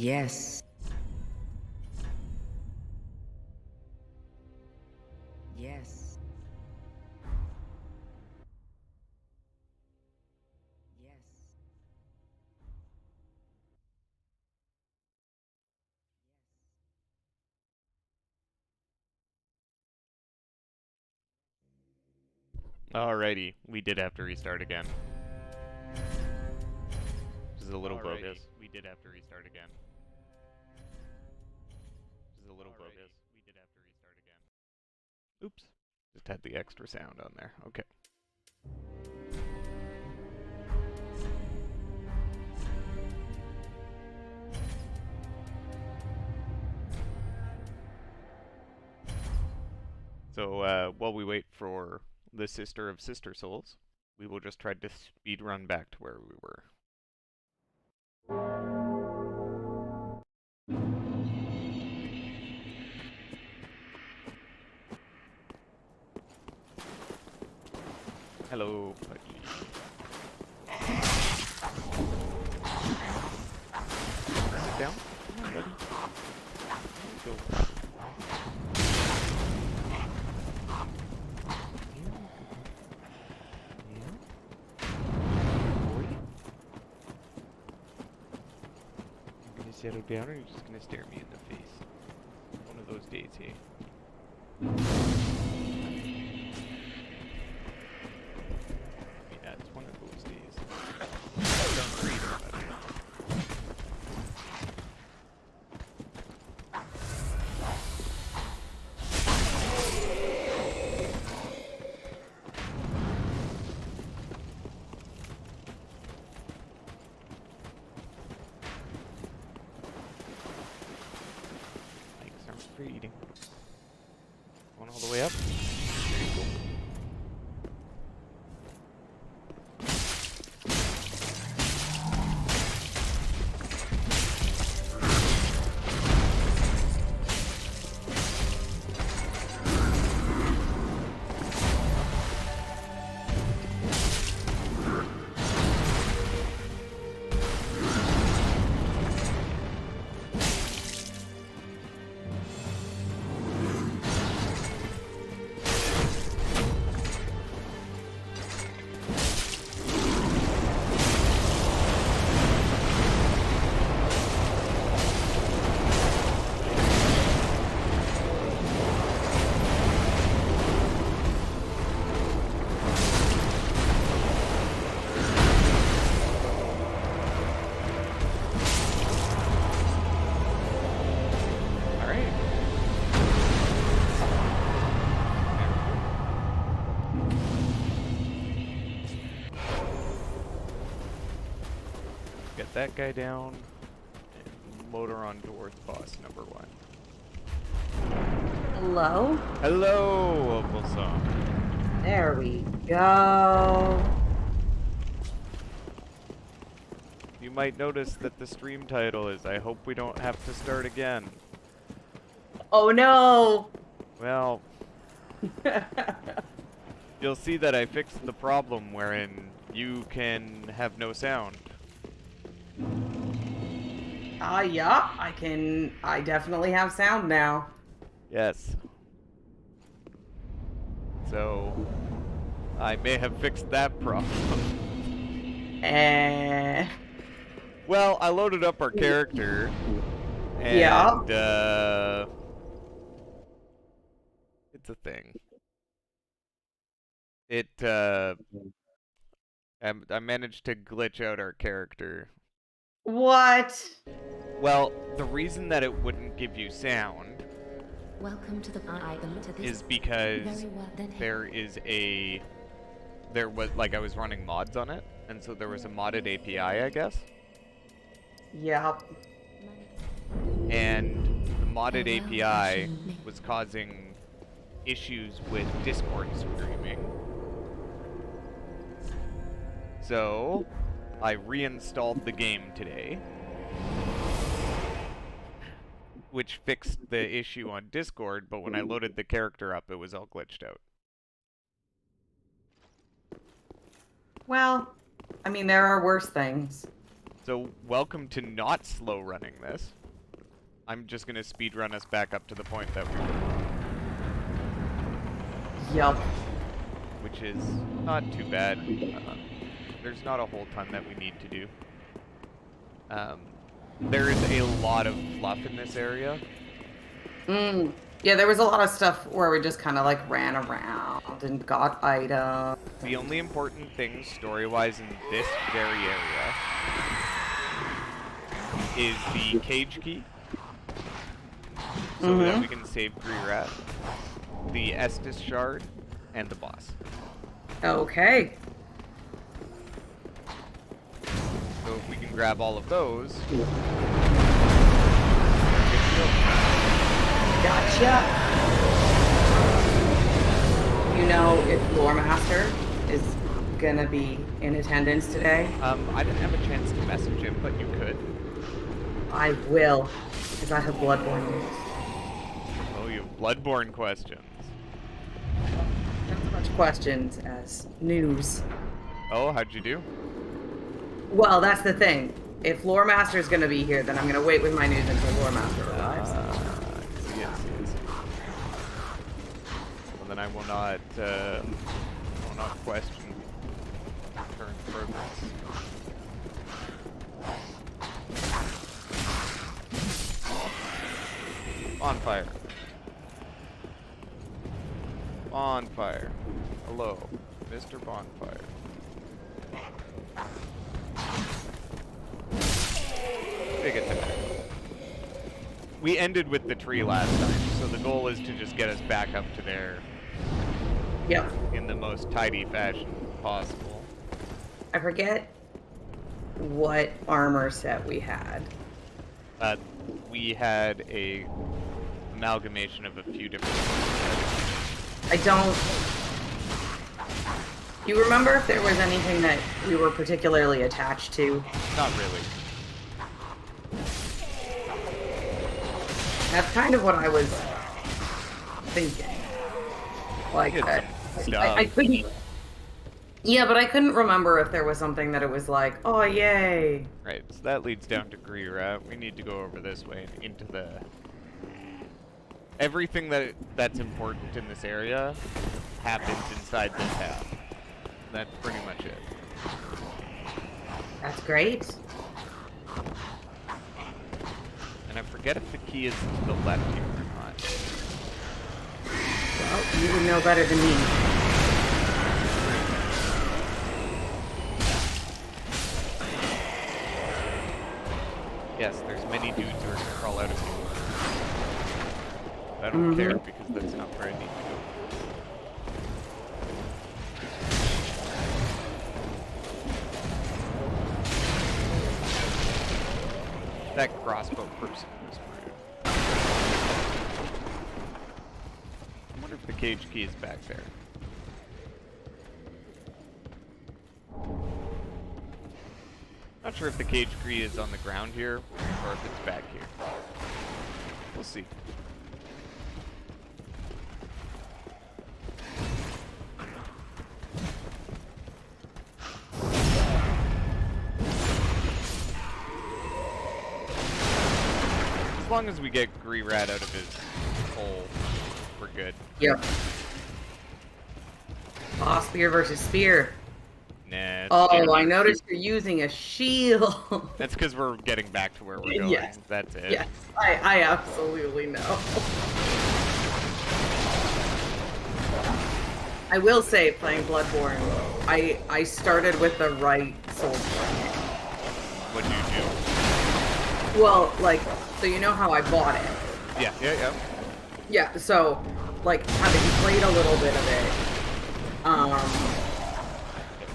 Yes. Yes. Yes. Alrighty, we did have to restart again. Which is a little bogus. We did have to restart again. Which is a little bogus. We did have to restart again. Oops. Just had the extra sound on there. Okay. So, while we wait for the sister of Sister Souls, we will just try to speed run back to where we were. Hello, Pudgy. Sit down. Come on, buddy. There you go. Settle down, or you're just gonna stare me in the face? One of those days, hey? Yeah, it's one of those days. Don't breathe about it. For eating. Going all the way up. There you go. Get that guy down, and load her on towards boss number 1. Hello? Hello, Opal Song. There we go. You might notice that the stream title is I hope we don't have to start again. Oh no! Well, you'll see that I fixed the problem wherein you can have no sound. Yeah, I definitely have sound now. Yes. So, I may have fixed that problem. Well, I loaded up our character, and, it's a thing. I managed to glitch out our character. What? Well, the reason that it wouldn't give you sound is because there was, like, I was running mods on it, and so there was a modded API, I guess. Yep. And the modded API was causing issues with Discord streaming. So, I reinstalled the game today, which fixed the issue on Discord, but when I loaded the character up, it was all glitched out. Well, I mean, there are worse things. So, welcome to not slow running this. I'm just gonna speed run us back up to the point that we were, Yup. which is not too bad. There's not a whole ton that we need to do. There is a lot of fluff in this area. Yeah, there was a lot of stuff where we just kind of like ran around and got items. The only important thing story-wise in this very area is the cage key, so that we can save Greerat, the Estus shard, and the boss. Okay. So if we can grab all of those, Gotcha. You know if Lore Master is gonna be in attendance today? I didn't have a chance to message him, but you could. I will, because I have Bloodborne news. Oh, you have Bloodborne questions. Not so much questions as news. Oh, how'd you do? Well, that's the thing. If Lore Master is gonna be here, then I'm gonna wait with my news until Lore Master arrives. Yes. Well, then I will not question current progress. Bonfire. Bonfire. Hello, Mr. Bonfire. Big attack. We ended with the tree last time, so the goal is to just get us back up to there. Yep. In the most tidy fashion possible. I forget what armor set we had. We had a amalgamation of a few different I don't... Do you remember if there was anything that we were particularly attached to? Not really. That's kind of what I was thinking. Like, It's I couldn't... Yeah, but I couldn't remember if there was something that it was like, oh, yay. Right, so that leads down to Greerat. We need to go over this way and into the... Everything that's important in this area happens inside this house. That's pretty much it. That's great. And I forget if the key is to the left here or not. Well, you would know better than me. Yes, there's many dudes who are gonna crawl out of here. I don't care because that's not where I need to go. That crossbow person was rude. I wonder if the cage key is back there. Not sure if the cage key is on the ground here or if it's back here. We'll see. As long as we get Greerat out of his hole, we're good. Yep. Aw, spear versus spear. Nah. Oh, I noticed you're using a shield. That's because we're getting back to where we're going. Yes. That's it. Yes, I absolutely know. I will say, playing Bloodborne, I started with the right Souls. What'd you do? Well, like, so you know how I bought it? Yeah. Yeah, so, like, having played a little bit of it,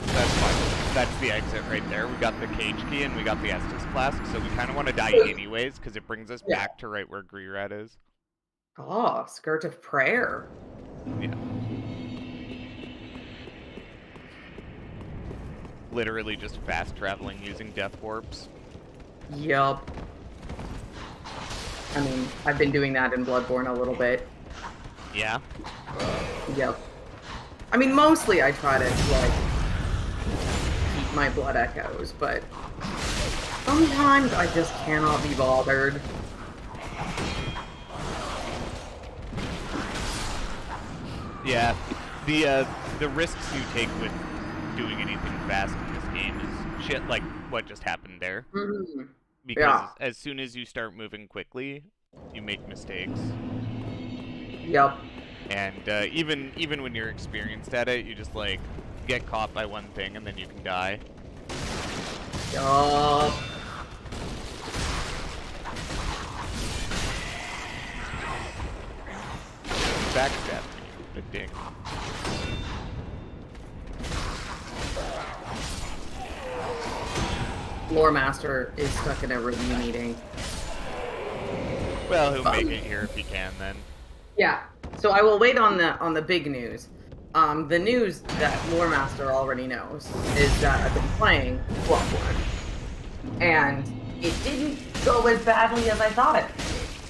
That's fine. That's the exit right there. We got the cage key and we got the Estus flask, so we kind of want to die anyways, because it brings us back to right where Greerat is. oh, Skirt of Prayer. Yeah. Literally just fast traveling using death warps. Yup. I mean, I've been doing that in Bloodborne a little bit. Yeah. Yep. I mean, mostly I try to, like, keep my blood echoes, but Sometimes I just cannot be bothered. Yeah, the risks you take with doing anything fast in this game is shit like what just happened there. Mm-hmm. Because Yeah. as soon as you start moving quickly, you make mistakes. Yep. And even when you're experienced at it, you just like get caught by one thing and then you can die. Yup. Backstab me, the dick. Lore Master is stuck in a review meeting. Well, he'll make it here if he can then. Yeah. So I will wait on the big news. The news that Lore Master already knows is that I've been playing Bloodborne, and it didn't go as badly as I thought it would.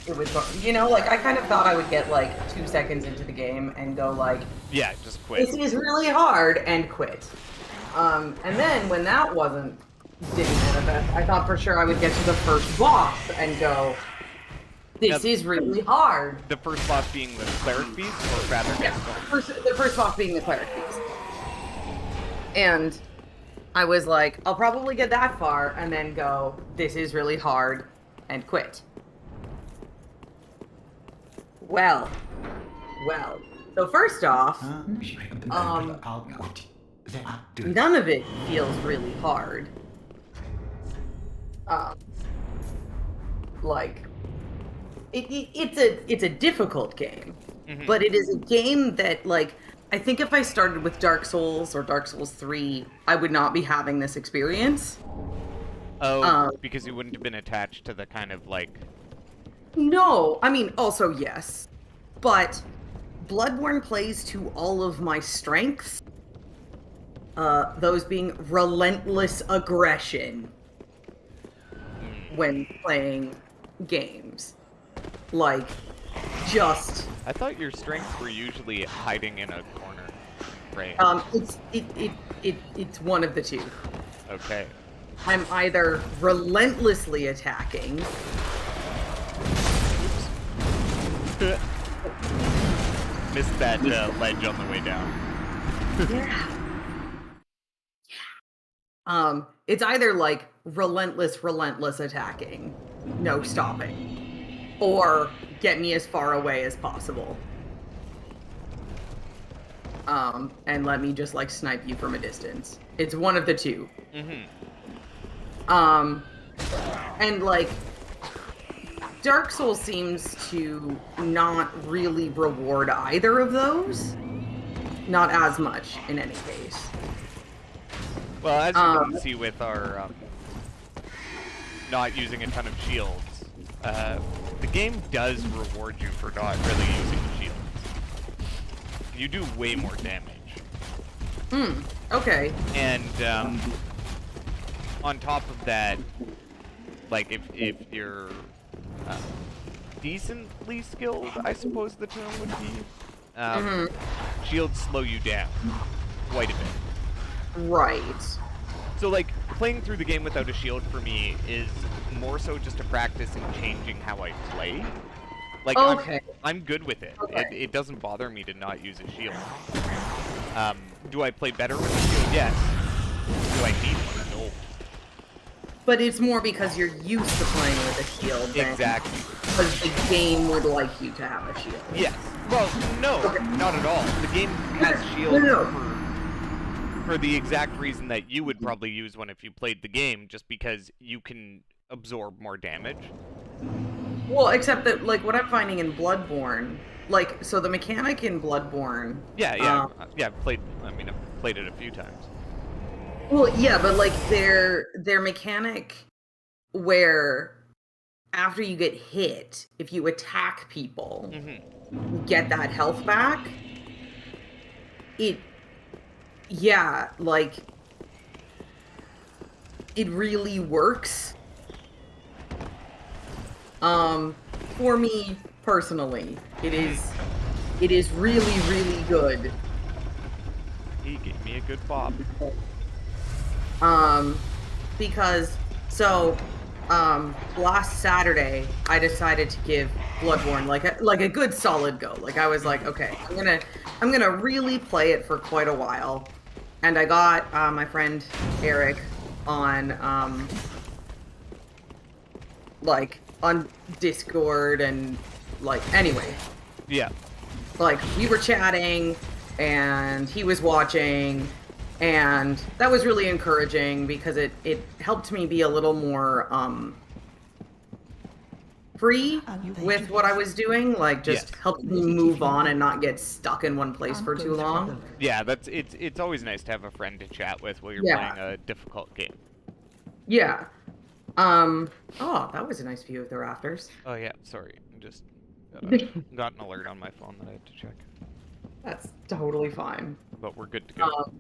It was, you know, like I kind of thought I would get like 2 seconds into the game and go like, yeah, just quit. this is really hard, and quit. And then when that didn't manifest, I thought for sure I would get to the first boss and go, this is really hard. The first boss being the cleric beast, or rather, yeah, the first boss being the cleric beast. And I was like, I'll probably get that far, and then go, this is really hard, and quit. Well. So first off, none of it feels really hard. Like, it's a difficult game, but it is a game that, like, I think if I started with Dark Souls or Dark Souls 3, I would not be having this experience. Oh, because you wouldn't have been attached to the kind of, like... No, I mean, also yes, but Bloodborne plays to all of my strengths, those being relentless aggression when playing games. Like, just... I thought your strengths were usually hiding in a corner, right? It's one of the two. Okay. I'm either relentlessly attacking... Missed that ledge on the way down. Yeah. It's either like relentless attacking, no stopping, or get me as far away as possible. And let me just like snipe you from a distance. It's one of the two. And like, Dark Souls seems to not really reward either of those. Not as much, in any case. Well, as you can see with our not using a ton of shields, the game does reward you for not really using shields. You do way more damage. Okay. And on top of that, like if you're decently skilled, I suppose the term would be, shields slow you down quite a bit. Right. So like playing through the game without a shield for me is more so just a practice in changing how I play. Like, okay. I'm good with it. Okay. It doesn't bother me to not use a shield. Do I play better with a shield? Yes. Do I need one? No. But it's more because you're used to playing with a shield than Exactly. because the game would like you to have a shield. Yes. Well, no, not at all. The game has shields for the exact reason that you would probably use one if you played the game, just because you can absorb more damage. Well, except that, like, what I'm finding in Bloodborne, like, so the mechanic in Bloodborne... Yeah, I've played it a few times. Well, yeah, but, like, their mechanic where after you get hit, if you attack people, you get that health back, yeah, like, it really works. For me, personally, it is really, really good. He gave me a good bob. Because So, last Saturday, I decided to give Bloodborne like a good solid go. Like I was like, okay, I'm gonna really play it for quite a while. And I got my friend Eric on like on Discord and like anyway. Yeah. Like we were chatting and he was watching, and that was really encouraging because it helped me be a little more free with what I was doing, like just Yes. helped me move on and not get stuck in one place for too long. Yeah, it's always nice to have a friend to chat with while you're Yeah. playing a difficult game. Yeah. Oh, that was a nice view of the rafters. Oh yeah, sorry. I just got an alert on my phone that I had to check. That's totally fine. But we're good to go.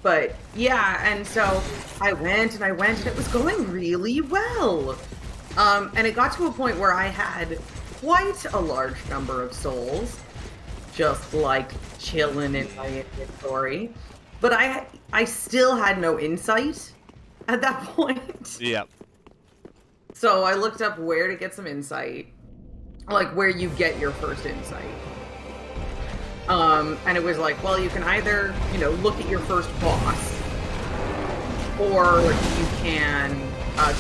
But yeah, and so I went and it was going really well. And it got to a point where I had quite a large number of souls just like chilling in my inventory. But I still had no insight at that point. Yeah. So I looked up where to get some insight, like where you get your first insight. And it was like, well, you can either, look at your first boss, or you can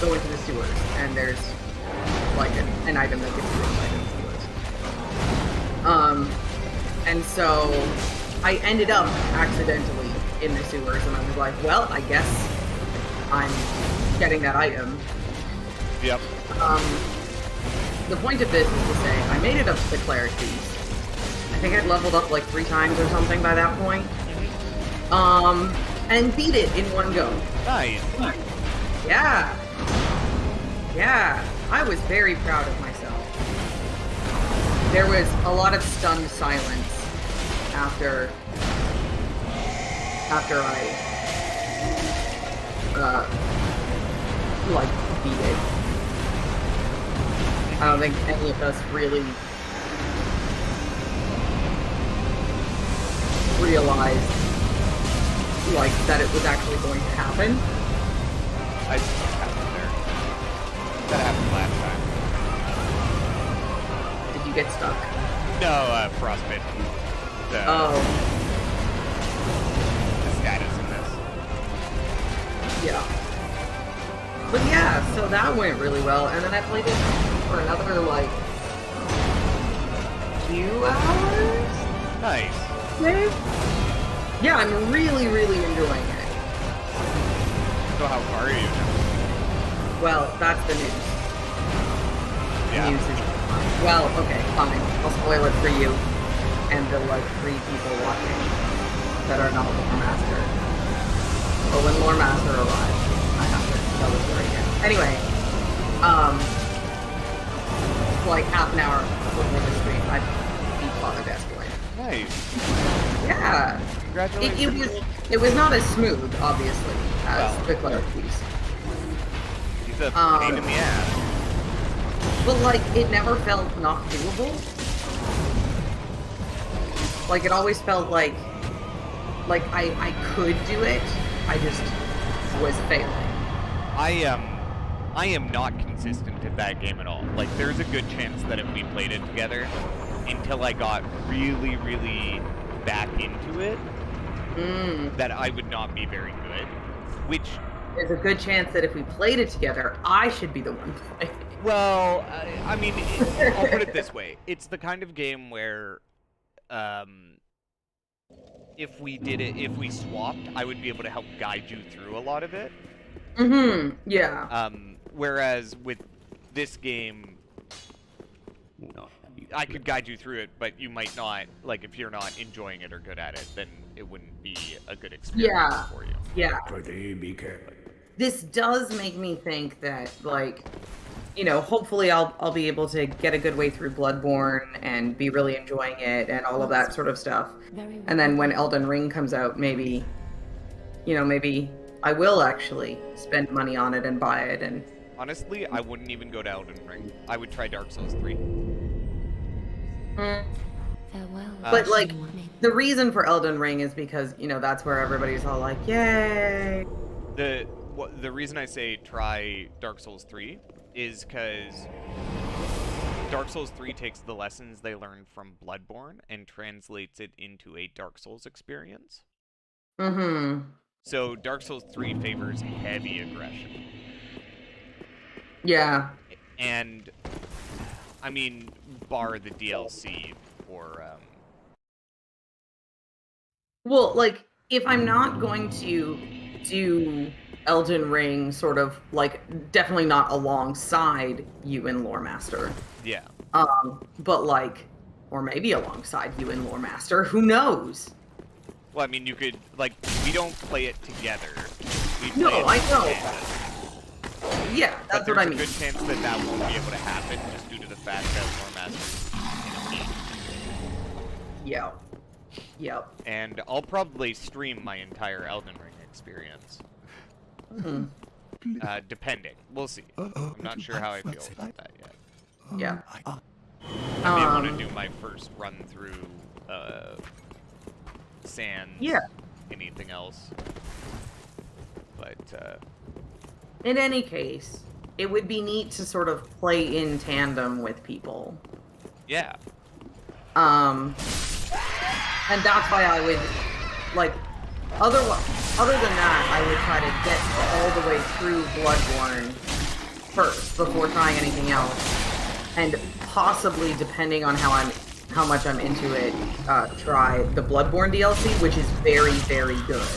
go into the sewers, and there's like an item that gives you insight in the sewers. And so I ended up accidentally in the sewers, and I was like, well, I guess I'm getting that item. Yep. The point of this is to say, I made it up to the Cleric Beast. I think I'd leveled up like 3 times or something by that point. And beat it in one go. Nice. Yeah. Yeah. I was very proud of myself. There was a lot of stunned silence after I beat it. I don't think any of us really realized that it was actually going to happen. I just happened there. That happened last time. Did you get stuck? No, frostbite. Oh. The status in this. Yeah. But yeah, so that went really well, and then I played it for another, few hours? Nice. Maybe? Yeah, I'm really, really enjoying it. So how far are you now? Well, that's the news. Yeah. The news is well, okay, fine. I'll spoil it for you and the 3 people watching that are not Lore Master. But when Lore Master arrives, I have to tell the story again. Anyway, half an hour before the stream, I beat Father Gascoigne. Nice. Yeah. Congratulations. It was not as smooth, obviously, as the Cleric Beast. He's a pain in the ass. But it never felt not doable. It always felt like I could do it. I just was failing. I am not consistent at that game at all. There's a good chance that if we played it together, until I got really, really back into it, that I would not be very good. Which... There's a good chance that if we played it together, I should be the one playing. Well, I mean, I'll put it this way. It's the kind of game where, if we swapped, I would be able to help guide you through a lot of it. Mm-hmm, yeah. Whereas with this game, I could guide you through it, but you might not, if you're not enjoying it or good at it, then it wouldn't be a good experience for you. Yeah. This does make me think that, hopefully I'll be able to get a good way through Bloodborne and be really enjoying it and all of that sort of stuff. And then when Elden Ring comes out, maybe I will actually spend money on it and buy it. And honestly, I wouldn't even go to Elden Ring. I would try Dark Souls 3. Farewell. But like, woman. the reason for Elden Ring is because, you know, that's where everybody's all like, yay. The reason I say try Dark Souls 3 is because Dark Souls 3 takes the lessons they learned from Bloodborne and translates it into a Dark Souls experience. Mm-hmm. So Dark Souls 3 favors heavy aggression. Yeah. And, I mean, bar the DLC for, Well, like, if I'm not going to do Elden Ring sort of, like, definitely not alongside you and Lore Master. yeah. But like, or maybe alongside you and Lore Master, who knows? Well, I mean, you could, like, we don't play it together. We play No, it I know. independently. Yeah, that's But what I there's mean. a good chance that that won't be able to happen just due to the fact that Lore Master's in a meet. Yep. Yep. And I'll probably stream my entire Elden Ring experience. Hmm. Depending. We'll see. I'm not sure how I feel about that yet. Yeah. I may want to do my first run through Sans. Yeah. Anything else. But, In any case, it would be neat to sort of play in tandem with people. yeah. And that's why I would, like, other than that, I would try to get all the way through Bloodborne first before trying anything else. And possibly, depending on how much I'm into it, try the Bloodborne DLC, which is very, very good.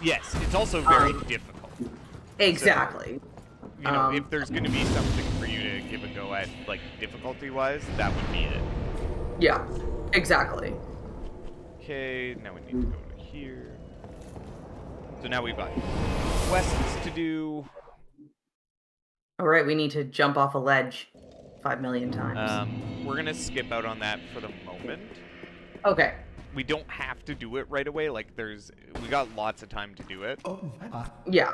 Yes, it's also very difficult. Exactly. You know, if there's going to be something for you to give a go at, like, difficulty-wise, that would be it. Yeah, exactly. Okay, now we need to go to here. So now we've got quests to do. All right, we need to jump off a ledge 5 million times. We're going to skip out on that for the moment. Okay. We don't have to do it right away. Like, we got lots of time to do it. Yeah.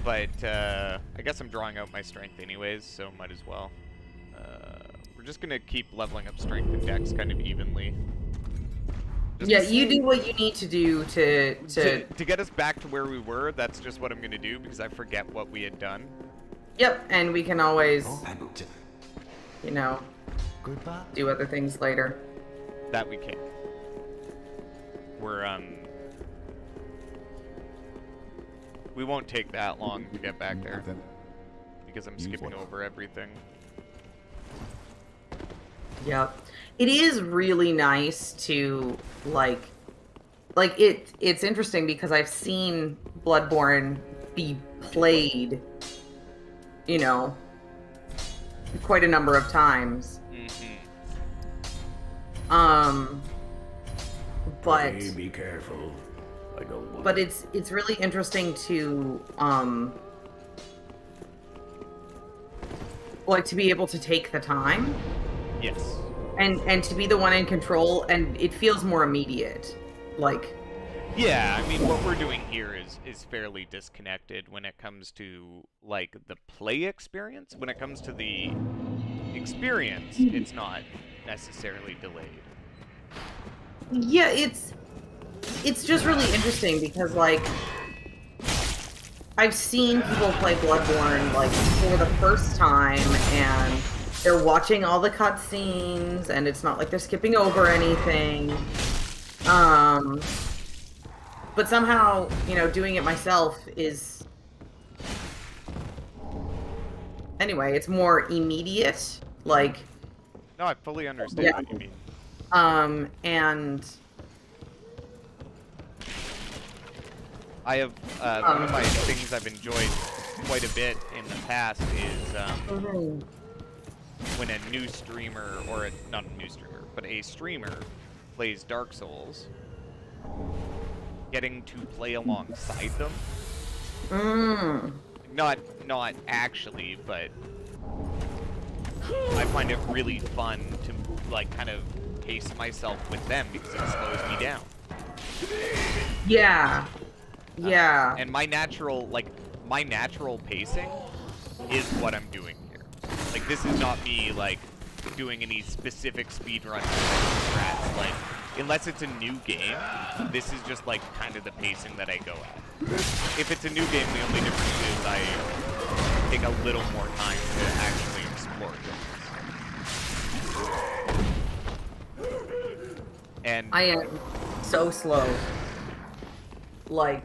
But, I guess I'm drawing out my strength anyways, so might as well. We're just gonna keep leveling up strength and dex kind of evenly. Just Yeah, to you see- do what you need to do to get us back to where we were. That's just what I'm gonna do because I forget what we had done. Yep, and we can always, you know, do other things later. That we can. We're we won't take that long to get back there because I'm skipping over everything. Yep. It is really nice to, like it's interesting because I've seen Bloodborne be played, you know, quite a number of times. But be careful. I don't want. but it's really interesting to like to be able to take the time Yes. and to be the one in control, and it feels more immediate. Like, Yeah, I mean, what we're doing here is fairly disconnected when it comes to, like, the play experience. When it comes to the experience, it's not necessarily delayed. yeah, it's just really interesting because, like, I've seen people play Bloodborne, like, for the first time, and they're watching all the cutscenes, and it's not like they're skipping over anything. But somehow, you know, doing it myself is... Anyway, it's more immediate, like... No, I fully understand Yeah. what you mean. And... I have, one of my things I've enjoyed quite a bit in the past is, when a new streamer, or not a new streamer, but a streamer plays Dark Souls, getting to play alongside them. Not actually, but I find it really fun to, like, kind of pace myself with them because it slows me down. Yeah. Yeah. And my natural pacing is what I'm doing here. Like, this is not me, like, doing any specific speedrun strats. Like, unless it's a new game, this is just like kind of the pacing that I go at. If it's a new game, the only difference is I take a little more time to actually explore things. And I am so slow. Like,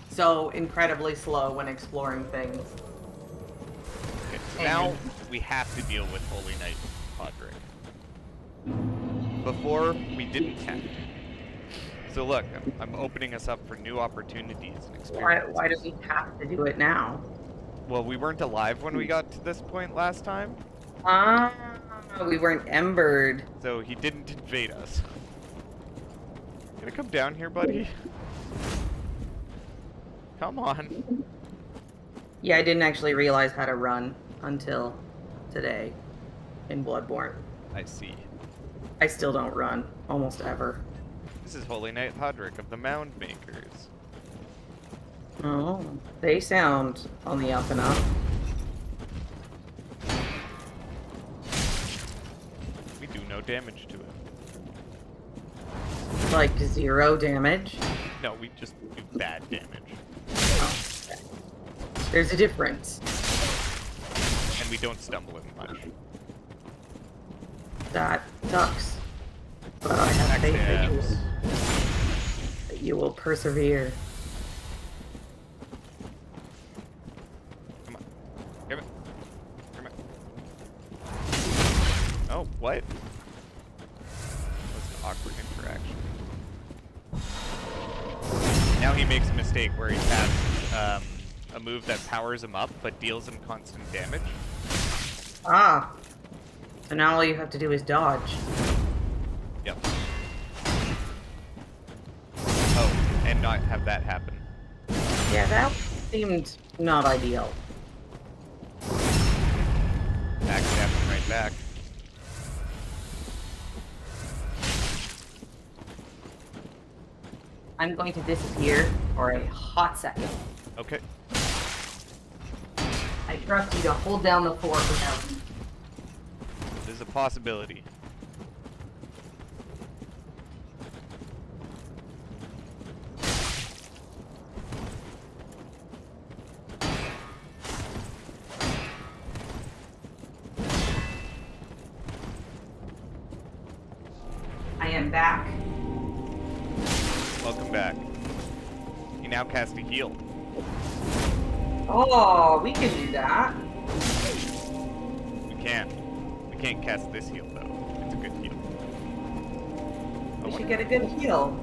so incredibly slow when exploring things. okay, so now we have to deal with Holy Knight Podrick. Before, we didn't have to. So look, I'm opening us up for new opportunities and experiences. Why do we have to do it now? Well, we weren't alive when we got to this point last time, Ah, we weren't embered. so he didn't invade us. Gonna come down here, buddy? Come on. Yeah, I didn't actually realize how to run until today in Bloodborne. I see. I still don't run, almost ever. This is Holy Knight Podrick of the Mound Makers. Oh, they sound on the up and up. We do no damage to it. Like 0 damage. No, we just do bad damage. Oh, okay. There's a difference. And we don't stumble as much. That sucks. But I have faith Backstabs. that you will persevere. Come on. Come on. Come on. Oh, what? That was an awkward interaction. Now he makes a mistake where he has a move that powers him up but deals him constant damage. Ah. So now all you have to do is dodge. Yep. Oh, and not have that happen. Yeah, that seemed not ideal. Backstab him right back. I'm going to disappear for a hot second. Okay. I trust you to hold down the fort without me. There's a possibility. I am back. Welcome back. You now cast a heal. Oh, we can do that. We can. We can't cast this heal though. It's a good heal. We should get a good heal.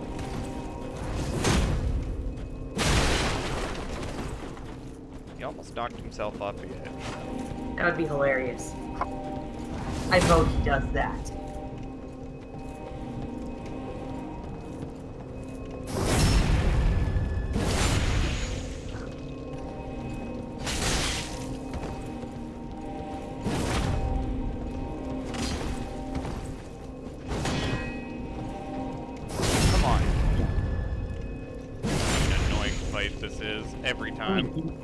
He almost knocked himself off the edge. That would be hilarious. I vote he does that. Come on. What an annoying fight this is every time.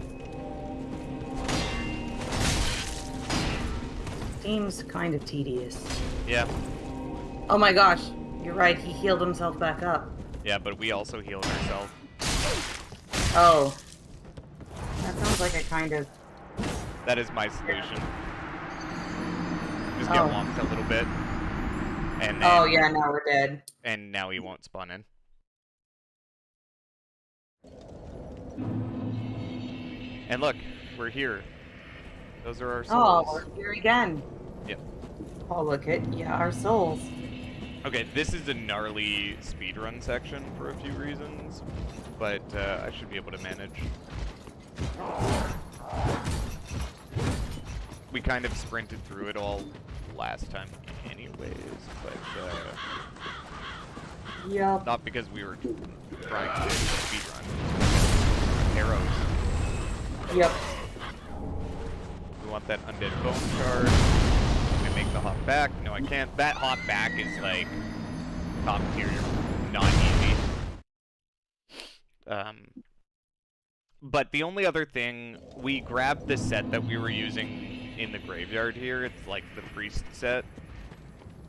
Seems kind of tedious. Yeah. Oh my gosh, you're right, he healed himself back up. Yeah, but we also healed ourselves. Oh. That sounds like a kind of... That is my solution. Just get Oh. whomped a little bit. And then, Oh yeah, now we're dead. and now he won't spawn in. And look, we're here. Those are our Oh, souls. we're here again. Yep. Oh, look at, yeah, our souls. Okay, this is a gnarly speedrun section for a few reasons, but I should be able to manage. We kind of sprinted through it all last time anyways, but Yep. not because we were trying to speedrun. Arrows. Yep. We want that undead bone shard. Can I make the hop back? No, I can't. That hop back is like top tier, not easy. But the only other thing, we grabbed the set that we were using in the graveyard here. It's like the priest set.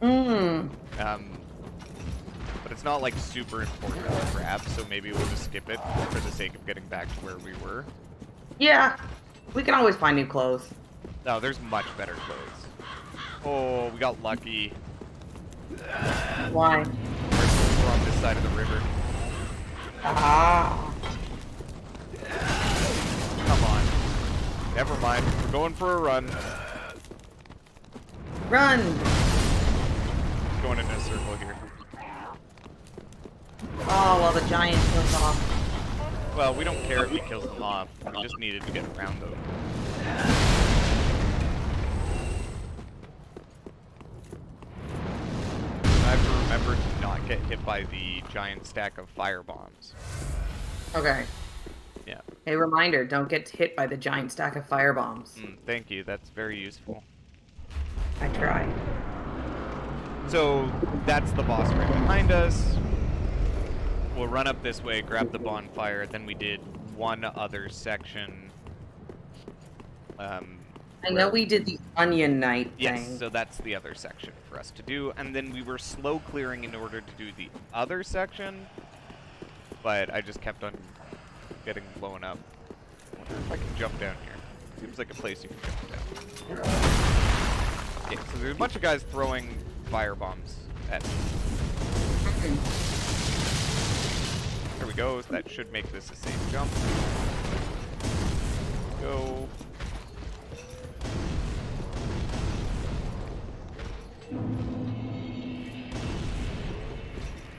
Mmm. But it's not like super important to grab, so maybe we'll just skip it for the sake of getting back to where we were. Yeah. We can always find new clothes. No, there's much better clothes. Oh, we got lucky. Why? We're on this side of the river. Ah. Come on. Never mind. We're going for a run. Run! Going in a circle here. Oh, well, the giant kills off. Well, we don't care if he kills them off. We just needed to get around them. I have to remember to not get hit by the giant stack of fire bombs. Okay. Yeah. Hey, reminder, don't get hit by the giant stack of firebombs. Thank you. That's very useful. I try. So that's the boss right behind us. We'll run up this way, grab the bonfire, then we did one other section. I know we did the Onion Night Yes, thing. so that's the other section for us to do, and then we were slow clearing in order to do the other section, but I just kept on getting blown up. I wonder if I can jump down here. Seems like a place you can jump down. Yeah, so there's a bunch of guys throwing fire bombs at me. There we go. That should make this a safe jump. Go.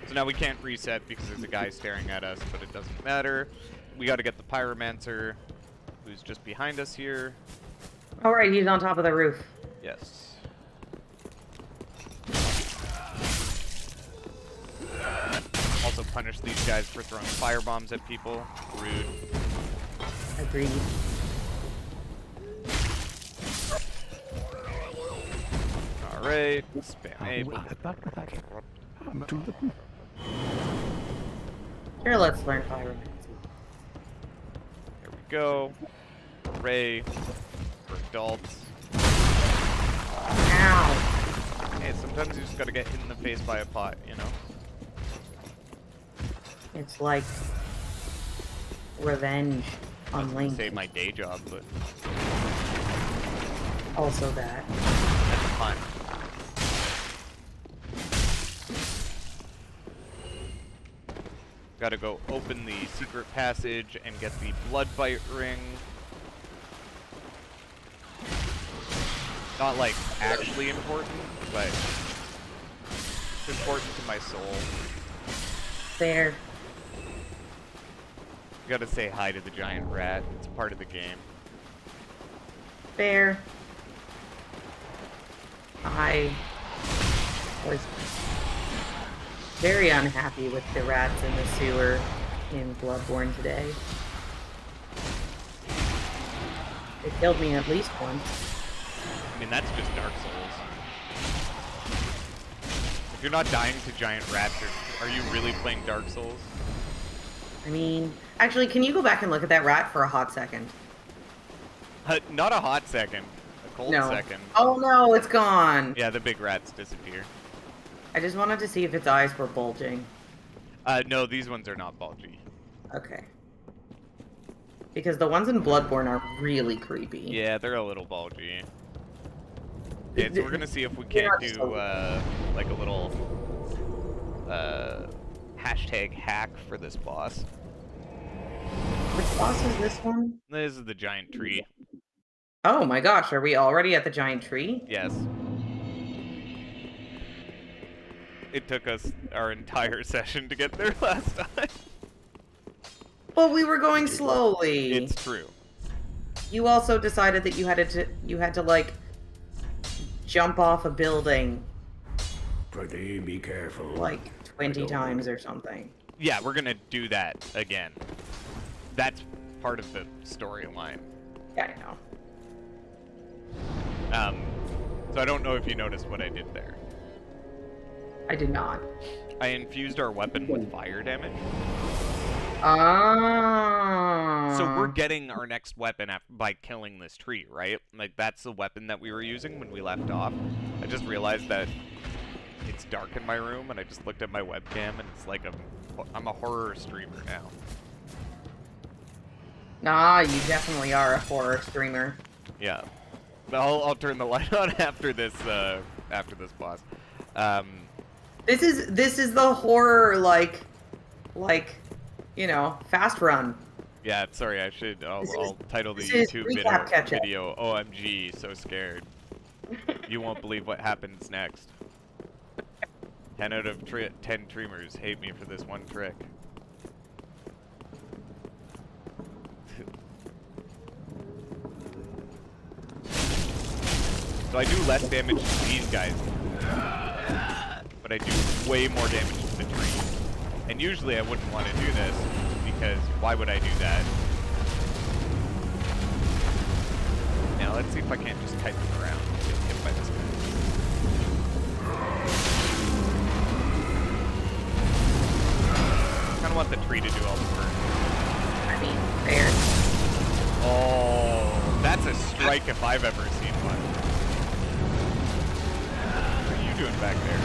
So now we can't reset because there's a guy staring at us, but it doesn't matter. We got to get the pyromancer, who's just behind us here. All right, he's on top of the roof. Yes. Also punish these guys for throwing fire bombs at people. Rude. Agreed. Alright, spam A. Here, let's learn pyromancy. There we go. Ray for adults. Ow! Hey, sometimes you just gotta get hit in the face by a pot, you know? It's like revenge I on was gonna Link. say my day job, but Also that. that's fun. Gotta go open the secret passage and get the blood bite ring. Not like actually important, but it's important to my soul. Fair. Gotta say hi to the giant rat. It's part of the game. Fair. I was very unhappy with the rats in the sewer in Bloodborne today. They killed me at least once. I mean, that's just Dark Souls. If you're not dying to giant rats, are you really playing Dark Souls? I mean, actually, can you go back and look at that rat for a hot second? Not a hot second. A cold No. second. Oh no, it's gone! Yeah, the big rats disappear. I just wanted to see if its eyes were bulging. No, these ones are not bulgy. Okay. Because the ones in Bloodborne are really creepy. Yeah, they're a little bulgy. Yeah, so we're gonna see if we They're can't not do, so- like a little, hashtag hack for this boss. Which boss is this one? This is the giant tree. Oh my gosh, are we already at the giant tree? Yes. It took us our entire session to get there last time. But we were going slowly. It's true. You also decided that you had to like jump off a building Pretty be careful. like 20 times or something. Yeah, we're gonna do that again. That's part of the storyline. Yeah, I know. So I don't know if you noticed what I did there. I did not. I infused our weapon with fire damage. Ah. So we're getting our next weapon by killing this tree, right? Like, that's the weapon that we were using when we left off. I just realized that it's dark in my room, and I just looked at my webcam, and it's like I'm a horror streamer now. Nah, you definitely are a horror streamer. Yeah. I'll turn the light on after this boss. This is the horror like you know, fast run. Yeah, sorry, I'll title the this is YouTube recap catch-up. video OMG, so scared. You won't believe what happens next. 10 out of 10 streamers hate me for this one trick. So I do less damage to these guys, but I do way more damage to the tree. And usually I wouldn't want to do this, because why would I do that? Now let's see if I can't just kite them around and get hit by this guy. I kind of want the tree to do all the work. I mean, fair. Oh, that's a strike if I've ever seen one. What are you doing back there?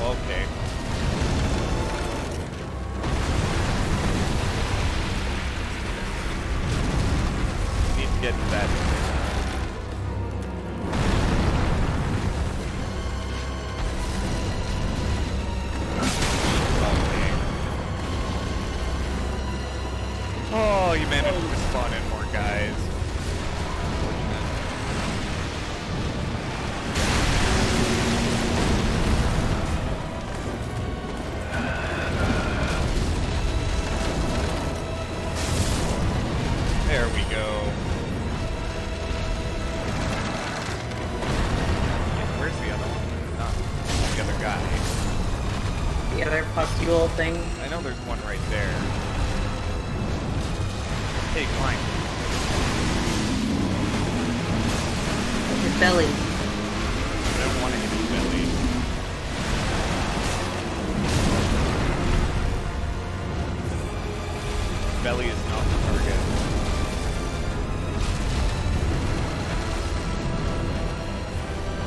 Okay. Need to get to that. Okay. Oh, you managed to spawn in more guys. There we go. Where's the other one? Oh, the other guy. The other pustule thing. I know there's one right there. Hey, climb. His belly. I don't want to hit his belly. Belly is not the target.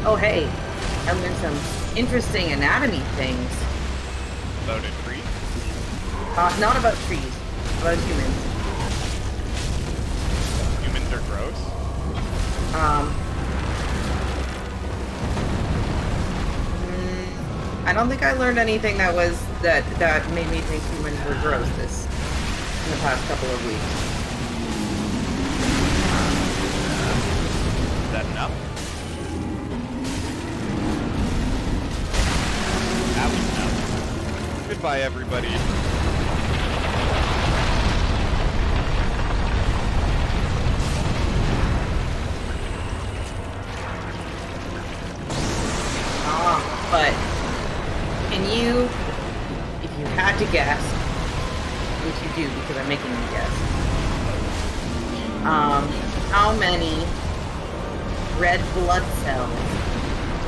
Oh hey, I learned some interesting anatomy things. About a tree? Not about trees, about humans. Humans are gross? I don't think I learned anything that made me think humans were gross in the past couple of weeks. Is that enough? That was enough. Goodbye, everybody. But can you, if you had to guess, which you do because I'm making you guess, how many red blood cells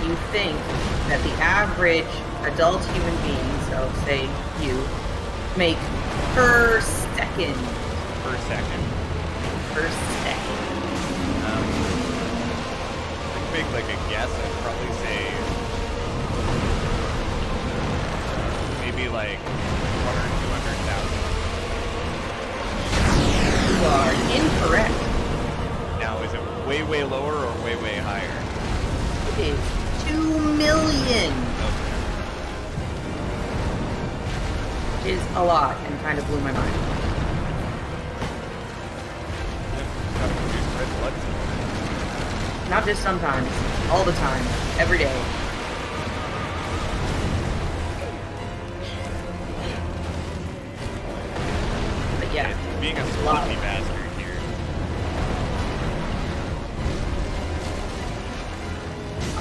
do you think that the average adult human being, so say you, make per second? Per second. Per second. To make like a guess, I'd probably say maybe like 200,000. You are incorrect. Now, is it way, way lower or way, way higher? It is 2 million. Okay. Which is a lot and kind of blew my mind. Gotta produce red blood cells. Not just sometimes, all the time, every day. But yeah, It's being a lot. sloppy bastard here.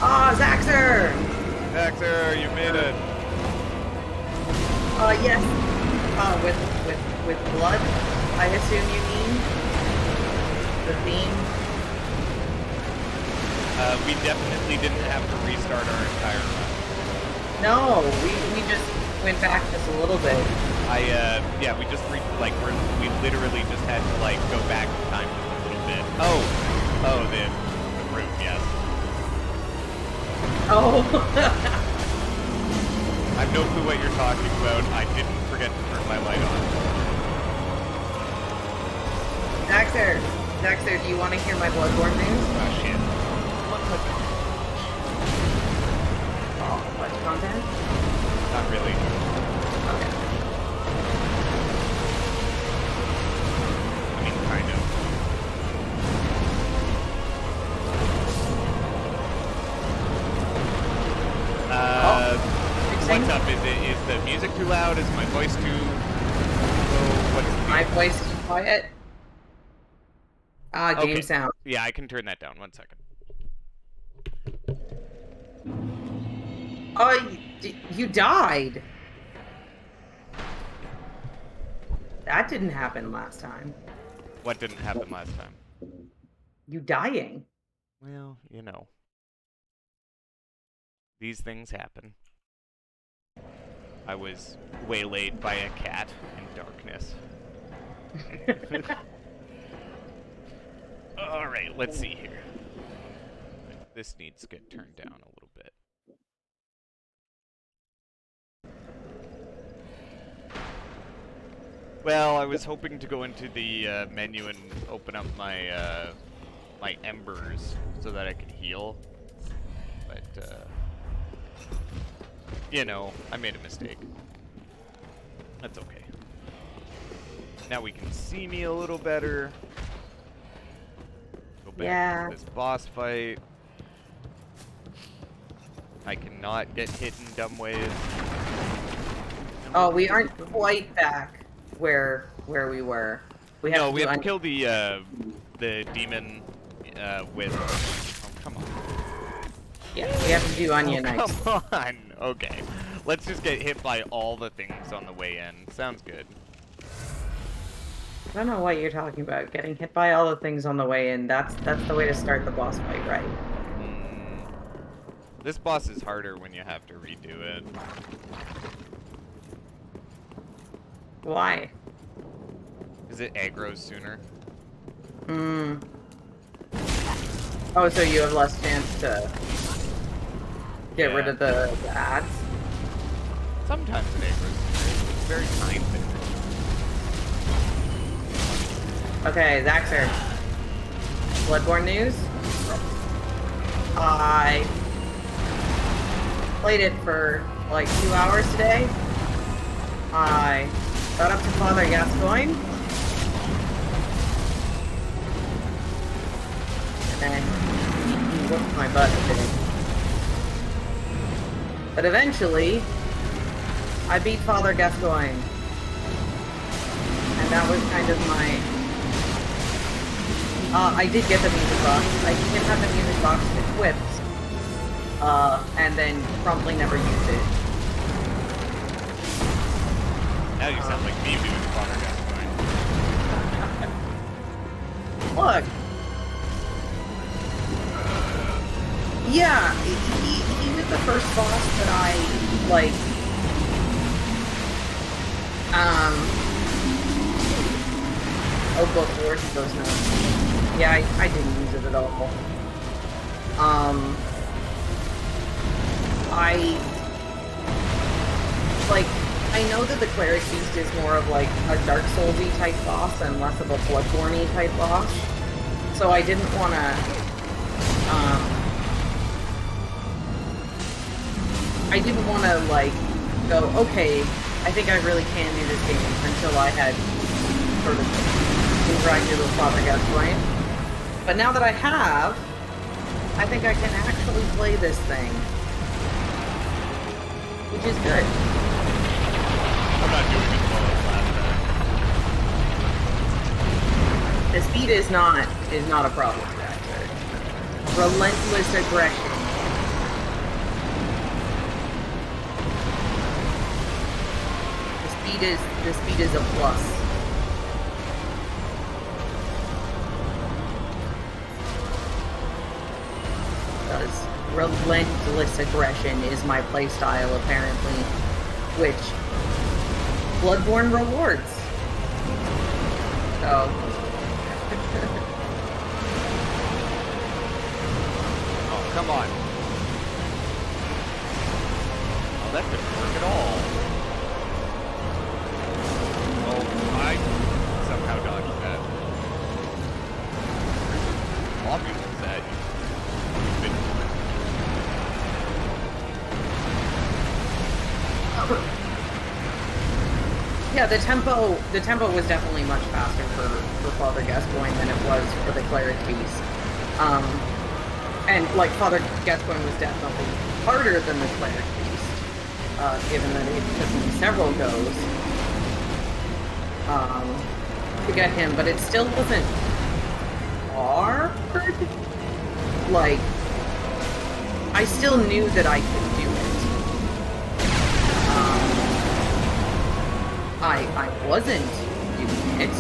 Ah, Zaxxer! Zaxxer, you made it. Yes. With blood. I assume you mean? The theme? We definitely didn't have to restart our entire run. No, we just went back just a little bit. Yeah, we just we literally just had to like go back in time just a little bit. Oh, the room, yes. Oh. I have no clue what you're talking about. I didn't forget to turn my light on. Daxter, do you want to hear my Bloodborne news? Oh shit. Oh, what content? Not really. Okay. I mean, kind of. What's up? Is the music too loud? Is my voice too low? What's the My voice too quiet? Game okay. sound. Yeah, I can turn that down. 1 second. Oh, you died. That didn't happen last time. What didn't happen last time? You dying. Well, you know. These things happen. I was waylaid by a cat in darkness. Alright, let's see here. This needs to get turned down a little bit. Well, I was hoping to go into the menu and open up my my embers so that I could heal. But you know, I made a mistake. That's okay. Now we can see me a little better. Go back to this boss fight. I cannot get hit in dumb ways. Oh, we aren't quite back where we were. We have we have to kill the demon with. Oh, come on. Yeah, we have to do onion next. Come on. Okay. Let's just get hit by all the things on the way in. Sounds good. I don't know what you're talking about. Getting hit by all the things on the way in. That's the way to start the boss fight, right? This boss is harder when you have to redo it. Why? Is it aggro's sooner? Oh, so you have less chance to get rid of the ads? Sometimes it aggro's sooner. It's very time different. Okay, Zaxxer. Bloodborne news? I played it for like 2 hours today. I got up to Father Gascoigne. And then he whooped my butt a bit. But eventually, I beat Father Gascoigne. And that was kind of my... I did get the music box. I did have the music box equipped. And then promptly never used it. Now you sound like me doing Father Gascoigne. Look. Yeah, he was the first boss that I, like, oh, before he goes now. Yeah, I didn't use it at all. I know that the Cleric Beast is more of like a Dark Souls-y type boss and less of a Bloodborne-y type boss. So I didn't want to, like, go, okay, I think I really can do this game until I had sort of interacted with Father Gascoigne. But now that I have, I think I can actually play this thing. Which is good. I'm not doing as well as last time. The speed is not a problem, actually. Relentless aggression. The speed is a plus. does. Relentless aggression is my playstyle, apparently, which Bloodborne rewards. So. Oh, come on. Oh, that didn't work at all. Oh, I somehow dodged that. Lobby was that. Yeah, the tempo was definitely much faster for Father Gascoigne than it was for the Cleric Beast. And like Father Gascoigne was definitely harder than the Cleric Beast, given that it took me several goes to get him, but it still wasn't hard. Like, I still knew that I could do it. I wasn't doing it,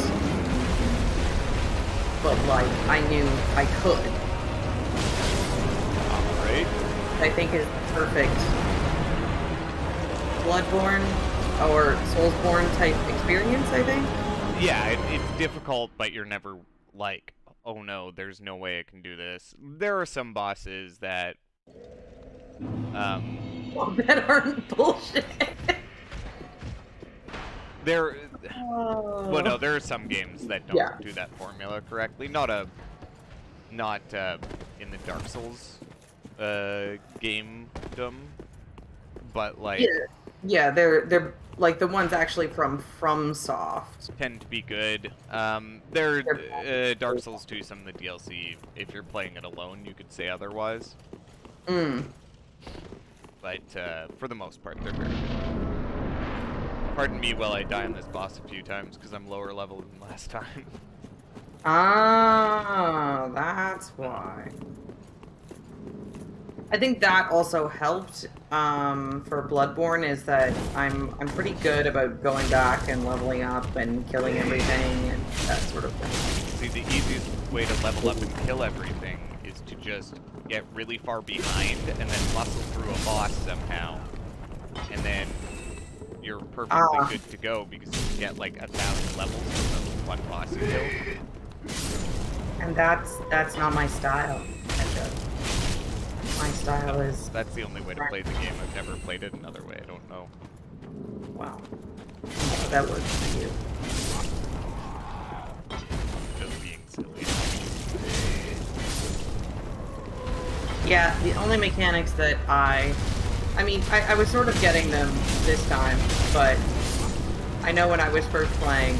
but like I knew I could. Alright. I think is the perfect Bloodborne or Soulsborne type experience, I think. Yeah, it's difficult, but you're never like, oh no, there's no way I can do this. There are some bosses that that aren't bullshit. Well, no, there are some games that don't do that formula correctly. Not in the Dark Souls gamedom, but like yeah, they're like the ones actually from FromSoft tend to be good. Dark Souls 2, some of the DLC. If you're playing it alone, you could say otherwise. But for the most part, they're very good. Pardon me while I die on this boss a few times, because I'm lower level than last time. Ah, that's why. I think that also helped for Bloodborne, is that I'm pretty good about going back and leveling up and killing everything and that sort of thing. See, the easiest way to level up and kill everything is to just get really far behind and then muscle through a boss somehow. And then you're perfectly good to go because you get like 1,000 levels of one boss you kill. And that's not my style. My style is... That's the only way to play the game. I've never played it another way. I don't know. Wow. That works for you. Just being silly. Yeah, the only mechanics that I mean, I was sort of getting them this time, but I know when I was first playing,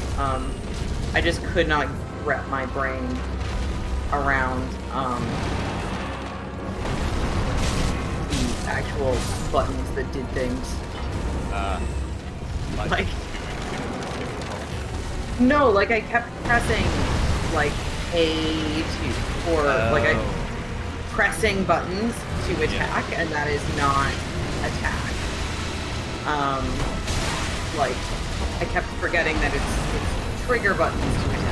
I just could not wrap my brain around the actual buttons that did things. Like, no, like I kept pressing like A to, or like I pressing buttons to attack, and that is not attack. Like, I kept forgetting that it's trigger buttons to attack.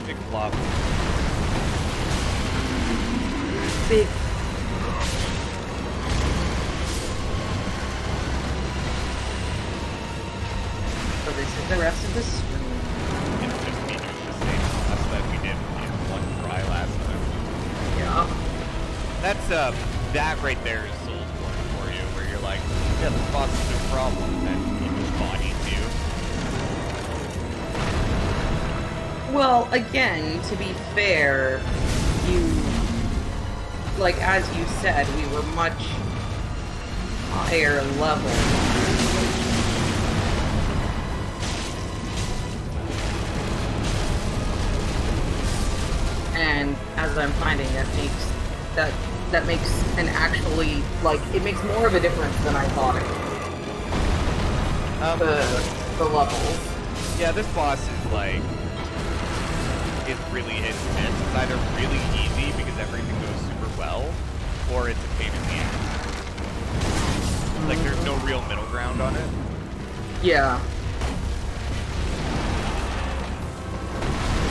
Big flop. Big. So this is the rest of the screen. It's just me doing the same boss that we did in one try last time. Yeah. That's that right there is Soulsborne for you, where you're like, yeah, the boss is no problem, and he just bodies you. Well, again, to be fair, like as you said, we were much higher level. And as I'm finding, that makes an actually, like, it makes more of a difference than I thought it would. The levels. Yeah, this boss is like, it's really hit and miss. It's either really easy because everything goes super well, or it's a pain in the ass. Like, there's no real real middle ground on it. Yeah.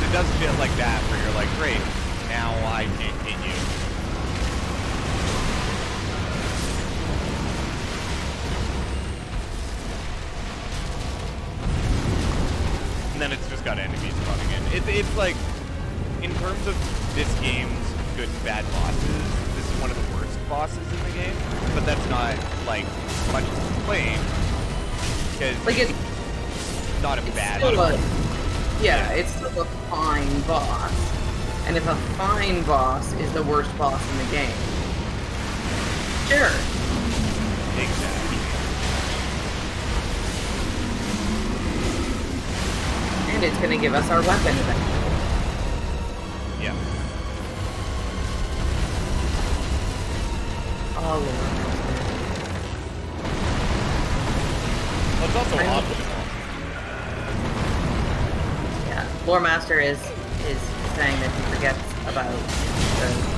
It does shit like that where you're like, great, now I can't hit you. And then it's just got enemies spawning in. It's like, in terms of this game's good and bad bosses, this is one of the worst bosses in the game. But that's not, like, much to complain. Because Like it's not a bad boss. Yeah, it's still a fine boss. And if a fine boss is the worst boss in the game, sure. Exactly. And it's gonna give us our weapon eventually. Yeah. Oh, Lord. Well, it's also optional. Yeah, Lore Master is saying that he forgets about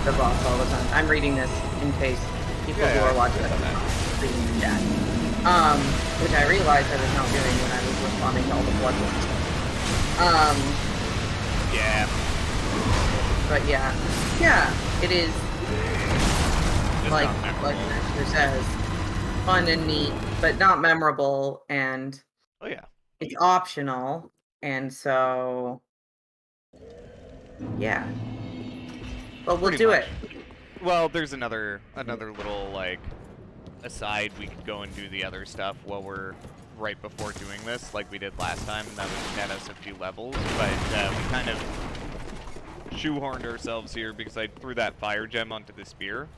the boss all the time. I'm reading this in case people who are watching it are reading the chat. Which I realized I was not doing when I was responding to all the blood ones. Yeah. But yeah, it is Just like not memorable. Master says, fun and neat, but not memorable, and Oh yeah. it's optional, and so yeah. But we'll Pretty do much. it. Well, there's another little like aside. We could go and do the other stuff while we're right before doing this, like we did last time, and that would net us a few levels. But we kind of shoehorned ourselves here because I threw that fire gem onto the spear,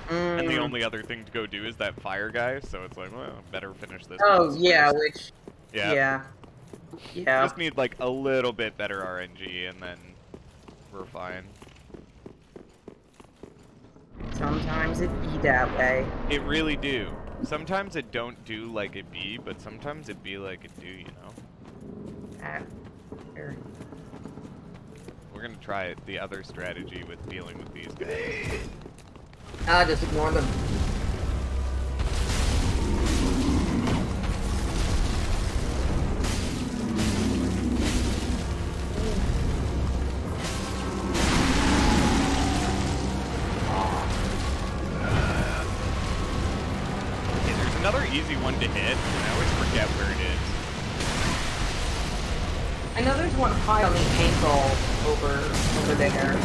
and the only other thing to go do is that fire guy. So it's like, well, better finish this. Oh boss yeah, first. which Yeah. yeah. Just need like a little bit better RNG, and then we're fine. Sometimes it be that way. It really do. Sometimes it don't do like it be, but sometimes it be like it do, you know? Here. We're gonna try the other strategy with dealing with these guys. I'll just ignore them. Okay, there's another easy one to hit, and I always forget where it is. I know there's one high on the ankle over there.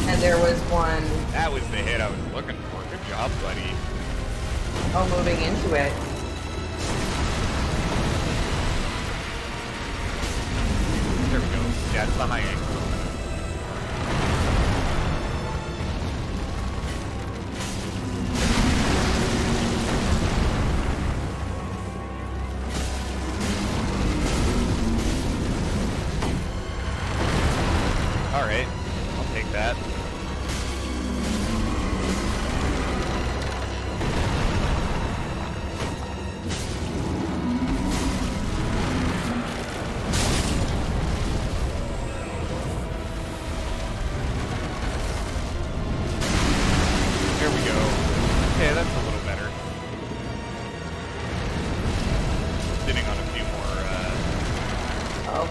And there was one That was the hit I was looking for. Good job, buddy. moving into it. There we go. Yeah, it's the high ankle. Alright, I'll take that. There we go. Okay, that's a little better. Sitting on a few more,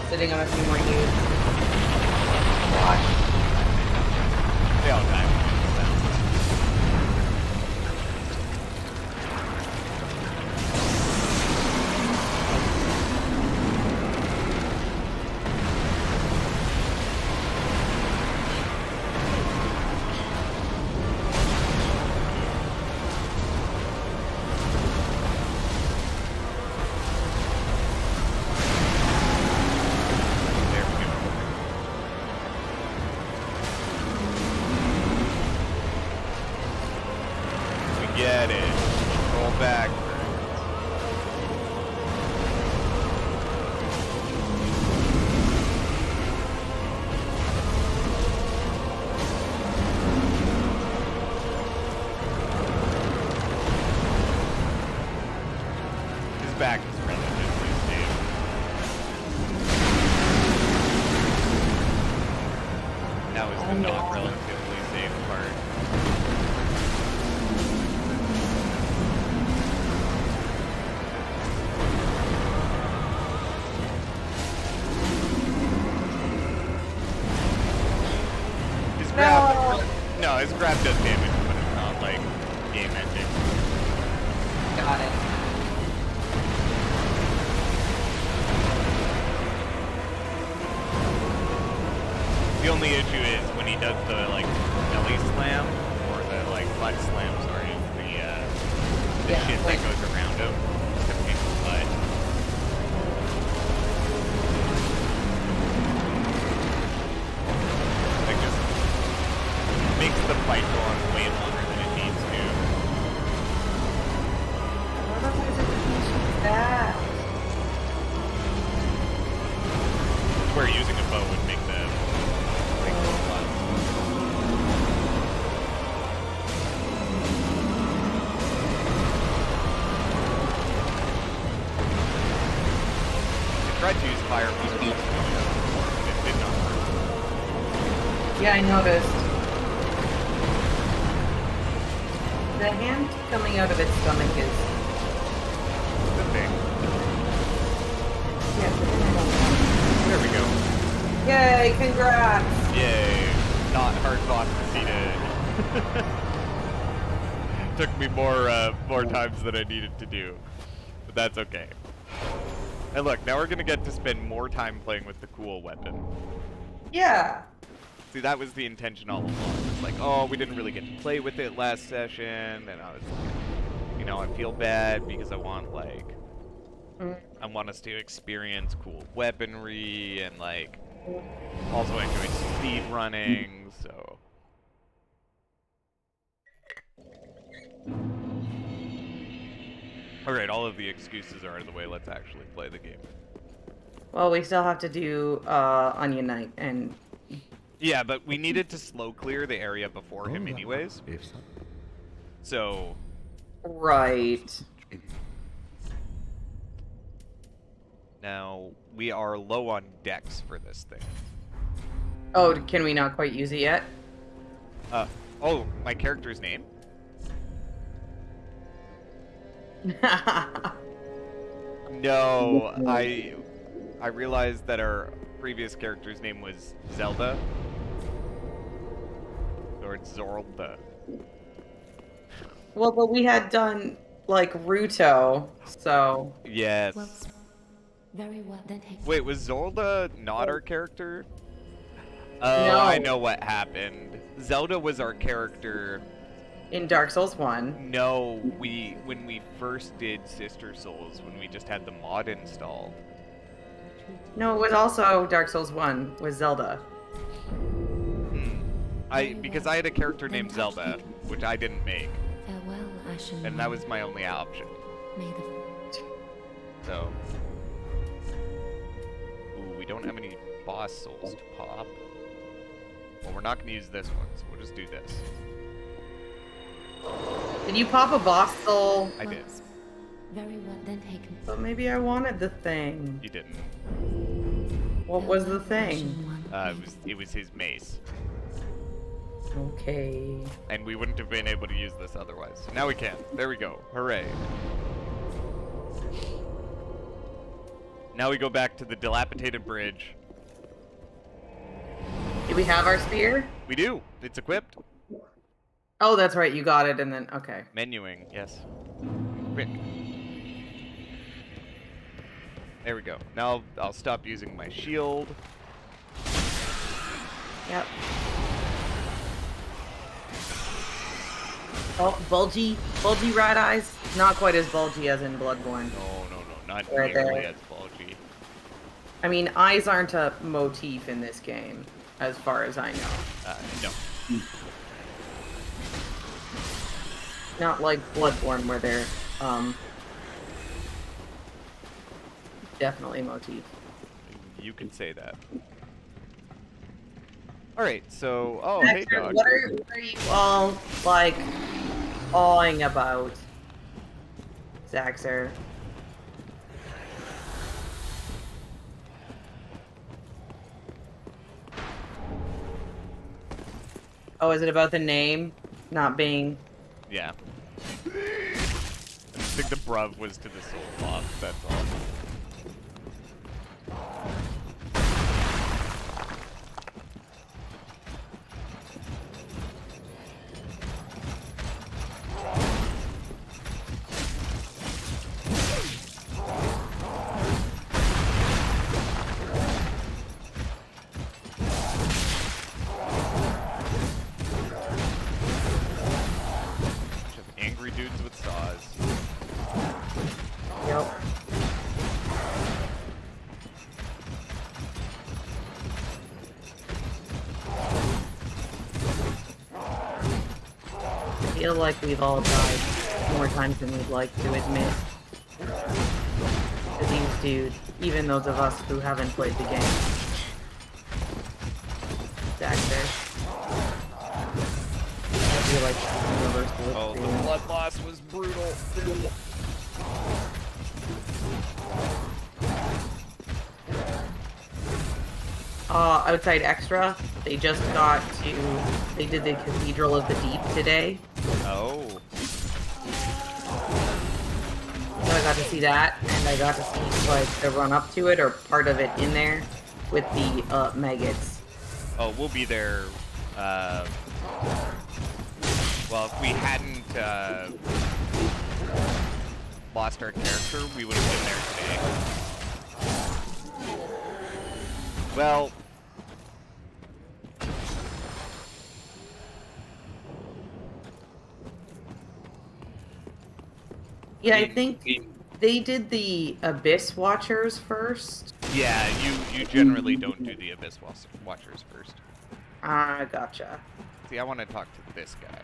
Sitting on a few more hues. Watch. they all die. There we go. We get it. Roll back. His back is relatively safe. That was the not relatively safe part. No, his grab does damage, but it's not like game ending. Got it. The only issue is when he does the like belly slam or the like butt slam, sorry, the shit that goes around him. It's gonna kick his butt. Like just makes the fight go on way longer than it needs to. Where using a bow would make the thing go a lot. I tried to use fire before, it did not work. Yeah, I noticed. The hand coming out of its stomach is... The thing. Yeah, but then I don't know. There we go. Yay, congrats! Yay. Not hard boss defeated. Took me more times than I needed to do. But that's okay. And look, now we're gonna get to spend more time playing with the cool weapon. Yeah. See, that was the intention all along. It's like, oh, we didn't really get to play with it last session, and I was like, you know, I feel bad because I want, like, I want us to experience cool weaponry, and, like, also enjoy speed running, so... Alright, all of the excuses are out of the way, let's actually play the game. Well, we still have to do Onion Knight and... Yeah, but we needed to slow clear the area before him anyways. So... Right. Now, we are low on dex for this thing. Oh, can we not quite use it yet? Oh, my character's name? No, I realized that our previous character's name was Zelda. Or it's Zorlda. Well, but we had done, like, Ruto, so... Yes. Well, very well, then take... Wait, was Zorlda not our character? Oh, No. I know what happened. Zelda was our character. In Dark Souls 1. No, when we first did Sister Souls, when we just had the mod installed. No, it was also Dark Souls 1 with Zelda. Because I had a character named Zelda, which I didn't make, Farewell, Ashen and that was my only option. May the... So, ooh, we don't have any boss souls to pop. Well, we're not gonna use this one, so we'll just do this. Did you pop a boss soul? I did. Very well, then taken. But maybe I wanted the thing. You didn't. What was the Ashen thing? one. It was his mace, Okay. and we wouldn't have been able to use this otherwise. So now we can. There we go. Hooray! Now we go back to the dilapidated bridge. Do we have our spear? We do. It's equipped. Oh, that's right. You got it, and then... Okay. Menuing, yes. Quick. There we go. Now I'll stop using my shield. Yep. Oh, bulgy rat eyes. Not quite as bulgy as in Bloodborne. No, not Right nearly there. as bulgy. I mean, eyes aren't a motif in this game, as far as I know. No. Not like Bloodborne, where they're, definitely motif. You can say that. Alright, so... Oh, hey, Hector, dog. what are you all, like, awing about, Zaxxer? Oh, is it about the name not being... Yeah. I think the bruv was to the soul boss, that's all. pause. Yep. I feel like we've all died more times than we'd like to admit. To these dudes, even those of us who haven't played the game. Dexter. I feel like it's a universal Oh, the experience. blood loss was brutal. Outside extra, they just got to, they did the Cathedral of the Deep today. Oh. So I got to see that, and I got to see, like, the run-up to it, or part of it in there, with the, maggots. Oh, we'll be there, well, if we hadn't, lost our character, we would have been there today. Well... Yeah, I think they did the Abyss Watchers first. Yeah, you generally don't do the Abyss Watchers first. Gotcha. See, I want to talk to this guy.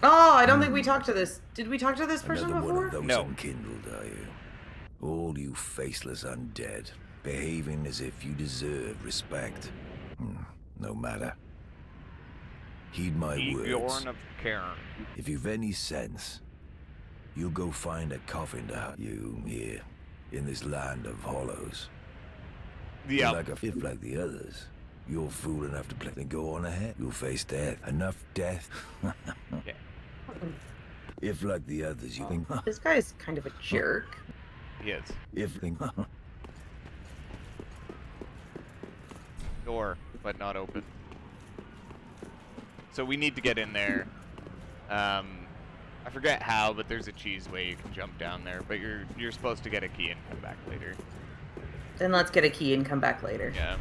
Oh, I don't think we talked to this. Did we talk to this person Another one before? of those No. unkindled, are you? All you faceless undead, behaving as if you deserve respect. No matter. Heed my words. Bjorn of Cairn. If you've any sense, you'll go find a coffin to hide you here, in this land of hollows. Yeah. Like like the others, you're fool enough to play. Then go on ahead. You'll face death. Enough death. Okay. If like the others, you think. This guy's kind of a jerk. He is. If think. Door, but not open. So we need to get in there. I forget how, but there's a cheese way you can jump down there. But you're supposed to get a key and come back later. Then let's get a key and come back later. Yeah.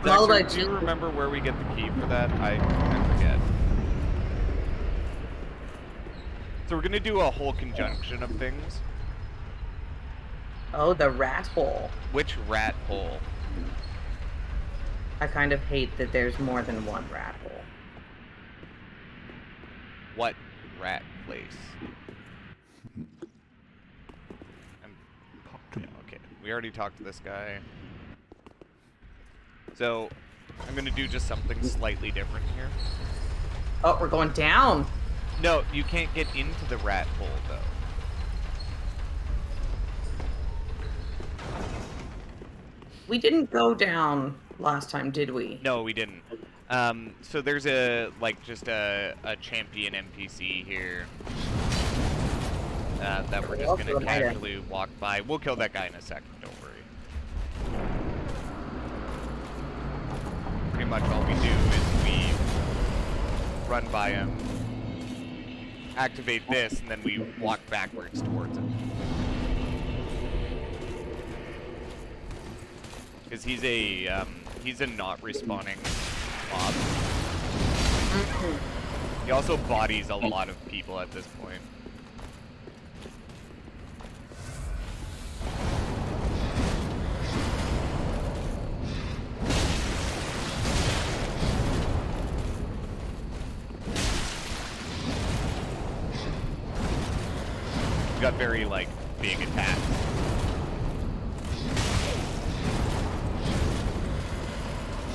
All Dexter, about do you you. remember where we get the key for that? I forget. So we're gonna do a whole conjunction of things. Oh, the rat hole. Which rat hole? I kind of hate that there's more than one rat hole. What rat place? Yeah, okay. We already talked to this guy. So, I'm gonna do just something slightly different here. Oh, we're going down. No, you can't get into the rat hole, though. We didn't go down last time, did we? No, we didn't. So there's just a champion NPC here that we're just gonna casually walk by. We'll kill that guy in a second, don't worry. Pretty much all we do is we run by him, activate this, and then we walk backwards towards him. Because he's a not respawning mob. He also bodies a lot of people at this point. He's got very, like, big attacks.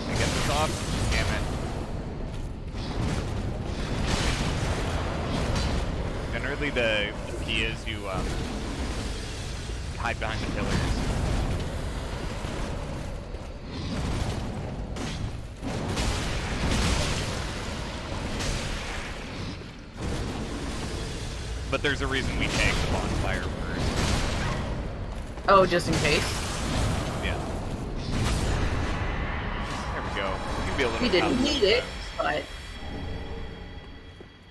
Get this off. Damn it. Generally, the key is you hide behind the pillars. But there's a reason we take the bonfire first. Oh, just in case. Yeah. There we go. You can be a little We didn't tough need it, sometimes. but...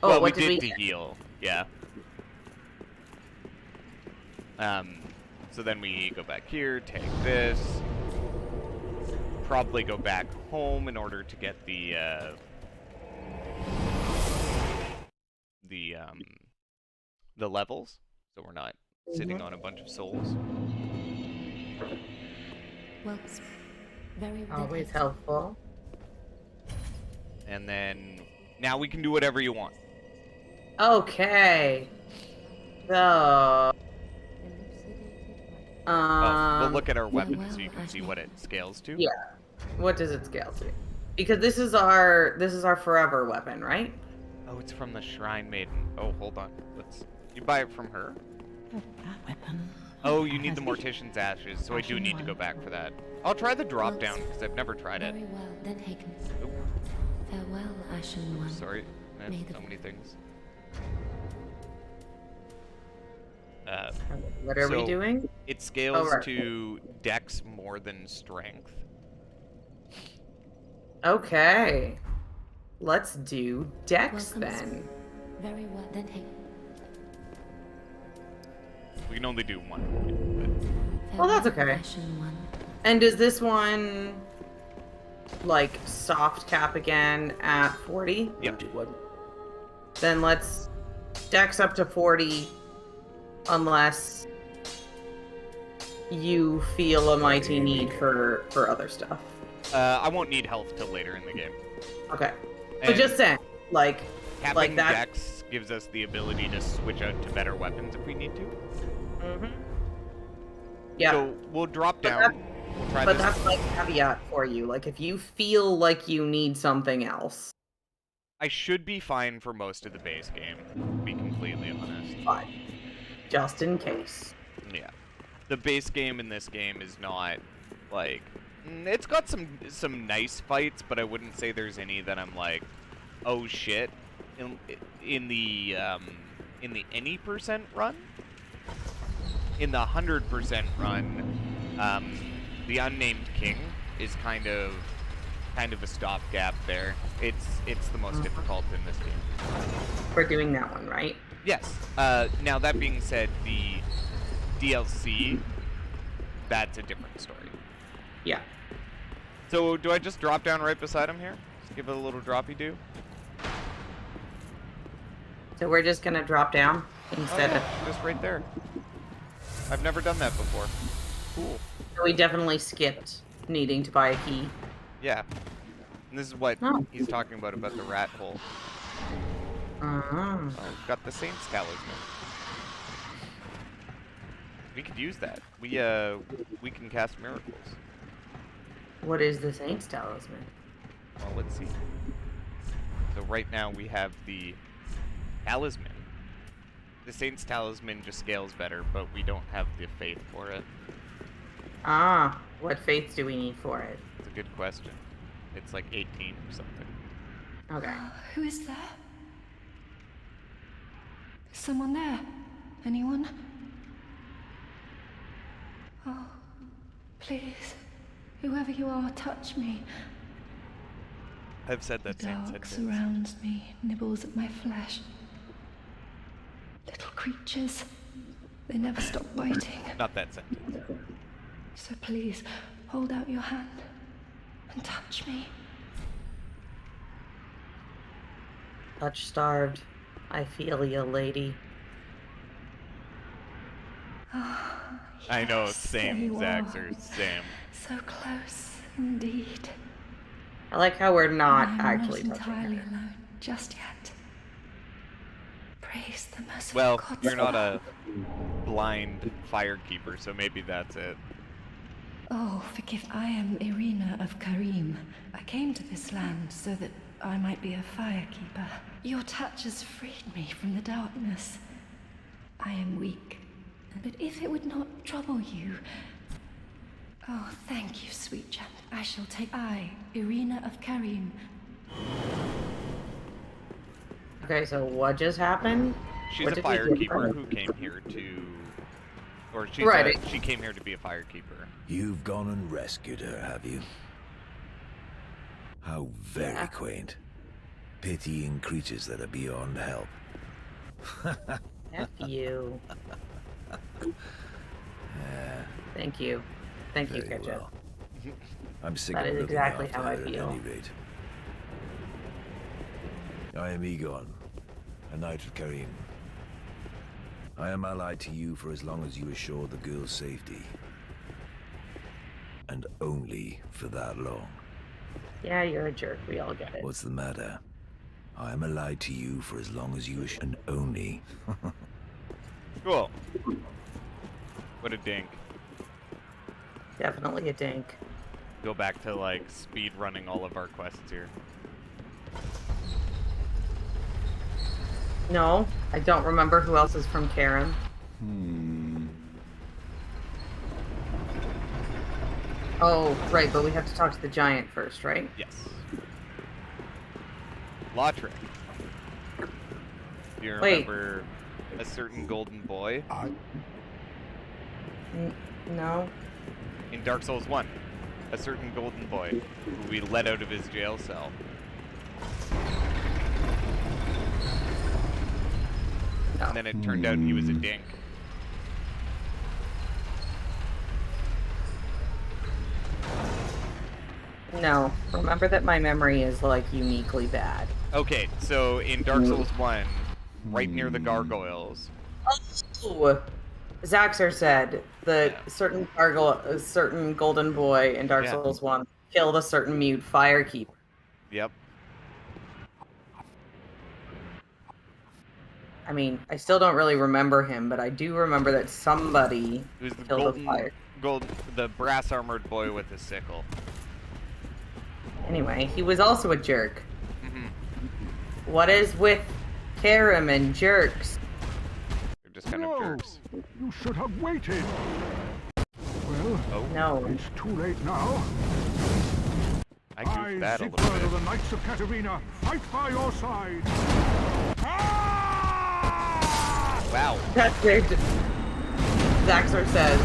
Oh, well, what we did did to heal, yeah. So then we go back here, take this, probably go back home in order to get the the levels, so we're not sitting on a bunch of souls. Well, very well. Always helpful. And then now we can do whatever you want. Okay. So. We'll look at our weapon so you can see what it scales to. Yeah. What does it scale to? Because this is our forever weapon, right? Oh, it's from the Shrine Maiden. Oh, hold on. You buy it from her? That weapon. Oh, you need the Mortician's Ashes, so I do need to go back for that. I'll try the drop down because I've never tried it. Very well, then Haken. Oop, Farewell, Ashen One. sorry, May that's the- so many things. What are we So- doing? It scales right. to Dex more than Strength. Okay. Let's do Dex Welcome, then. Very well, then Haken. We can only do 1 point, Well, that's Farewell, okay. Ashen One. And does this one like soft cap again at 40? Yep. Then let's Dex up to 40 unless you feel a mighty need for other stuff. but I won't need health till later in the game. Okay. And But just saying, like capping that. Dex gives us the ability to switch out to better weapons if we need to. Mhm. Yeah. So we'll drop But down. that- We'll try But this. that's like caveat for you. Like if you feel like you need something else, I should be fine for most of the base game, to be completely honest. but just in case. Yeah. The base game in this game is not like it's got some nice fights, but I wouldn't say there's any that I'm like, oh shit. In the any percent run, in the 100% run, the Unnamed King is kind of a stopgap there. It's the most difficult in this game. We're doing that one, right? Yes. Now that being said, the DLC, that's a different story. Yeah. So do I just drop down right beside him here? Just give it a little droppy do? So we're just gonna drop down instead of. Just right there. I've never done that before. Cool. We definitely skipped needing to buy a key. Yeah. And this is what Oh. he's talking about the rat hole. Uh-huh. Oh, we've got the Saint's Talisman. We could use that. We can cast miracles. What is the Saint's Talisman? Well, let's see. So right now we have the Talisman. The Saint's Talisman just scales better, but we don't have the faith for it. Ah, what faith do we need for it? It's a good question. It's like 18 or something. Okay. Who is there? Is someone there? Anyone? Oh, please. Whoever you are, touch me. I've said The that Saint said dark this. surrounds me, nibbles at my flesh. Little creatures. They never stop biting. Not that sentence. So please, hold out your hand and touch me. Touch starved. I feel you, lady. Oh, I know, yes, same, there you Zaxxer, are. same. So close, indeed. I like how we're not I'm actually not touching entirely her. alone just yet. Praise the merciful Well, gods. you're not a blind firekeeper, so maybe that's it. Oh, forgive. I am Irina of Karim. I came to this land so that I might be a firekeeper. Your touch has freed me from the darkness. I am weak, but if it would not trouble you... Oh, thank you, sweet gem. I shall take... I, Irina of Karim. Okay, so what just happened? She's What a did we get from firekeeper her? who came here to... Or Right. she came here to be a firekeeper. You've gone and rescued her, have you? How very Yeah. quaint. Pitying creatures that are beyond help. F you. Thank you. Thank you, Very Ketchup. well. I'm sick That of is looking exactly after how I her feel. At any rate. I am Egon, a knight of Karim. I am allied to you for as long as you assure the girl's safety. And only for that long. Yeah, you're a jerk. We all get it. What's the matter? I am allied to you for as long as you assure, and only. Cool. What a dink. Definitely a dink. Go back to, like, speed running all of our quests here. No, I don't remember who else is from Karen. Oh, right, but we have to talk to the giant first, right? Yes. Lautrec. Do you Wait. remember a certain golden boy? No. In Dark Souls 1, a certain golden boy who we let out of his jail cell. No. And then it turned out he was a dink. No. Remember that my memory is, like, uniquely bad. Okay, so in Dark Souls 1, right near the gargoyles. Oh! Zaxxer said that certain golden boy in Dark Souls 1 killed a certain mute firekeeper. Yep. I mean, I still don't really remember him, but I do remember that somebody It was the killed a fire. the brass armored boy with a sickle. Anyway, he was also a jerk. Mm-hmm. What is with Karim and jerks? They're just kind of jerks. You should have waited. Well, Oh, No. it's too late now. I goofed that a little Siegfried of bit. the Knights of Katarina, fight by your side. Ah! Wow. That's it. Zaxxer says,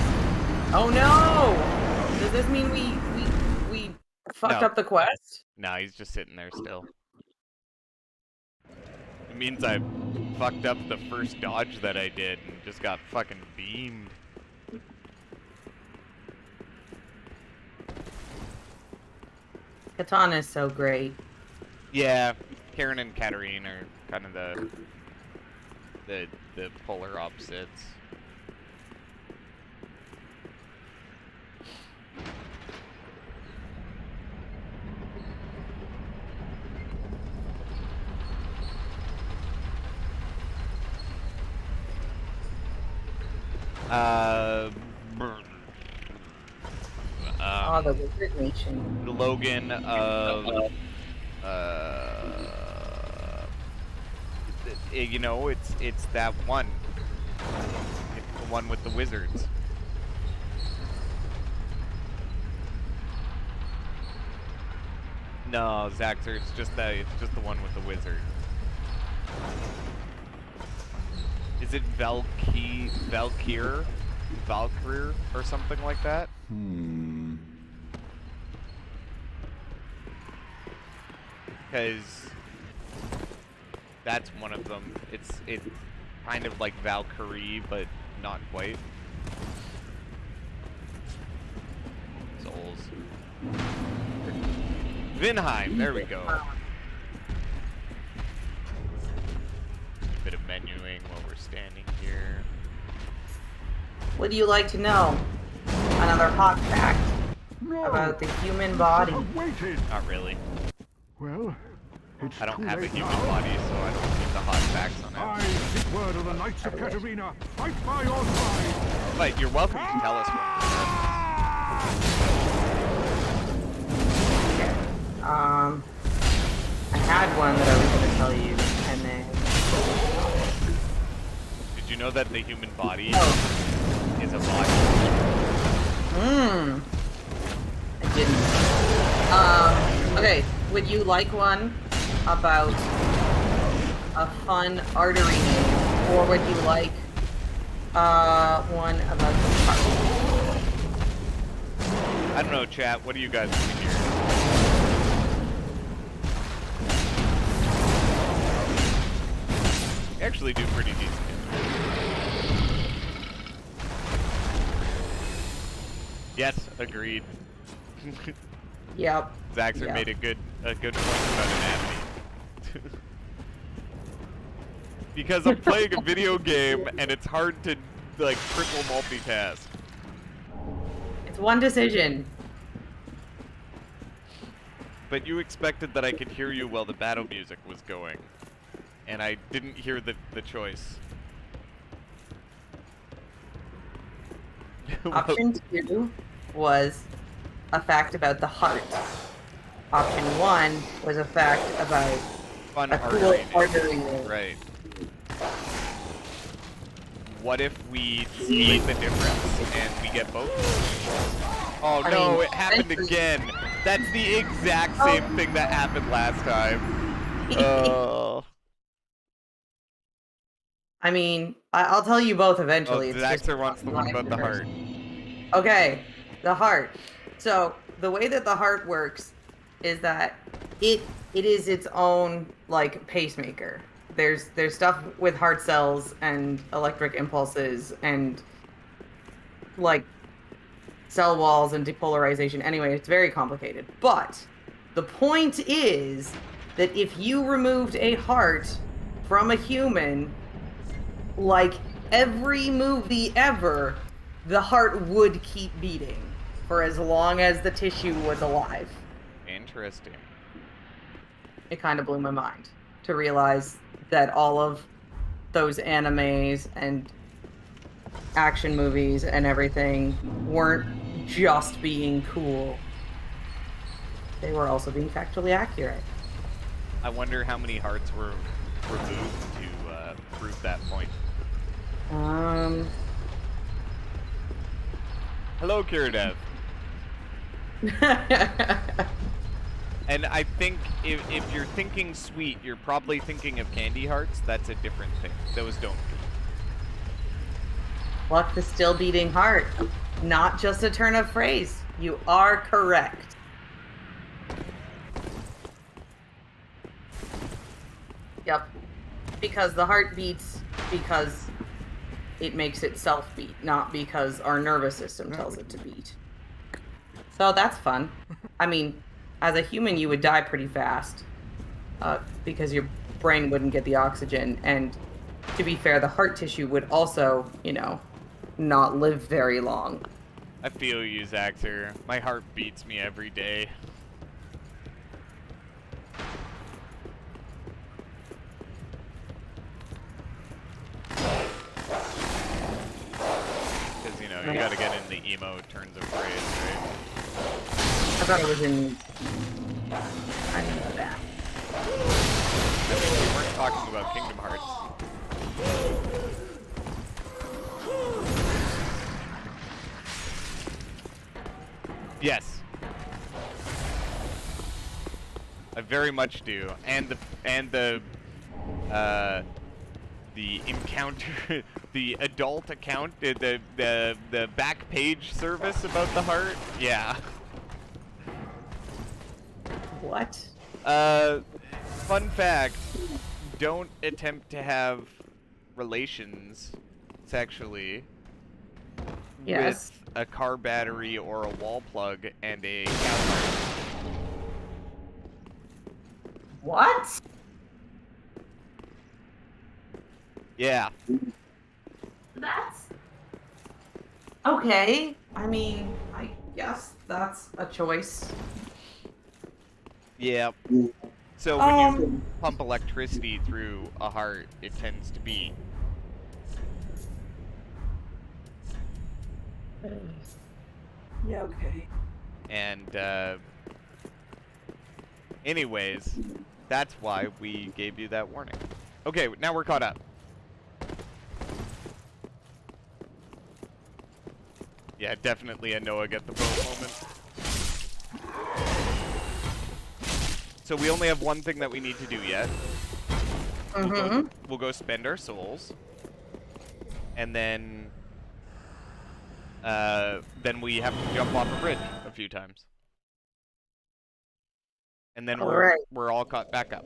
"Oh no! Does this mean we fucked No. up the quest?" Nah, he's just sitting there still. It means I fucked up the first dodge that I did and just got fucking beamed. Katana is so great. Yeah, Karen and Katarine are kind of the polar opposites. Oh, the Wizard Nation. Logan of you know, it's that one. It's the one with the wizards. No, Zaxxer, it's just the one with the wizard. Is it Valkyr or something like that? Because that's one of them. It's kind of like Valkyrie, but not quite. Souls. Vinheim, there we go. Bit of menuing while we're standing here. Would you like to know another hot fact No, about the human you body? should have waited. Not really. Well, it's I don't too have a late human now. body, so I don't need the hot facts on I, it. Siegfried of the Knights of Katarina, fight by your side. But you're welcome to tell us one. I had one that I was going to tell you, and then... Did you know that the human body Oh. is a body? I didn't. Okay, would you like one about a fun artery name, or would you like one about the heart? I don't know, chat. What do you guys want to hear? You actually do pretty decent. Yes, agreed. Yep. Zaxxer Yeah. made a good point about anatomy. Because I'm playing a video game and it's hard to, like, triple multitask. It's one decision. But you expected that I could hear you while the battle music was going. And I didn't hear the choice. Option 2 was a fact about the heart. Option 1 was a fact about Fun a cool artery. artery. Right. What if we split the difference and we get both? Oh I no, mean, it happened essentially- again. That's the exact same thing that happened last time. I mean, I'll tell you both eventually. Oh, It's just Zaxxer wants the one about the heart. Okay, the heart. So the way that the heart works is that it is its own like pacemaker. There's stuff with heart cells and electric impulses and like cell walls and depolarization. Anyway, it's very complicated. But the point is that if you removed a heart from a human, like every movie ever, the heart would keep beating for as long as the tissue was alive. Interesting. It kind of blew my mind to realize that all of those animes and action movies and everything weren't just being cool. They were also being factually accurate. I wonder how many hearts were removed to prove that point. Hello, Kiradev. And I think if you're thinking sweet, you're probably thinking of candy hearts. That's a different thing. Those don't beat. Luck the still beating heart. Not just a turn of phrase. You are correct. Yep. Because the heart beats because it makes itself beat, not because our nervous system tells it to beat. So that's fun. I mean, as a human, you would die pretty fast because your brain wouldn't get the oxygen. And to be fair, the heart tissue would also, you know, not live very long. I feel you, Zaxxer. My heart beats me every day. Because, you know, you gotta get in the emo turns of phrase, right? I thought it was in... I didn't know that. I mean, we weren't talking about Kingdom Hearts. Yes. I very much do. And the encounter, the adult account, the back page service about the heart. Yeah. What? Fun fact, don't attempt to have relations sexually Yes. with a car battery or a wall plug and a calendar. What? Yeah. That's... Okay. I mean, I guess that's a choice. Yeah. So when you pump electricity through a heart, it tends to beat. Yeah, okay. And, anyways, that's why we gave you that warning. Okay, now we're caught up. Yeah, definitely a Noah get the boat moment. So we only have one thing that we need to do yet. We'll go spend our souls. And then we have to jump off a bridge a few times. And then we're all caught back up.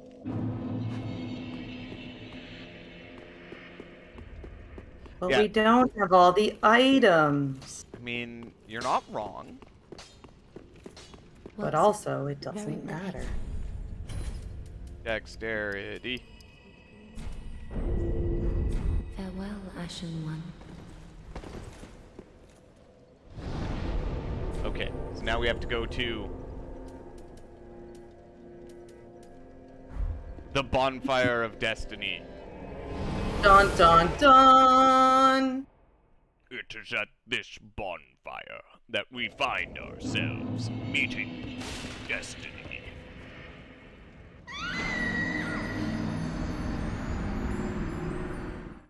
But Yeah. we don't have all the items. I mean, you're not wrong. But Well, also, it very doesn't matter. Dexterity. Ashen One. Okay, so now we have to go to the Bonfire of Destiny. Dun dun dun! It is at this bonfire that we find ourselves meeting destiny.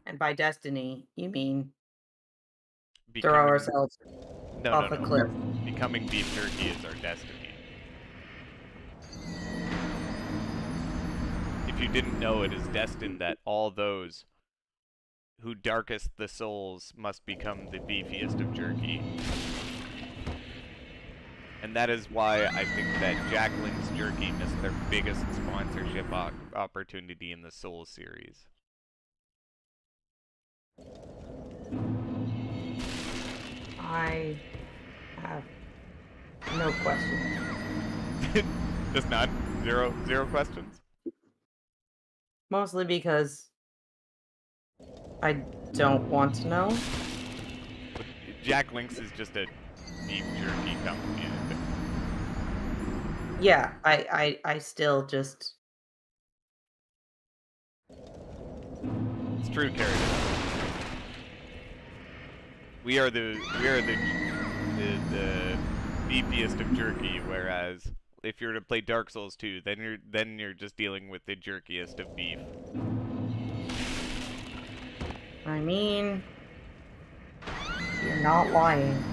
And by destiny, you mean throw Becoming- ourselves no, off no, a no. cliff. Becoming beef jerky is our destiny. If you didn't know, it is destined that all those who darkest the souls must become the beefiest of jerky. And that is why I think that Jacqueline's Jerky missed their biggest sponsorship opportunity in the Souls series. I have no question. Just not? Zero questions? Mostly because I don't want to know. Jack Links is just a beef jerky company, I think. Yeah, I still just... It's true, Carrie. We are the beefiest of jerky, whereas if you're to play Dark Souls 2, then you're just dealing with the jerkiest of beef. I mean... You're not lying.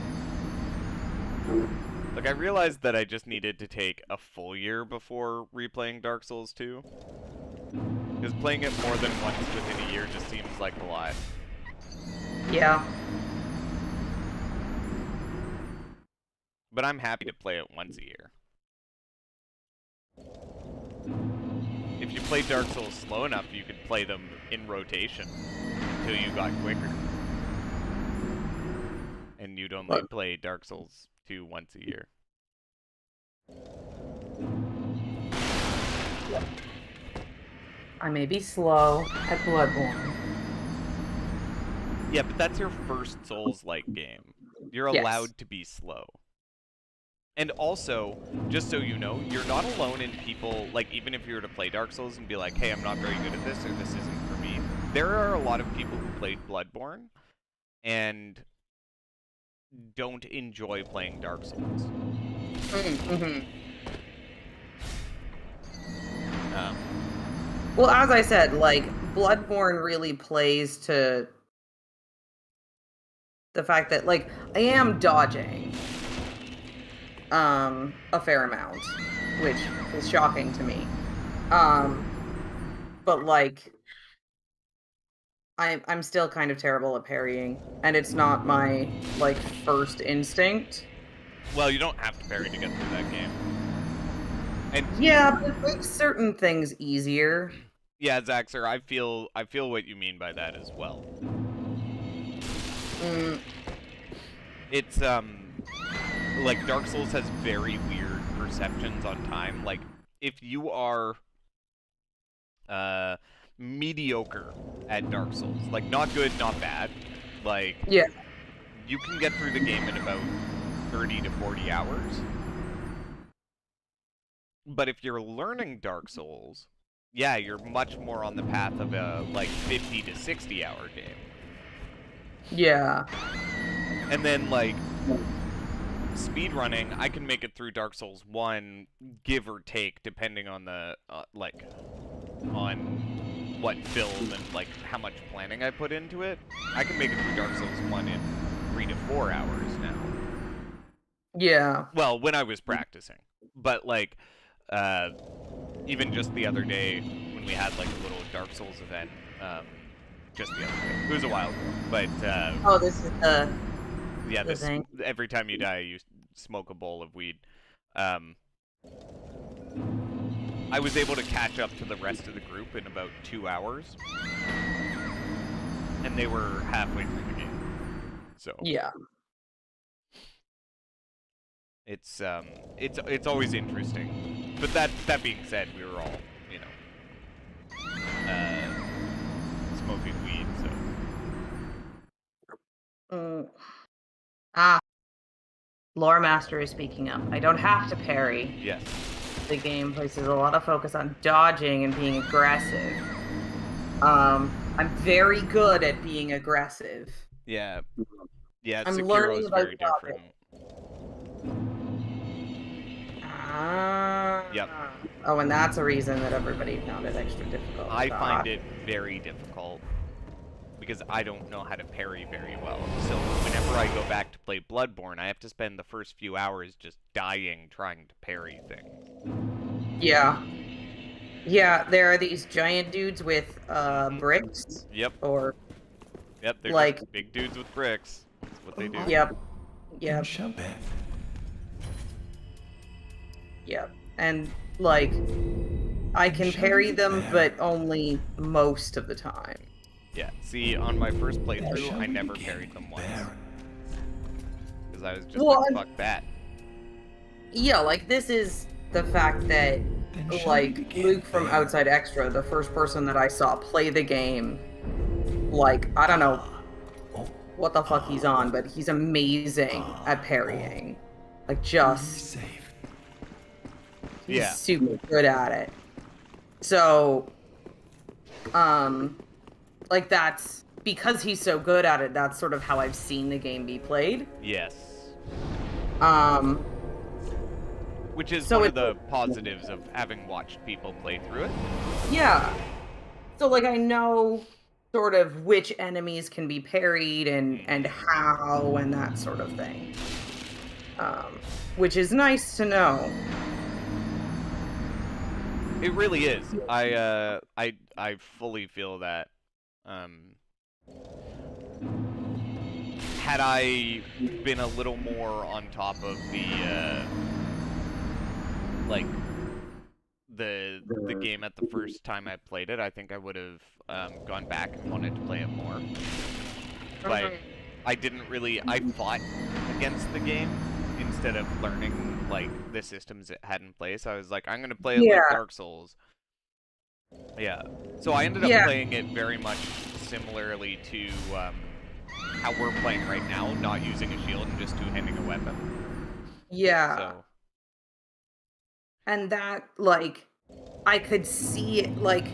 Like, I realized that I just needed to take a full year before replaying Dark Souls 2. Because playing it more than once within a year just seems like a lot. Yeah. But I'm happy to play it once a year. If you play Dark Souls slow enough, you could play them in rotation until you got quicker. And you'd only play Dark Souls 2 once a year. I may be slow at Bloodborne. Yeah, but that's your first Souls-like game. You're Yes. allowed to be slow. And also, just so you know, you're not alone in people, like, even if you were to play Dark Souls and be like, hey, I'm not very good at this, or this isn't for me. There are a lot of people who played Bloodborne and don't enjoy playing Dark Souls. Mm-hmm. Um, Well, as I said, like, Bloodborne really plays to the fact that, like, I am dodging a fair amount, which is shocking to me. But, like, I'm still kind of terrible at parrying, and it's not my, like, first instinct. well, you don't have to parry to get through that game. And Yeah, but it makes certain things easier. yeah, Zaxxer, I feel what you mean by that as well. Mm, It's like Dark Souls has very weird perceptions on time. Like if you are mediocre at Dark Souls, like not good, not bad, like yeah. you can get through the game in about 30 to 40 hours. But if you're learning Dark Souls, yeah, you're much more on the path of a like 50 to 60 hour game. Yeah. And then like speedrunning, I can make it through Dark Souls 1, give or take, depending on the like on what build and like how much planning I put into it. I can make it through Dark Souls 1 in 3 to 4 hours now. Yeah. Well, when I was practicing. But like even just the other day when we had like a little Dark Souls event, just the other day. It was a while ago, but Oh, this is the yeah, the thing. every time you die, you smoke a bowl of weed. I was able to catch up to the rest of the group in about 2 hours, and they were halfway through the game. So Yeah. it's always interesting. But that being said, we were all, you know, smoking weed, so Mm. Ah, Lore Master is speaking up. I don't have to parry. Yes. The game places a lot of focus on dodging and being aggressive. I'm very good at being aggressive. Yeah. Yeah, I'm Sekiro's learning about very different. Ah. Yep. Oh, and that's a reason that everybody found it extra difficult. I find it very difficult because I don't know how to parry very well. So whenever I go back to play Bloodborne, I have to spend the first few hours just dying trying to parry things. Yeah. Yeah, there are these giant dudes with bricks. Yep. Or Yep, they're like just big dudes with bricks. That's what they do. Yep. Yep. Yep. And like I can parry them, but only most of the time. Yeah, see, on my first playthrough, I never parried them once. Because I was just like, fuck that. Yeah, like, this is the fact that, like, Luke from Outside Extra, the first person that I saw play the game, like, I don't know what the fuck he's on, but he's amazing at parrying. Like, just... He's super good at it. So, like, that's... Because he's so good at it, that's sort of how I've seen the game be played. Yes. Which is one of the positives of having watched people play through it. Yeah. So, like, I know sort of which enemies can be parried and how and that sort of thing. Which is nice to know. It really is. I fully feel that. Had I been a little more on top of the like the game at the first time I played it, I think I would have gone back and wanted to play it more. But I didn't really. I fought against the game instead of learning like the systems it had in place. I was like, I'm gonna play it like Dark Souls. Yeah. So I ended up playing it very much similarly to how we're playing right now, not using a shield and just two-handing a weapon. Yeah. So. And that, like, I could see it, like,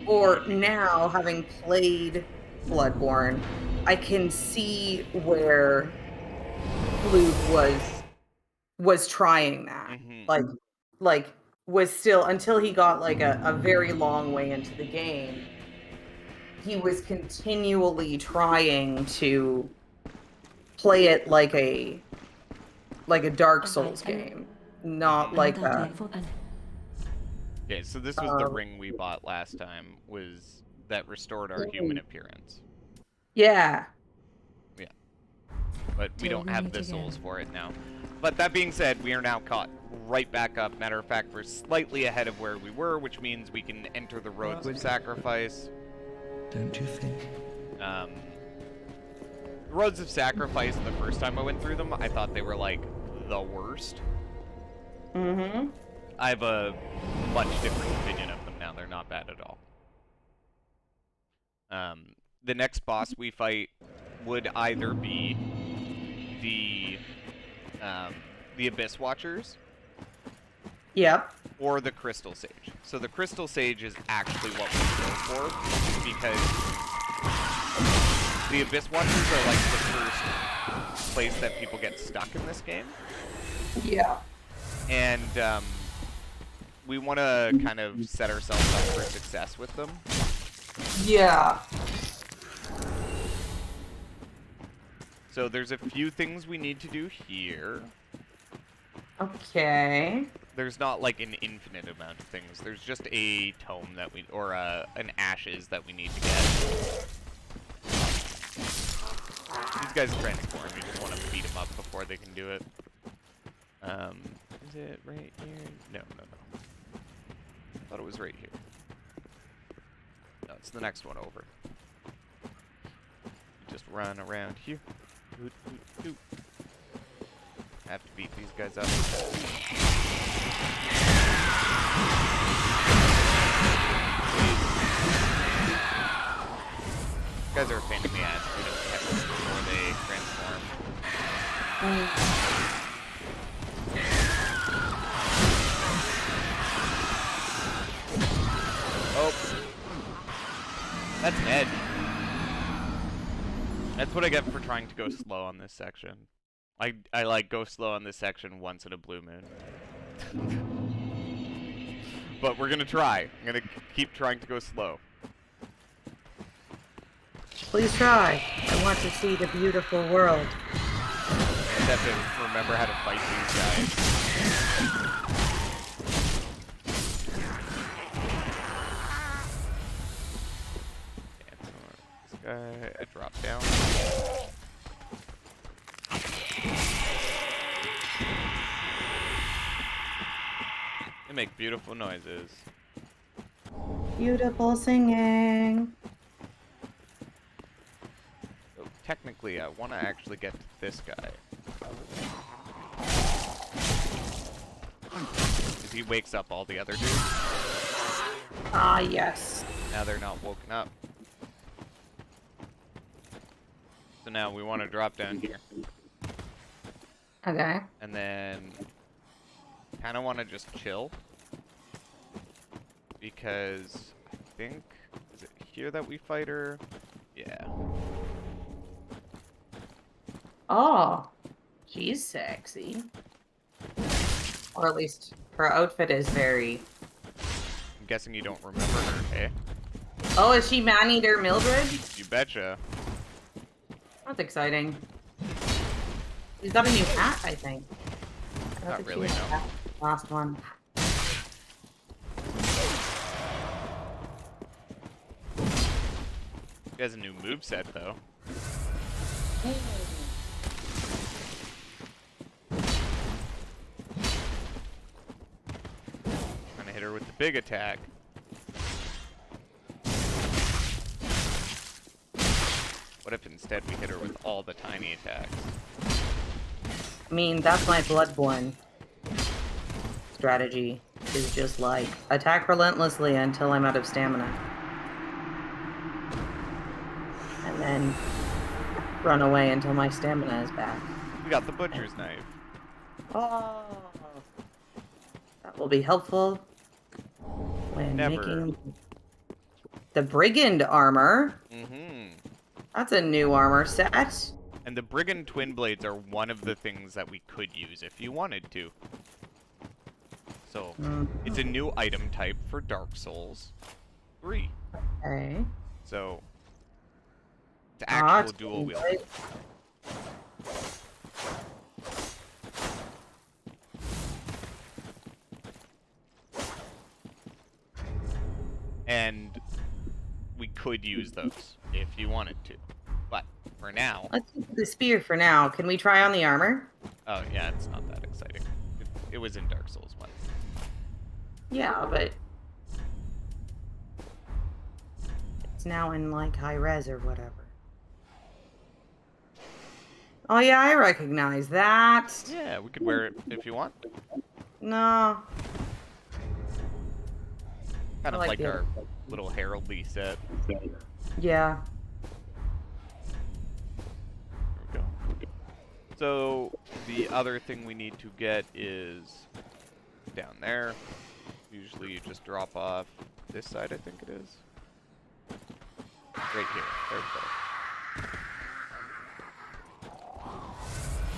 or now, having played Bloodborne, I can see where Luke was trying that. Like, was still, until he got, like, a very long way into the game, he was continually trying to play it like a Dark Souls game, not like a... Okay, so this was the ring we bought last time, that restored our human appearance. Yeah. Yeah. But we don't have the souls for it now. But that being said, we are now caught right back up. Matter of fact, we're slightly ahead of where we were, which means we can enter the roads of sacrifice. Don't you think? The roads of sacrifice, the first time I went through them, I thought they were, like, the worst. Mm-hmm. I have a much different opinion of them now. They're not bad at all. The next boss we fight would either be the Abyss Watchers. Yep. Or the Crystal Sage. So the Crystal Sage is actually what we go for, because the Abyss Watchers are like the first place that people get stuck in this game. Yeah. And we want to kind of set ourselves up for success with them. Yeah. So there's a few things we need to do here. Okay. There's not like an infinite amount of things. There's just a tome that we, or an ashes that we need to get. These guys are frantic for him. You just want to beat them up before they can do it. Is it right here? No. I thought it was right here. No, it's the next one over. Just run around here. I have to beat these guys up. These guys are a pain in the ass. We don't have before they transfer. Oh. That's an edge. That's what I get for trying to go slow on this section. I like go slow on this section once in a blue moon. But we're gonna try. I'm gonna keep trying to go slow. Please try. I want to see the beautiful world. I have to remember how to fight these guys. This guy, I drop down. They make beautiful noises. Beautiful singing. So technically, I want to actually get to this guy. Because he wakes up all the other dudes. Ah, yes. Now they're not woken up. So now we want to drop down here. Okay. And then kind of want to just chill. Because I think, is it here that we fight her? Yeah. Oh, she's sexy. Or at least her outfit is very... I'm guessing you don't remember her, eh? Oh, is she Man-Eater Mildred? You betcha. That's exciting. She's got a new hat, I think. I don't Not think really, she no. had the last one. She has a new moveset, though. Gonna hit her with the big attack. What if instead we hit her with all the tiny attacks? I mean, that's my Bloodborne strategy. Is just like, attack relentlessly until I'm out of stamina. And then run away until my stamina is back. We got the butcher's knife. Oh, that will be helpful when Never. making the brigand armor. Mm-hmm. That's a new armor set. And the brigand twin blades are one of the things that we could use if you wanted to. So, it's a new item type for Dark Souls 3. Okay. So, it's actual it's dual wield. right. And we could use those if you wanted to. But for now, Let's do the spear for now. Can we try on the armor? oh yeah, it's not that exciting. It was in Dark Souls 1. Yeah, but it's now in like high res or whatever. Oh yeah, I recognize that. Yeah, we could wear it if you want. No. Kind of like like the our other little heraldry set. Yeah. There we go. So, the other thing we need to get is down there. Usually you just drop off this side, I think it is. Right here. There we go.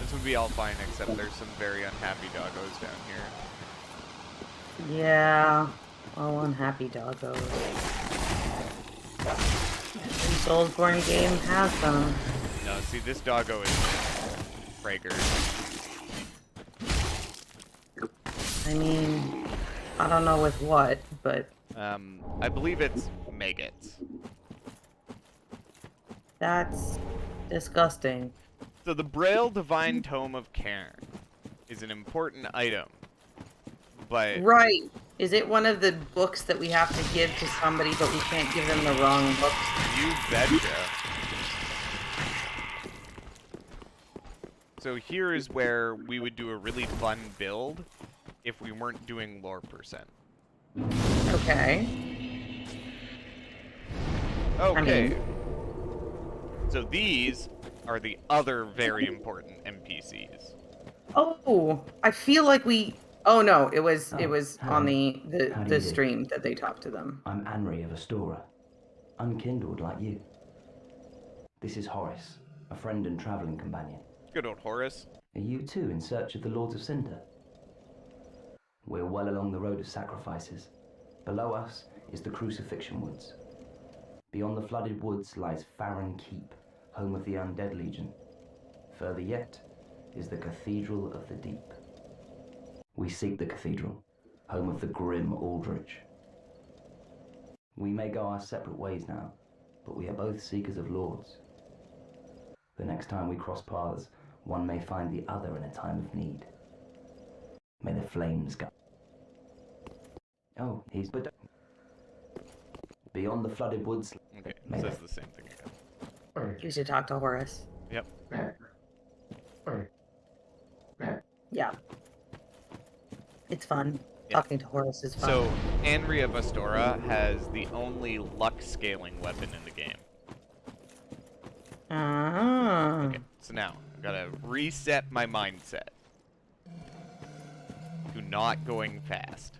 This would be all fine, except there's some very unhappy doggos down here. Yeah. Oh, unhappy doggos. Every Soulsborne game has them. No, see, this doggo is Prager. I mean, I don't know with what, but I believe it's maggots. that's disgusting. So the Braille Divine Tome of Cairn is an important item, but Right. Is it one of the books that we have to give to somebody, but we can't give them the wrong books? you betcha. So here is where we would do a really fun build if we weren't doing lore percent. Okay. Okay. mean- So these are the other very important NPCs. Oh, I feel like we. Oh no, it was Oh, on hello. the How do the you do? stream that they talked to them. I'm Anri of Astora, unkindled like you. This is Horace, a friend and traveling companion. Good old Horace. Are you too in search of the Lords of Cinder? We're well along the road of sacrifices. Below us is the Crucifixion Woods. Beyond the flooded woods lies Farron Keep, home of the Undead Legion. Further yet is the Cathedral of the Deep. We seek the Cathedral, home of the grim Aldrich. We may go our separate ways now, but we are both seekers of lords. The next time we cross paths, one may find the other in a time of need. May the flames go. Oh, he's but beyond the flooded woods. Okay, May says the- the same thing again. You should talk to Horace. Yep. Yeah. It's fun. Yeah. Talking to Horace is fun. So, Anri of Astora has the only luck scaling weapon in the game. Okay, so now, I gotta reset my mindset to not going fast.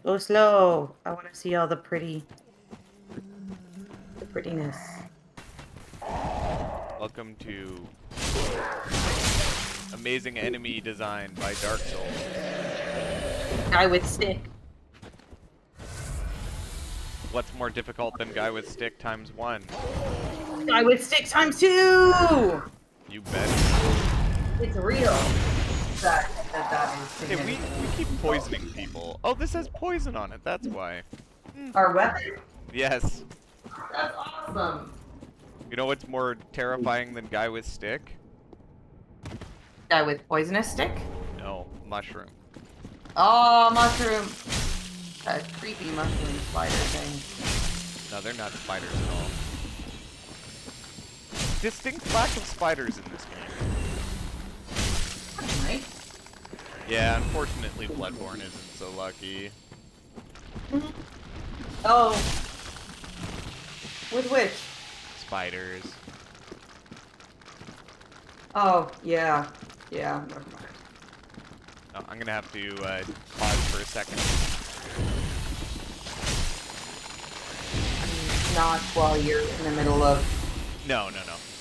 Go slow. I want to see all the prettiness. Welcome to amazing enemy design by Dark Souls. Guy with stick. What's more difficult than guy with stick times 1? Guy with stick times 2. You bet. It's real. That is Hey, we keep poisoning people. Oh, this has poison on it, that's why. our weapon. Yes. That's awesome. You know what's more terrifying than guy with stick? Guy with poisonous stick. No, mushroom. Oh, mushroom. That creepy mushroom spider thing. No, they're not spiders at all. Distinct lack of spiders in this game. Right? Yeah, unfortunately Bloodborne isn't so lucky. Oh. With which? Spiders. Oh, yeah. Yeah, never mind. Oh, I'm gonna have to pause for a second. Not while you're in the middle of... No.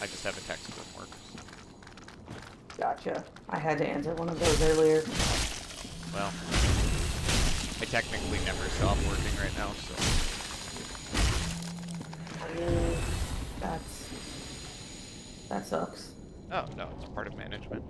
I just have a text from work. Gotcha. I had to answer one of those earlier. Well, I technically never stop working right now, so. I mean, that sucks. Oh, no, it's part of management.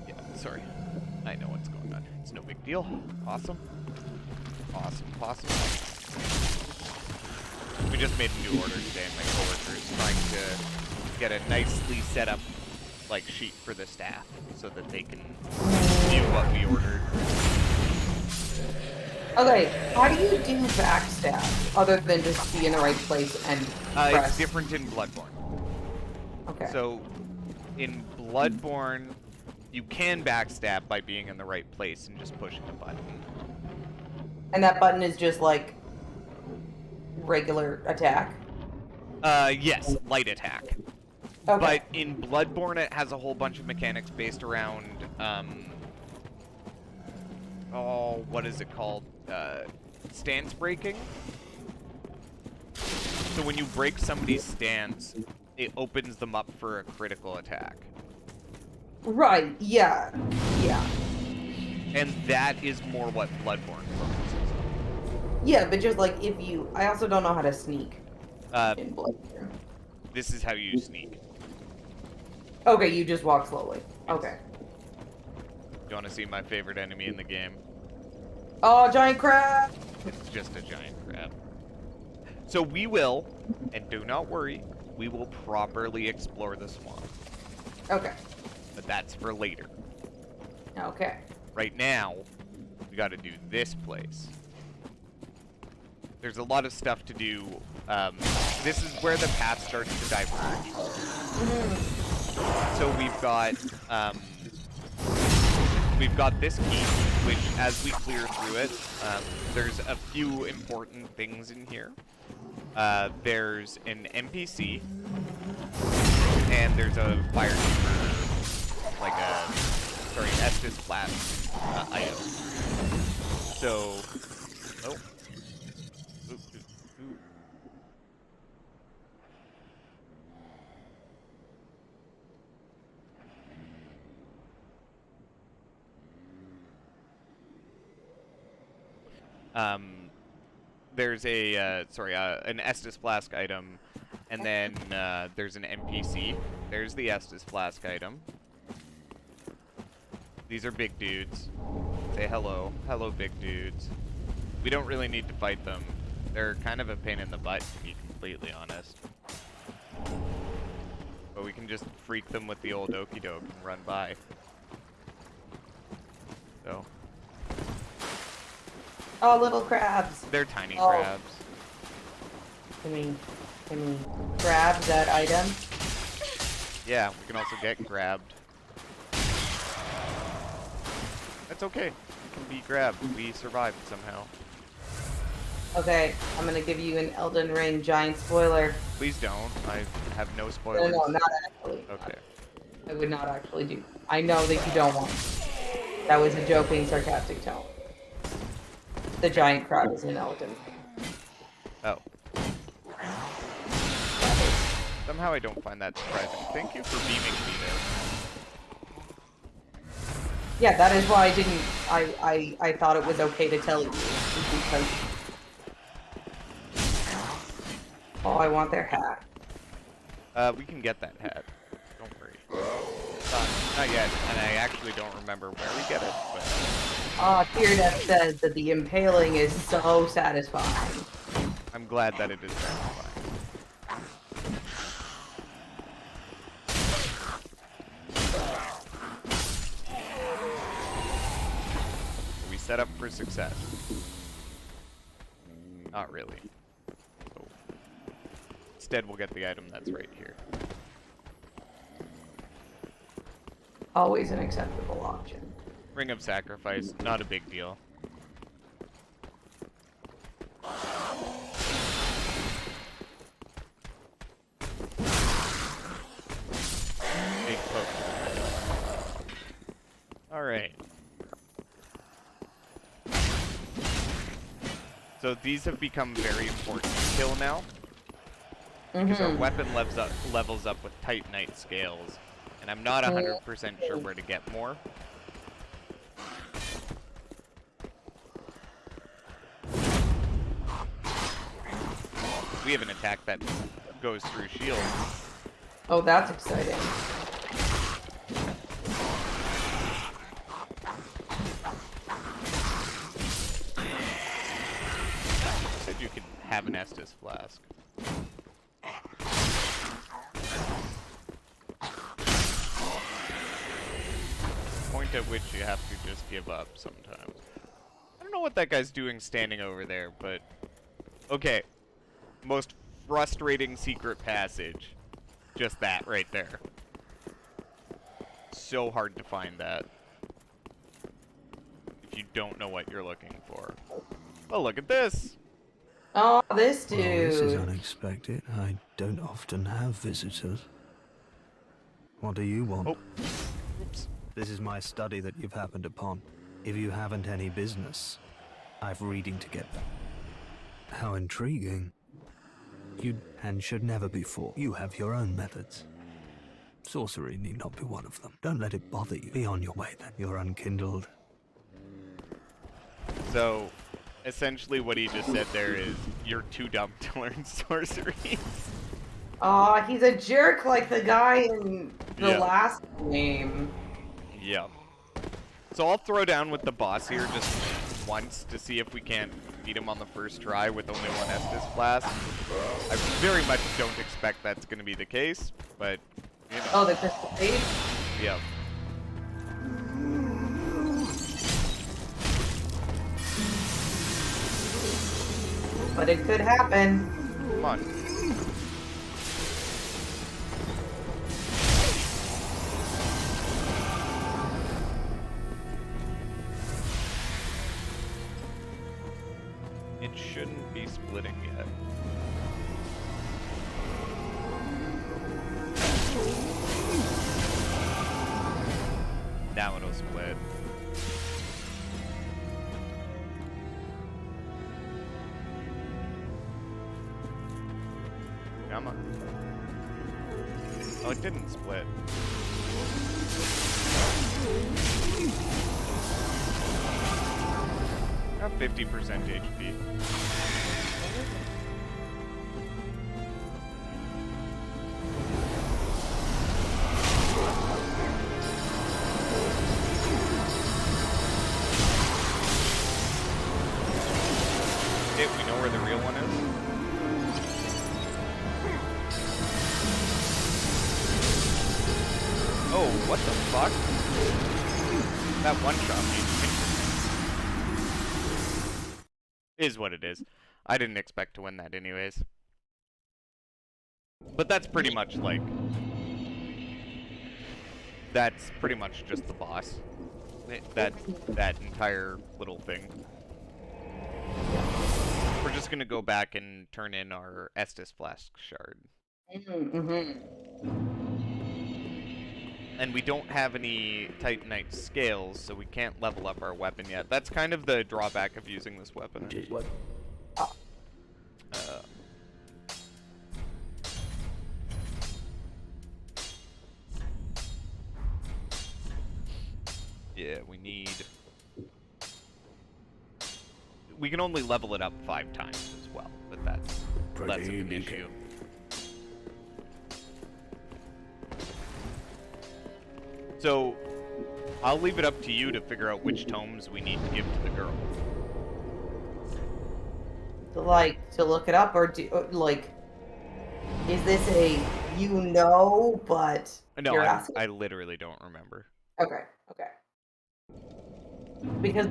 Yeah, sorry. I know what's going on. It's no big deal. Awesome. Awesome. We just made a new order today, and my coworker is trying to get a nicely set up, like, sheet for the staff, so that they can view what we ordered. Okay, how do you do backstab other than just be in the right place and press? It's different in Bloodborne. Okay. So, in Bloodborne, you can backstab by being in the right place and just pushing a button. And that button is just like regular attack? Yes, light attack. Okay. But in Bloodborne, it has a whole bunch of mechanics based around, oh, what is it called? Stance breaking. So when you break somebody's stance, it opens them up for a critical attack. Right, yeah. Yeah. And that is more what Bloodborne focuses on. Yeah, but just like if you... I also don't know how to sneak in Bloodborne. This is how you sneak. Okay, you just walk slowly. Okay. You want to see my favorite enemy in the game? Oh, giant crab! It's just a giant crab. So we will, and do not worry, we will properly explore the swamp. Okay. That's for later. Okay. Right now, we gotta do this place. There's a lot of stuff to do. This is where the path starts to diverge. So we've got this key, which as we clear through it, there's a few important things in here. There's an NPC, and there's a fire keeper, like a, sorry, Estus Flask item. So, oh. Ooh, ooh, ooh. There's a, an Estus Flask item, and then there's an NPC. There's the Estus Flask item. These are big dudes. Say hello. Hello, big dudes. We don't really need to fight them. They're kind of a pain in the butt, to be completely honest. But we can just freak them with the old okey doke and run by. So. Oh, little crabs. They're tiny crabs. Can we grab that item? Yeah, we can also get grabbed. That's okay. We can be grabbed. We survived somehow. Okay, I'm gonna give you an Elden Ring giant spoiler. Please don't. I have no spoilers. No, not actually. Okay. I would not actually do. I know that you don't want. That was a joking, sarcastic tone. The giant crab is in Elden Ring. Oh. Somehow I don't find that surprising. Thank you for beaming me there. Yeah, that is why I didn't. I thought it was okay to tell you. Because. Oh, I want their hat. We can get that hat. Don't worry. Not yet, and I actually don't remember where we get it, but... Teardeath says that the impaling is so satisfying. I'm glad that it is satisfying. We set up for success. Not really. So, instead, we'll get the item that's right here. Always an acceptable option. Ring of Sacrifice, not a big deal. Big poke. Alright. So these have become very important to kill now. Because our weapon levels up with Titanite scales. And I'm not 100% sure where to get more. We have an attack that goes through shields. Oh, that's exciting. Said you could have an Estus Flask. Point at which you have to just give up sometimes. I don't know what that guy's doing standing over there, but... Okay. Most frustrating secret passage. Just that right there. So hard to find that. If you don't know what you're looking for. Oh, look at this! Oh, this dude. Well, this is unexpected. I don't often have visitors. What do you want? Oh. Oops. This is my study that you've happened upon. If you haven't any business, I've reading to get them. How intriguing. You and should never be fought. You have your own methods. Sorcery need not be one of them. Don't let it bother you. Be on your way then. You're unkindled. So, essentially what he just said there is, you're too dumb to learn sorcery. Aw, he's a jerk like the guy in the Yeah. last game. Yeah. So I'll throw down with the boss here just once to see if we can't beat him on the first try with only one Estus Flask. I very much don't expect that's going to be the case, but, you know. Oh, the crystal page? Yeah. but it could happen. Come on. It shouldn't be splitting yet. Now it'll split. Come on. Oh, it didn't split. Got 50% HP. Okay, we know where the real one is. Oh, what the fuck? That one shot me. Is what it is. I didn't expect to win that anyways. But that's pretty much like... That's pretty much just the boss. That entire little thing. We're just gonna go back and turn in our Estus Flask shard. And we don't have any Titanite scales, so we can't level up our weapon yet. That's kind of the drawback of using this weapon. What? Yeah, we need... We can only level it up 5 times as well, but that's less of an issue. So, I'll leave it up to you to figure out which tomes we need to give to the girl. To look it up, or like, is this a but No, you're asking? I literally don't remember. Okay. Because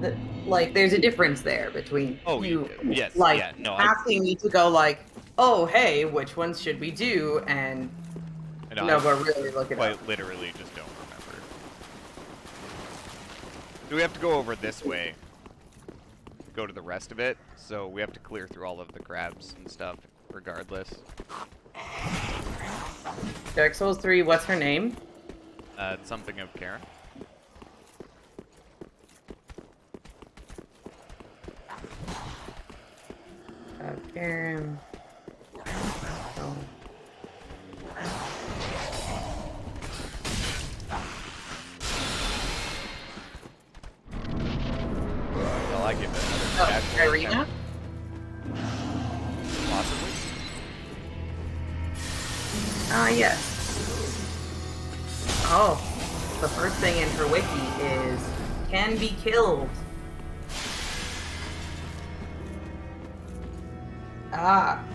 there's a difference there between yes, asking me to go oh hey, which ones should we do, and but really look it up. Quite literally just don't remember. Do we have to go over this way? Go to the rest of it, so we have to clear through all of the crabs and stuff, regardless. Dark Souls 3, what's her name? Something of Karen. Karen. Oh. Well, I give it another Irina? Possibly. Yes. Oh, the first thing in her wiki is can be killed.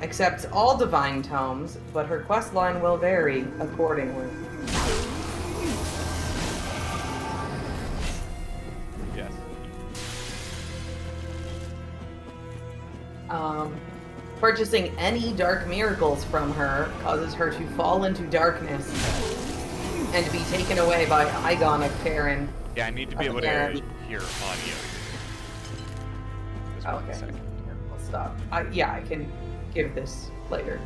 Accepts all divine tomes, but her quest line will vary accordingly. Yes. Purchasing any dark miracles from her causes her to fall into darkness and be taken away by Igon of Karen. Yeah, I need to be able to hear audio. Just 1 Okay. second. I'll stop. I can give this later.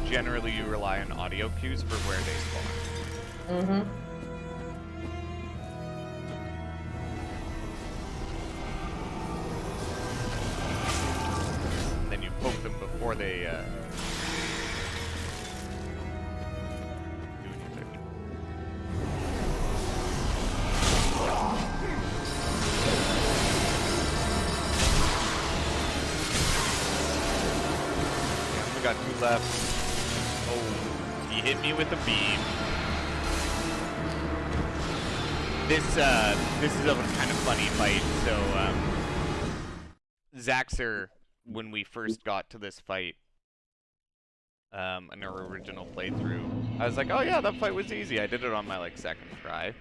Generally, you rely on audio cues for where they spawn. Mm-hmm. And then you poke them before they do anything. Yeah, we got 2 left. Oh, he hit me with a beam. This is a kind of funny fight. So, Zaxxer, when we first got to this fight, in our original playthrough, I was like, oh yeah, that fight was easy. I did it on my, 2nd try.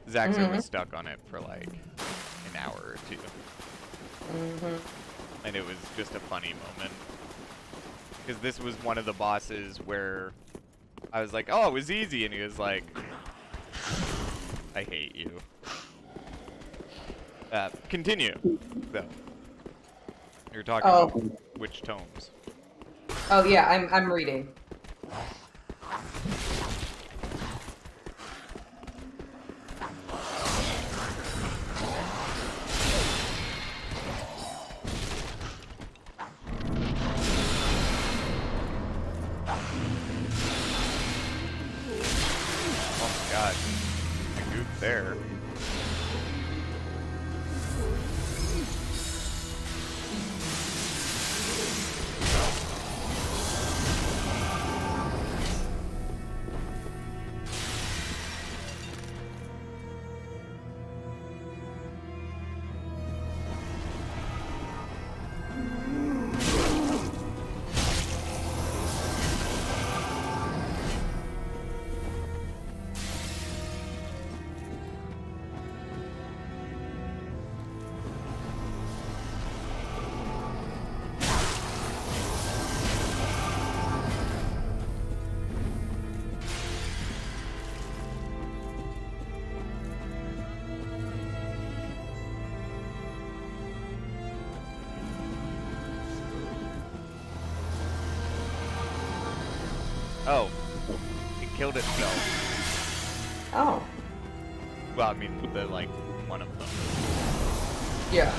Zaxxer was stuck on it for like an hour or two. And it was just a funny moment. Because this was one of the bosses where I was like, oh, it was easy. And he was like, I hate you. Continue, though. You're talking about which tomes. Oh yeah, I'm reading. Oh my god. I goofed there. Oh. It killed itself. Oh. Well, I mean, like, one of them. Yeah.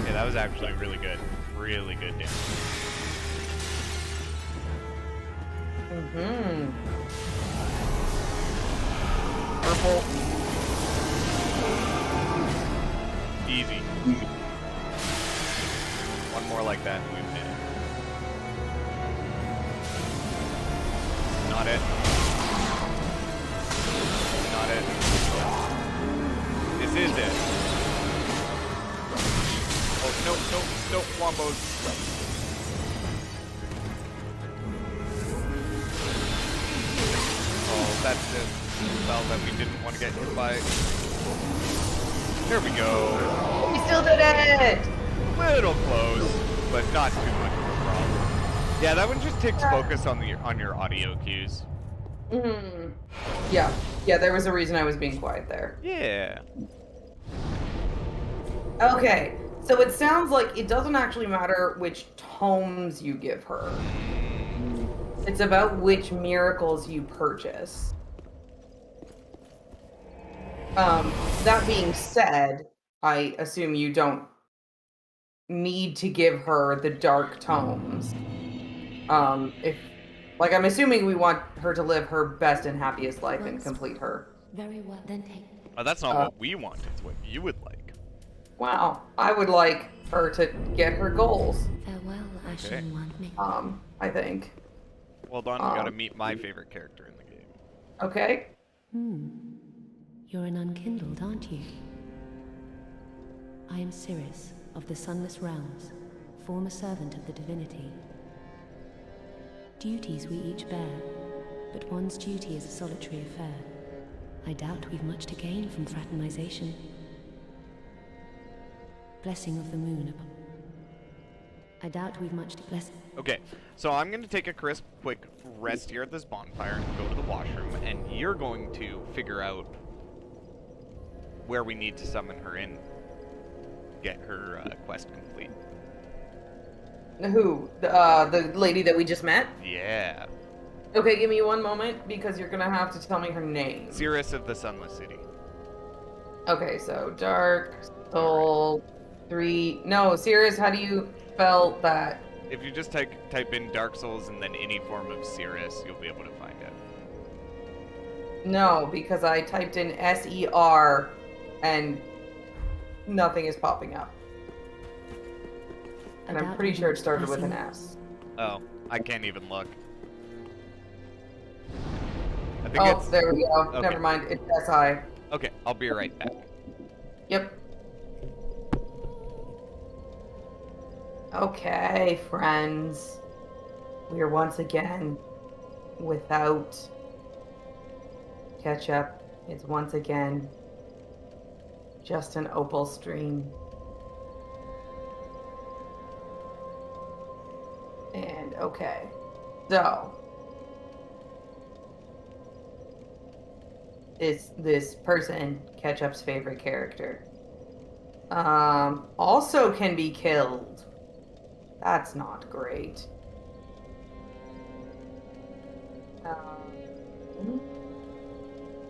Yeah, that was actually really good. Really good damage. Purple. Easy. One more like that and we've hit it. Not it. Not it. This is it. Oh, no, wombos. Oh, that's the spell that we didn't want to get hit by. There we go. We still did it! Little close, but not too much of a problem. Yeah, that one just takes focus on your audio cues. Yeah. Yeah, there was a reason I was being quiet there. Yeah. Okay, so it sounds like it doesn't actually matter which tomes you give her. It's about which miracles you purchase. That being said, I assume you don't need to give her the dark tomes. I'm assuming we want her to live her best and happiest life and complete her. Very well, then take. Oh, that's not what we want. It's what you would like. Wow, I would like her to get her goals. Farewell, Ashen One. I think. Well done, you gotta meet my favorite character in the game. Okay. You're an unkindled, aren't you? I am Cirrus, of the Sunless Realms, former servant of the divinity. Duties we each bear, but one's duty is a solitary affair. I doubt we've much to gain from fraternization. Blessing of the moon. I doubt we've much to bless. Okay, so I'm gonna take a crisp, quick rest here at this bonfire and go to the washroom, and you're going to figure out where we need to summon her in, get her quest complete. Who? The lady that we just met? Yeah. Okay, give me one moment because you're gonna have to tell me her name. Cirrus of the Sunless City. Okay, so Dark Soul 3. No, Cirrus, how do you spell that? If you just type in Dark Souls and then any form of Cirrus, you'll be able to find it. No, because I typed in SER and nothing is popping up. And I'm pretty sure it started with an S. Oh, I can't even look. I think it's... there we go. Okay. Never mind. It's SI. Okay, I'll be right back. Yep. Okay, friends. We are once again without ketchup. It's once again just an opal stream. And okay. So this person, Ketchup's favorite character, also can be killed. That's not great.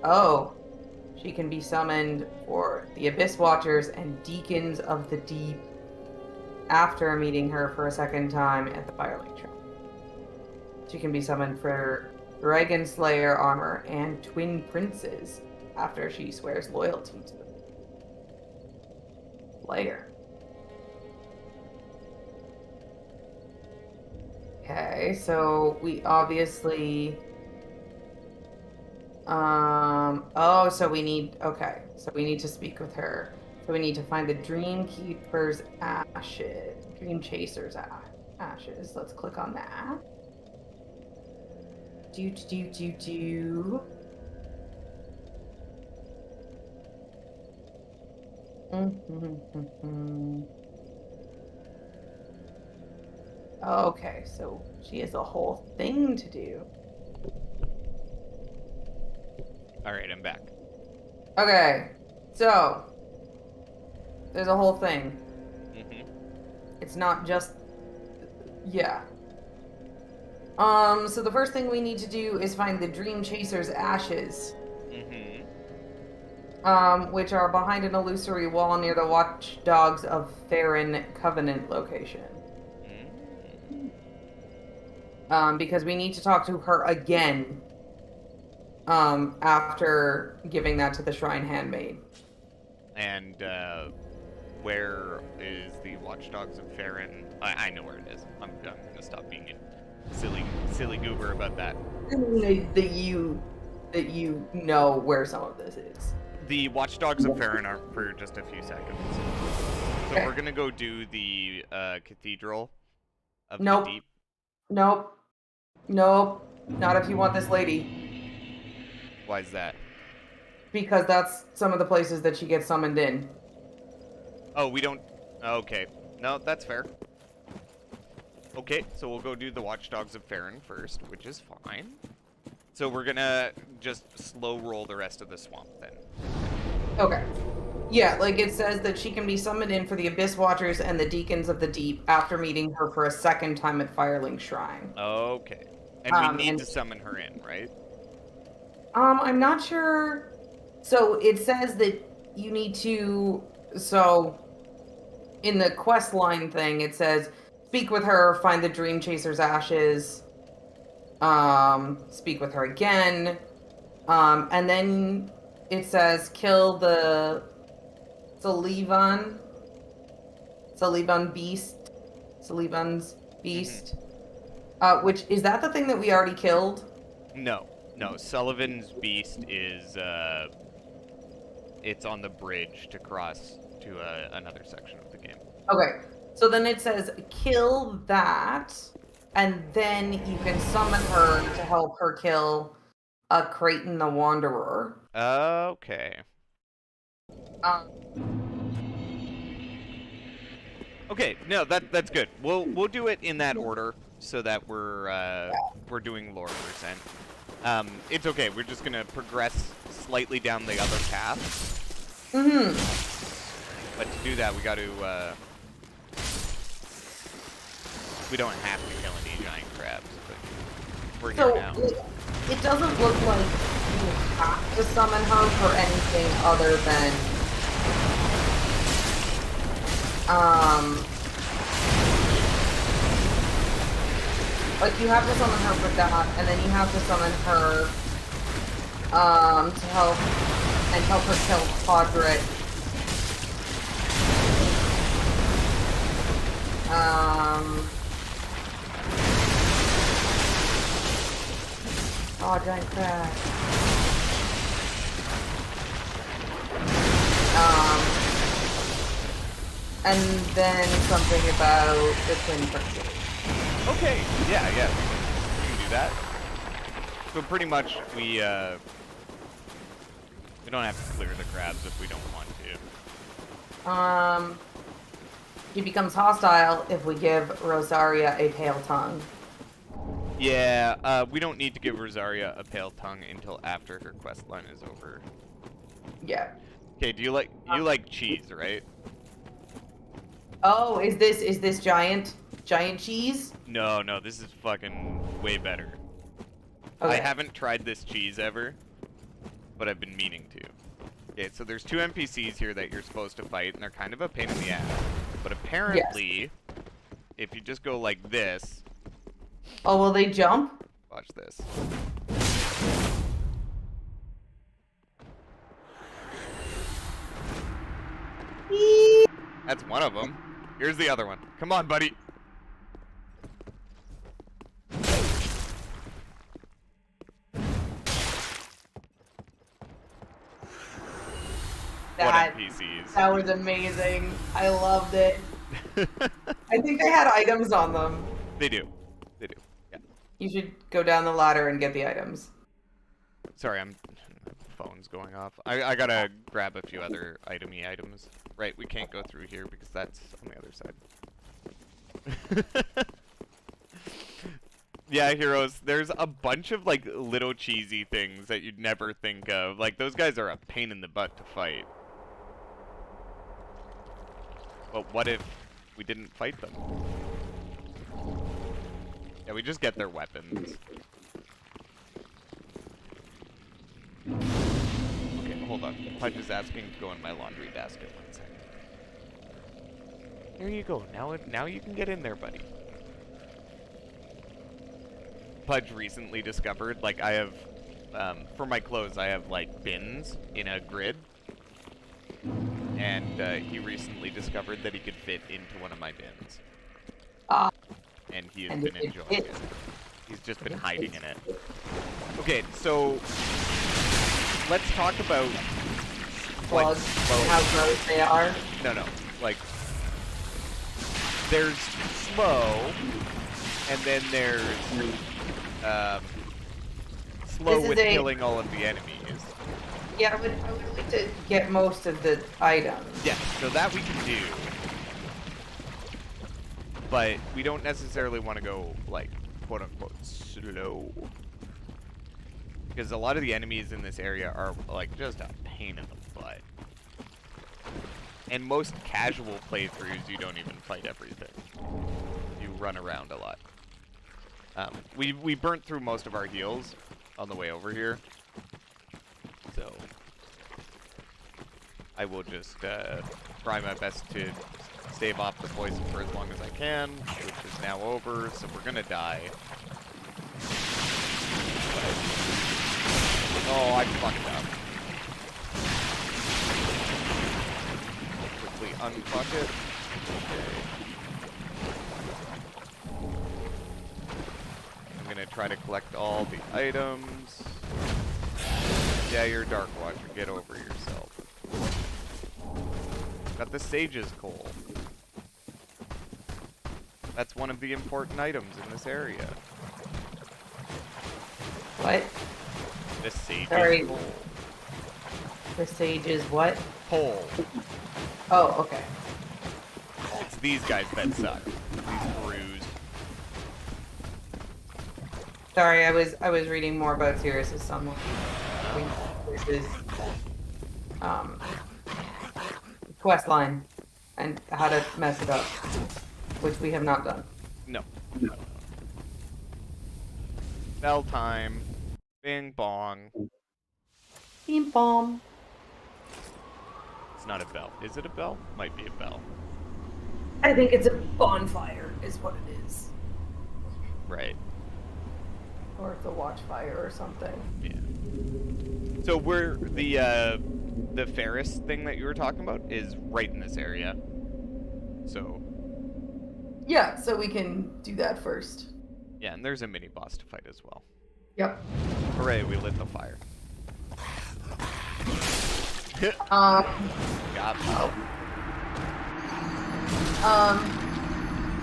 Oh, she can be summoned for the Abyss Watchers and Deacons of the Deep after meeting her for a second time at the Firelink Shrine. She can be summoned for Dragon Slayer armor and Twin Princes after she swears loyalty to the Slayer. Okay, so we obviously... oh, so we need... Okay, so we need to speak with her. So we need to find the Dream Keeper's ashes. Dream Chaser's ashes. Let's click on that. Do. Okay, so she has a whole thing to do. Alright, I'm back. Okay, so there's a whole thing. Mm-hmm. It's not just... Yeah. So the first thing we need to do is find the Dream Chaser's ashes. Mm-hmm. Which are behind an illusory wall near the Watchdogs of Farron Covenant location. Because we need to talk to her again, after giving that to the Shrine Handmaid. And, where is the Watchdogs of Farron? I know where it is. I'm gonna stop being a silly goober about that. That you know where some of this is. The Watchdogs of Farron are for just a few seconds. So Okay. we're gonna go do the Cathedral of Nope. the Deep. Nope. Not if you want this lady. Why is that? Because that's some of the places that she gets summoned in. Oh, we don't... Okay. No, that's fair. Okay, so we'll go do the Watchdogs of Farron first, which is fine. So we're gonna just slow roll the rest of the swamp then. Okay. Yeah, like it says that she can be summoned in for the Abyss Watchers and the Deacons of the Deep after meeting her for a second time at Firelink Shrine. Okay. And we need to summon her in, right? I'm not sure. So it says that you need to... So in the quest line thing, it says, speak with her, find the Dream Chaser's ashes, speak with her again, and then it says kill the Salivan beast, Salivan's beast, which, is that the thing that we already killed? No, Sullivan's Beast is, it's on the bridge to cross to another section of the game. Okay, so then it says kill that, and then you can summon her to help her kill Creighton the Wanderer. Okay. Okay, no, that's good. We'll do it in that order so that we're doing lore percent. It's okay. We're just gonna progress slightly down the other path. Mm-hmm. But to do that, we got to. We don't have to kill any giant crabs, but we're here now. It doesn't look like you have to summon her for anything other than like you have to summon her for that, and then you have to summon her to help her kill Podrick. Oh, giant crab. And then something about the twin princes. Okay, yeah, we can do that. So pretty much we don't have to clear the crabs if we don't want to. He becomes hostile if we give Rosaria a pale tongue. Yeah, we don't need to give Rosaria a pale tongue until after her quest line is over. Yeah. Okay, do you like cheese, right? Oh, is this giant cheese? No, this is fucking way better. Okay. I haven't tried this cheese ever, but I've been meaning to. Okay, so there's 2 NPCs here that you're supposed to fight, and they're kind of a pain in the ass. But apparently, if you just go like this... Oh, will they jump? Watch this. That's one of them. Here's the other one. Come on, buddy. What NPCs? That was amazing. I loved it. I think they had items on them. They do. Yeah. You should go down the ladder and get the items. Sorry, phone's going off. I gotta grab a few other items. Right, we can't go through here because that's on the other side. Yeah, heroes, there's a bunch of like little cheesy things that you'd never think of. Like those guys are a pain in the butt to fight. But what if we didn't fight them? Yeah, we just get their weapons. Okay, hold on. Pudge is asking to go in my laundry basket. 1 second. There you go. Now you can get in there, buddy. Pudge recently discovered, like, I have, for my clothes, I have, like, bins in a grid. And he recently discovered that he could fit into one of my bins. And he has been enjoying it. He's just been hiding in it. Okay, so let's talk about Well, how gross they are. No, like there's slow, and then there's slow with killing all of the enemies. Yeah, I would like to get most of the items. Yeah, so that we can do. But we don't necessarily want to go, like, quote-unquote, slow. Because a lot of the enemies in this area are, like, just a pain in the butt. And most casual playthroughs, you don't even fight everything. You run around a lot. We burnt through most of our heals on the way over here. So I will just try my best to stave off the poison for as long as I can, which is now over, so we're gonna die. But, oh, I fucked up. Quickly unfuck it. Okay. I'm gonna try to collect all the items. Yeah, you're Dark Watcher. Get over yourself. Got the Sage's Coal. That's one of the important items in this area. What? The Sage's Coal. The Sage's what? Coal. Oh, okay. It's these guys that suck. These bruised. Sorry, I was reading more about Sirius's son. Versus quest line and how to mess it up, which we have not done. No. Bell time. Bing bong. Bing bong. It's not a bell. Is it a bell? Might be a bell. I think it's a bonfire, is what it is. Right. Or it's a watchfire or something. Yeah. So we're the Ferris thing that you were talking about is right in this area. So. Yeah, so we can do that first. Yeah, and there's a mini boss to fight as well. Yep. Hooray, we lit the fire. Got me.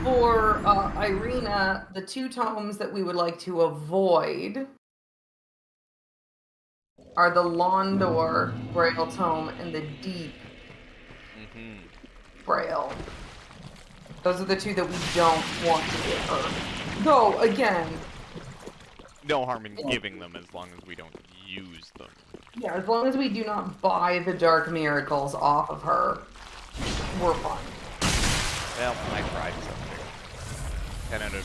For Irina, the 2 tomes that we would like to avoid are the Londor Braille tome and the Deep Braille. Those are the 2 that we don't want to give her. Though, again... No harm in giving them as long as we don't use them. Yeah, as long as we do not buy the Dark Miracles off of her, we're fine. Well, I tried something. 10 out of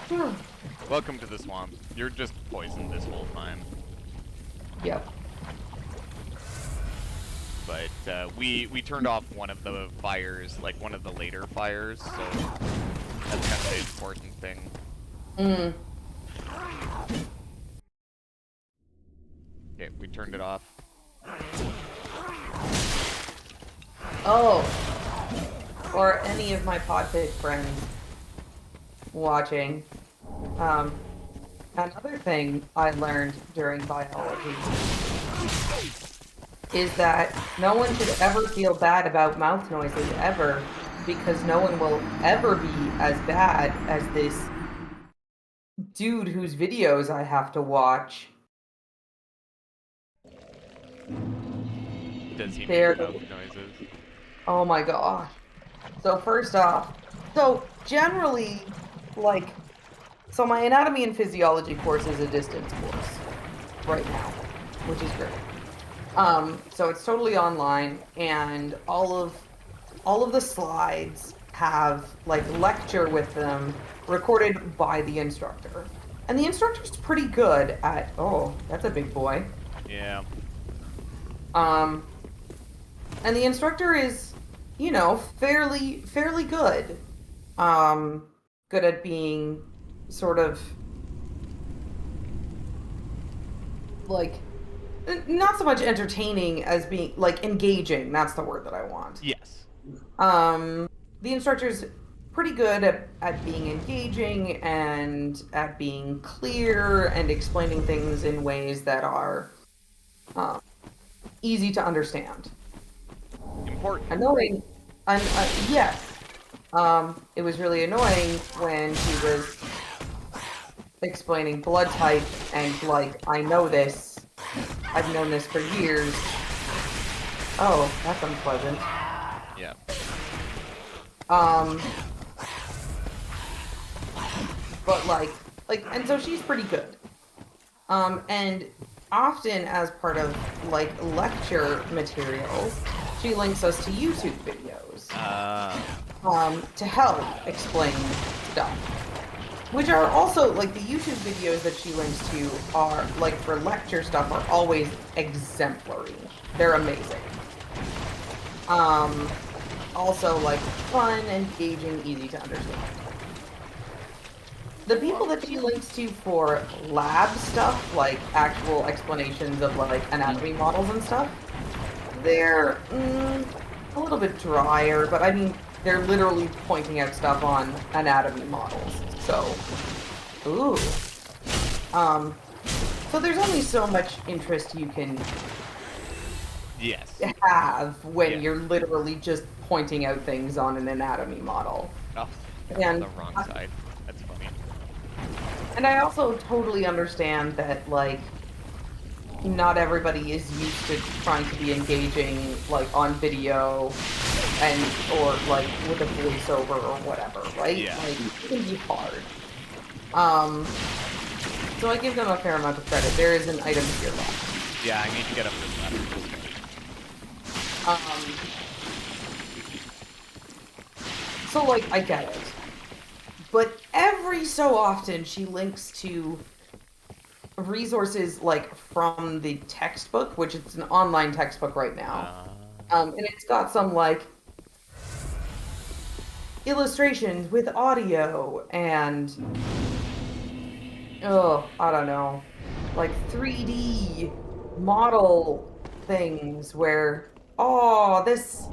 10. Welcome to the swamp. You're just poisoned this whole time. Yep. But we turned off one of the fires, like one of the later fires, so that's kind of the important thing. Okay, we turned it off. Oh, or any of my podpig friends watching. Another thing I learned during biology is that no one should ever feel bad about mouth noises ever, because no one will ever be as bad as this dude whose videos I have to watch. Does he There- make mouth noises? Oh my gosh. So first off, so generally, like, so my anatomy and physiology course is a distance course right now, which is great. So it's totally online, and all of the slides have like lecture with them recorded by the instructor. And the instructor's pretty good at, oh, that's a big boy. Yeah. And the instructor is, you know, fairly good. Good at being sort of like not so much entertaining as being like engaging. That's the word that I want. Yes. The instructor's pretty good at being engaging and at being clear and explaining things in ways that are easy to understand. Important. Annoying. Yes. It was really annoying when she was explaining blood type and like, I know this. I've known this for years. Oh, that's unpleasant. Yeah. But like, and so she's pretty good. And often as part of like lecture materials, she links us to YouTube videos. To help explain stuff. Which are also, like, the YouTube videos that she links to are, like, for lecture stuff are always exemplary. They're amazing. Also, like, fun, engaging, easy to understand. The people that she links to for lab stuff, like actual explanations of, like, anatomy models and stuff, they're a little bit drier, but I mean, they're literally pointing out stuff on anatomy models. So, ooh. So there's only so much interest you can have when you're literally just pointing out things on an anatomy model. Oh, and the wrong side. That's funny. And I also totally understand that, like, not everybody is used to trying to be engaging, like, on video and, or, like, with a voiceover or whatever, right? Yeah. Like, it can be hard. So I give them a fair amount of credit. There is an item here left. Yeah, I need to get up this ladder. So, like, I get it. But every so often, she links to resources, like, from the textbook, which it's an online textbook right now. And it's got some, like, illustrations with audio and, I don't know, like 3D model things where, this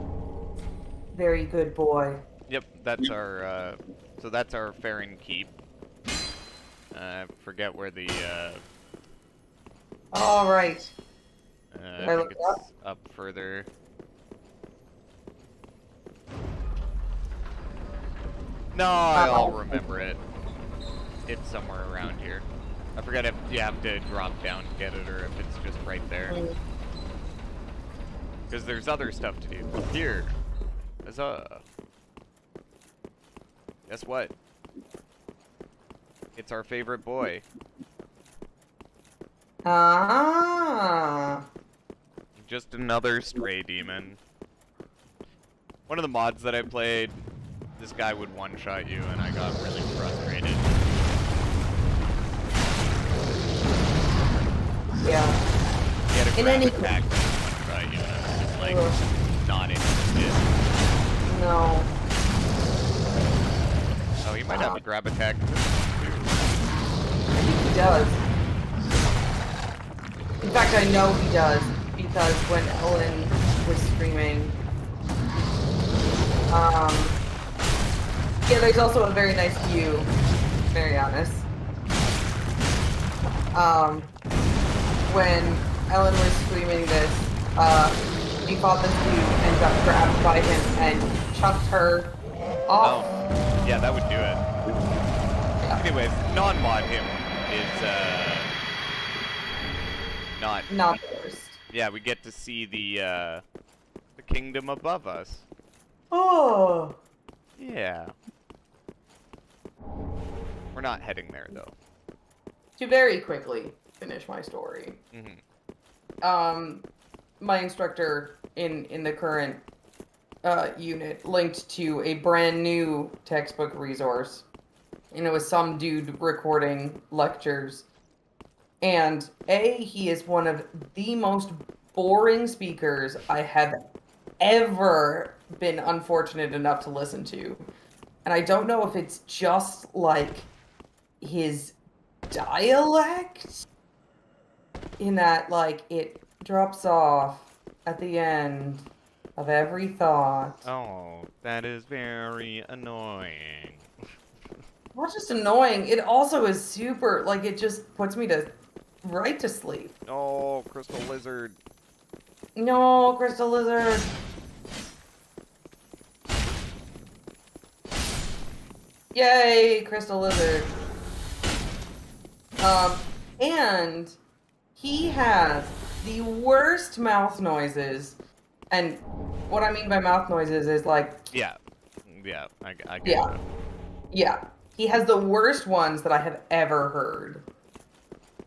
very good boy. Yep, that's our, so that's our Farron Keep. I forget where the, All right. I I think look it's up further. No, I'll remember it. It's somewhere around here. I forget if you have to drop down to get it or if it's just right there. Because there's other stuff to do. Here. Huzzah. Guess what? It's our favorite boy. Ah. Just another stray demon. One of the mods that I played, this guy would one-shot you and I got really frustrated. Yeah. He had a In grab any attack that would one-shot you and I was just like, not interested. No. Oh, he might have a grab attack. I think he does. In fact, I know he does, because when Ellen was screaming, yeah, there's also a very nice view, to be very honest. When Ellen was screaming this, he fought this dude and got grabbed by him and chucked her off. Oh, yeah, that would do it. Yeah. Anyways, non-mod him is, Not the worst. Yeah, we get to see the kingdom above us. Oh. Yeah. We're not heading there, though. To very quickly finish my story. My instructor in the current unit linked to a brand new textbook resource, and it was some dude recording lectures. And he is one of the most boring speakers I have ever been unfortunate enough to listen to. And I don't know if it's just like his dialect, in that like it drops off at the end of every thought. Oh, that is very annoying. Not just annoying, it also is super, like, it just puts me right to sleep. Oh, crystal lizard. No, crystal lizard. Yay, crystal lizard. And he has the worst mouth noises. And what I mean by mouth noises is like... Yeah. Yeah, I get Yeah. it. Yeah. He has the worst ones that I have ever heard.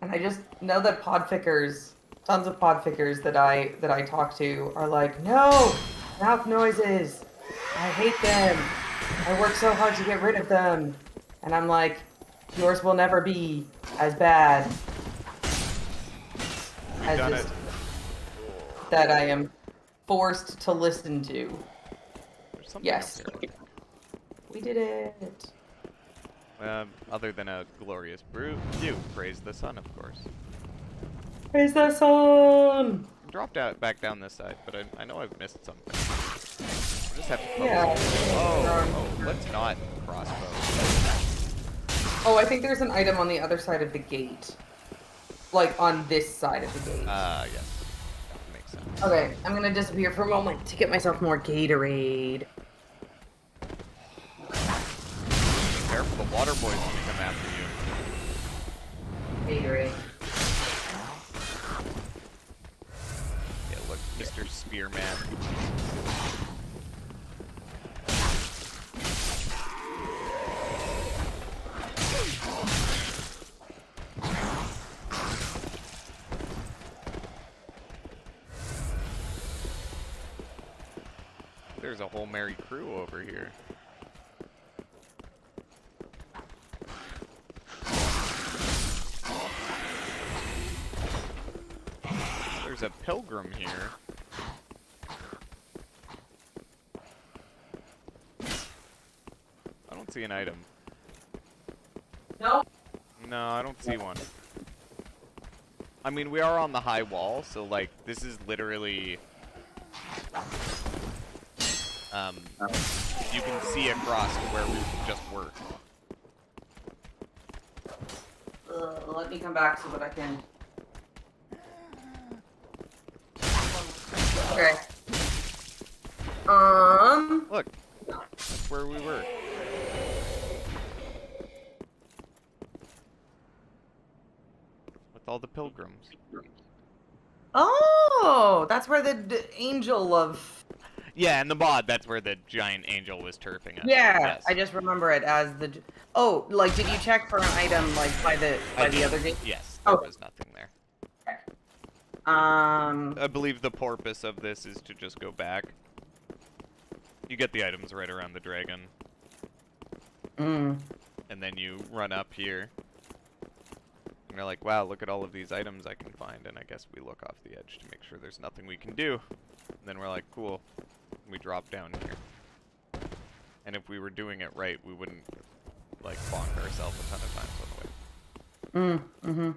And I just know that podfickers, tons of podfickers that I talk to are like, no, mouth noises. I hate them. I work so hard to get rid of them. And I'm like, yours will never be as bad as Done this it. that I am forced to listen to. There's something Yes. up here. We did it. Other than a glorious view, praise the sun, of course. Praise the sun! Dropped out back down this side, but I know I've missed something. I just have to Yeah. Oh, let's not crossbow. Oh, I think there's an item on the other side of the gate. Like, on this side of the gate. Yes. That makes sense. Okay, I'm gonna disappear for a moment to get myself more Gatorade. Careful, the water boy's gonna come after you. Gatorade. Yeah, look, Mr. Spearman. There's a whole merry crew over here. There's a pilgrim here. I don't see an item. No? No, I don't see one. I mean, we are on the high wall, so, like, this is literally... you can see across to where we just were. Let me come back so that I can. Okay. Look, that's where we were. With all the pilgrims. Oh, that's where the angel of. Yeah, and the mod, that's where the giant angel was turfing us. Yeah, Yes. I just remember it as the. Oh, like, did you check for an item like by the other gate? Yes, there was nothing there. I believe the purpose of this is to just go back. You get the items right around the dragon. Mm. And then you run up here. And you're like, wow, look at all of these items I can find. And I guess we look off the edge to make sure there's nothing we can do. And then we're like, cool. And we drop down here. And if we were doing it right, we wouldn't, like, bonk ourselves a ton of times on the way.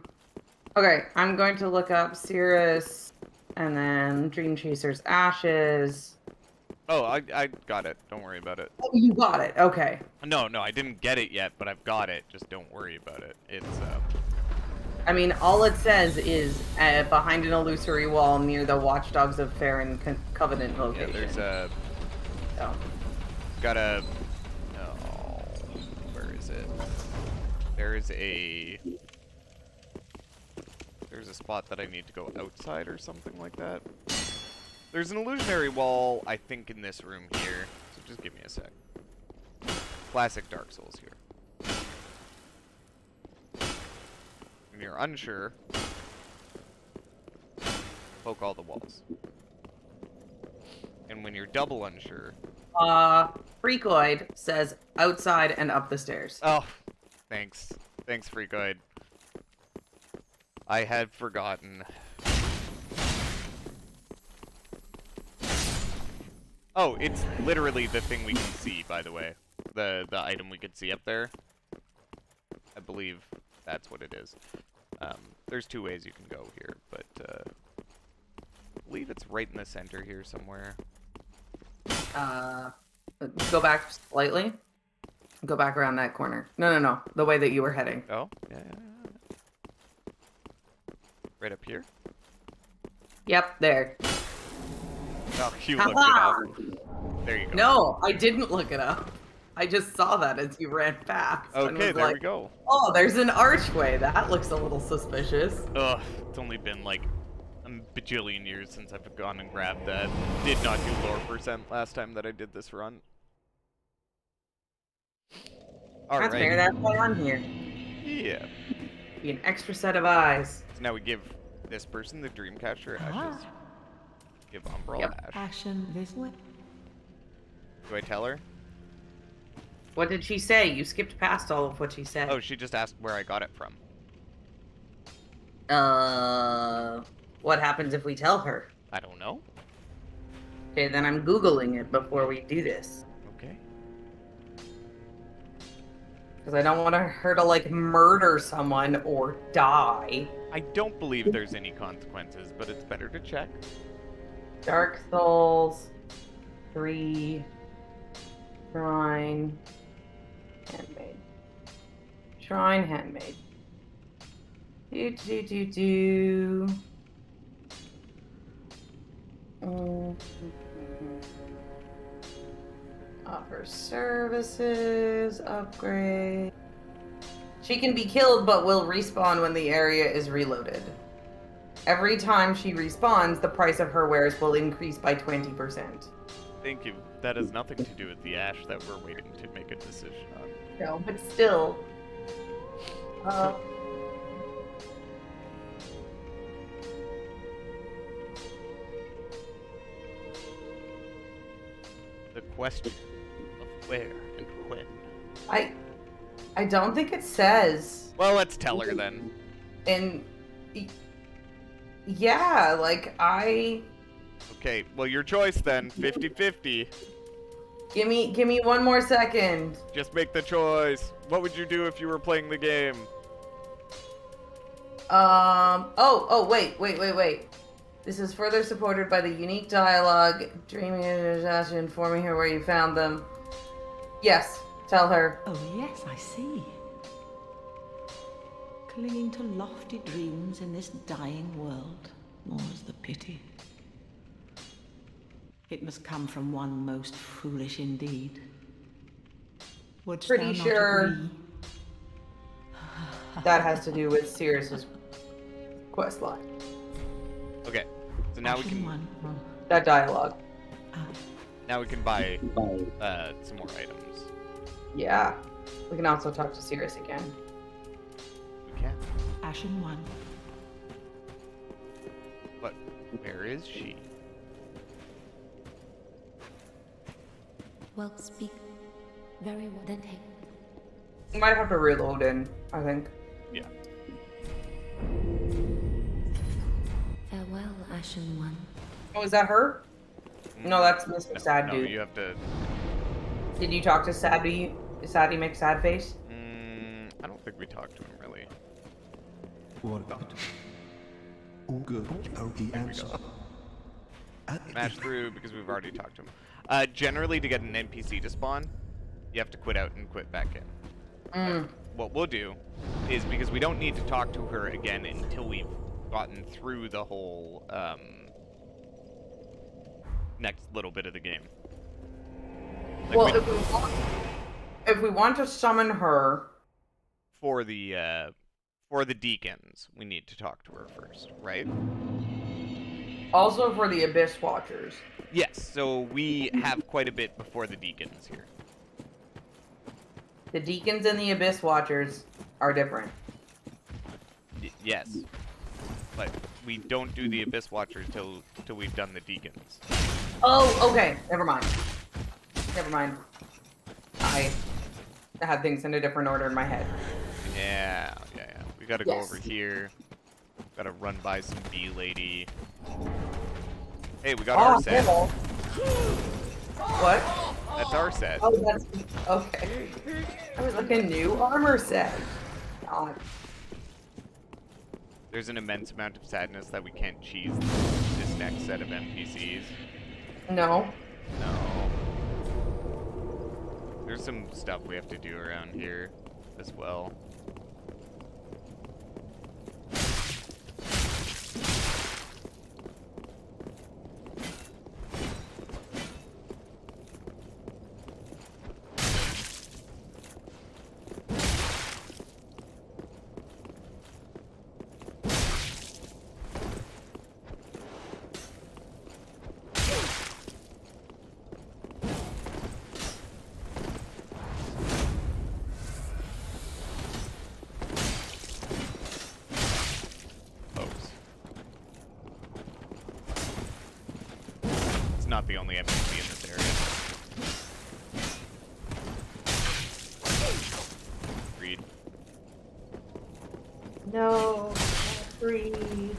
Okay, I'm going to look up Cirrus and then Dream Chaser's Ashes. Oh, I got it. Don't worry about it. Oh, you got it. Okay. No, I didn't get it yet, but I've got it. Just don't worry about it. It's, I mean, all it says is behind an illusory wall near the Watchdogs of Farron Covenant yeah, location. there's a... Oh. Got a... Oh, where is it? There's a spot that I need to go outside or something like that. There's an illusionary wall, I think, in this room here. So just give me a sec. Classic Dark Souls here. When you're unsure, poke all the walls. And when you're double unsure... Freakoid says outside and up the stairs. Oh, thanks. Thanks, Freakoid. I had forgotten. Oh, it's literally the thing we can see, by the way. The item we could see up there. I believe that's what it is. There's two ways you can go here, but I believe it's right in the center here somewhere. Go back slightly. Go back around that corner. No. The way that you were heading. Oh, yeah. Right up here? Yep, there. Oh, you looked it up. There you go. No, I didn't look it up. I just saw that as you ran fast. and Okay, was there like, we go. Oh, there's an archway. That looks a little suspicious. Ugh, it's only been like a bajillion years since I've gone and grabbed that. Did not do lore percent last time that I did this run. Alright. That's fair, that's why I'm here. Yeah. Be an extra set of eyes. So now we give this person the Dreamcatcher ashes. Give Umbral ash. Ashen this way. Do I tell her? What did she say? You skipped past all of what she said. Oh, she just asked where I got it from. What happens if we tell her? I don't know. Okay, then I'm Googling it before we do this. Okay. Because I don't want her to, like, murder someone or die. I don't believe there's any consequences, but it's better to check. Dark Souls 3 Shrine Handmade. Shrine Handmade. Do. Offer services, upgrade. She can be killed but will respawn when the area is reloaded. Every time she respawns, the price of her wares will increase by 20%. Thank you. That has nothing to do with the ash that we're waiting to make a decision on. No, but still. The question of where and when. I don't think it says. Well, let's tell her then. Yeah, like Okay, well, your choice then. 50-50. Give me one more second. Just make the choice. What would you do if you were playing the game? Wait. This is further supported by the unique dialogue, dreaming and informing her where you found them. Yes, tell her. Oh, yes, I see. Clinging to lofty dreams in this dying world, more's the pity. It must come from one most foolish indeed. Wouldst thou Pretty not sure agree? that has to do with Sirius's quest line. Okay, so now we Action can one. That dialogue. now we can buy some more items. Yeah. We can also talk to Sirius again. We can. Ashen one. But where is she? Well, speak. Very well. Then take. You might have to reload in, I think. Yeah. Farewell, Ashen One. Oh, is that her? No, that's Mr. Sad No, Dude. you have to. Did you talk to Sadie? Sadie make sad face? I don't think we talked to him really. What about it? All good. The answer. Smash through because we've already talked to him. Generally, to get an NPC to spawn, you have to quit out and quit back in. What we'll do is, because we don't need to talk to her again until we've gotten through the whole next little bit of the game. Like Well, if we want to summon her for the deacons, we need to talk to her first, right? also for the Abyss Watchers. Yes. So we have quite a bit before the deacons here. The Deacons and the Abyss Watchers are different. Yes. But we don't do the Abyss Watchers till we've done the deacons. Oh, okay. Never mind. Never mind. I had things in a different order in my head. Yeah. We gotta go Yes. over here. Gotta run by some bee lady. Hey, we got our set. Cool. What? That's our set. Oh, that's okay. I was like a new armor set. God. There's an immense amount of sadness that we can't cheese this next set of NPCs. No. No. There's some stuff we have to do around here as well. Not the only NPC in this area. Reed. No. Not breathe.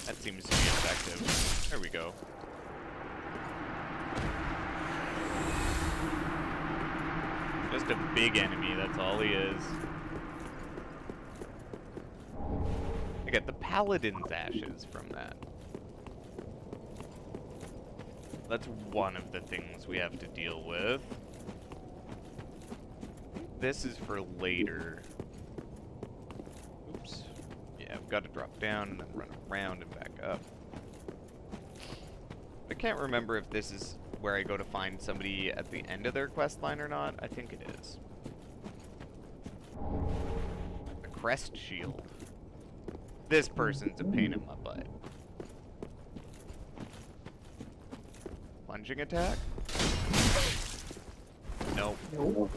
That seems to be effective. There we go. Just a big enemy, that's all he is. I get the Paladin's ashes from that. That's one of the things we have to deal with. This is for later. Oops. Yeah, I've got to drop down and then run around and back up. I can't remember if this is where I go to find somebody at the end of their quest line or not. I think it is. A crest shield. This person's a pain in my butt. Plunging attack? Nope. Nope.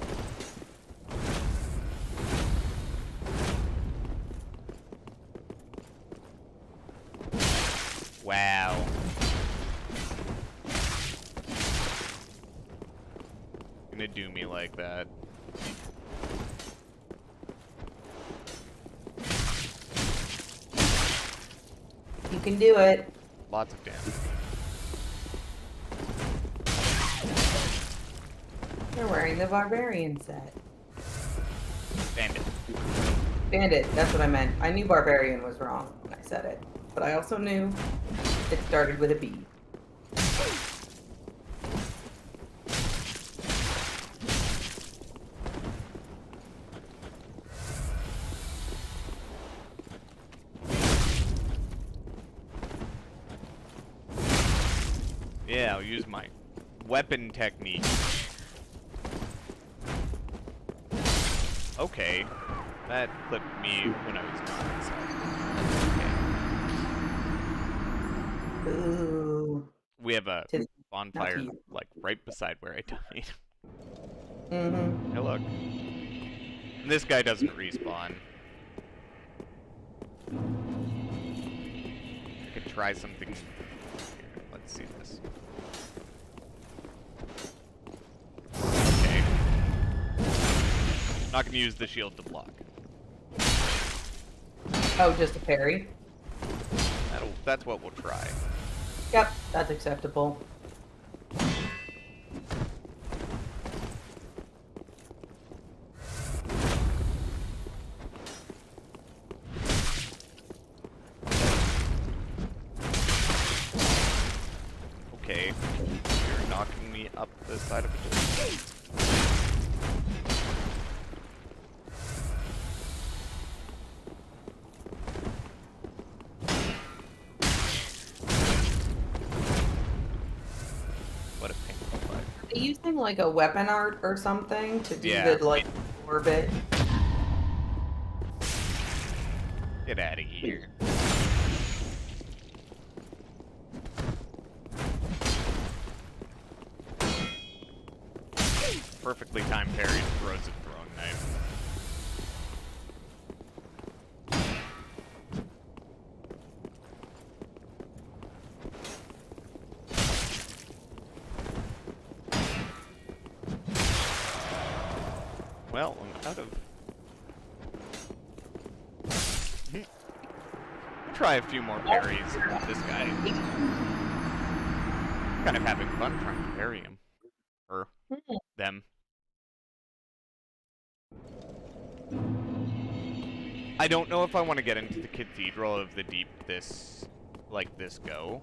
Wow. Gonna do me like that. You can do it. Lots of damage. You're wearing the Barbarian set. Bandit. Bandit, that's what I meant. I knew Barbarian was wrong when I said it. But I also knew it started with a B. now use my weapon technique. Okay. That clipped me when I was not inside. Okay. Ooh. We have a bonfire, like, right beside where I died. Mm-hmm. Hey, look. And this guy doesn't respawn. I could try something. Here, let's see this. Okay. Not gonna use the shield to block. Oh, just a parry? That's what we'll try. Yep, that's acceptable. Okay. You're knocking me up the side of the door. What a painful fight. Are they using like a weapon art or something to do Yeah. the like orbit? Get out of here. Perfectly timed parry throws a throwing knife. Well, I'm out of... Try a few more parries with this guy. Kind of having fun trying to parry him. Or them. I don't know if I want to get into the Cathedral of the Deep this go.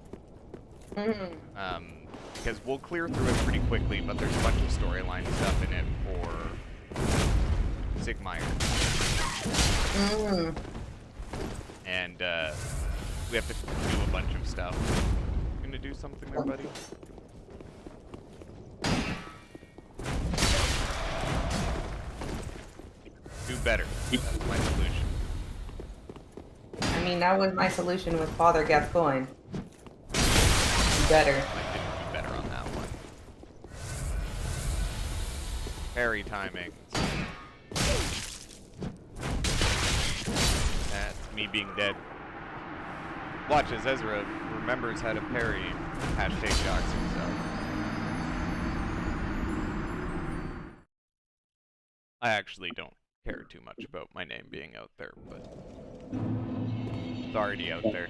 Because we'll clear through it pretty quickly, but there's a bunch of storyline stuff in it for Sigmire. And we have to do a bunch of stuff. Gonna do something there, buddy? Do better. That's my solution. I mean, that was my solution with Father Gascoigne. Do better. I didn't do better on that one. Parry timing. That's me being dead. Watch as Ezra remembers how to parry #dox himself. I actually don't care too much about my name being out there, but it's already out there.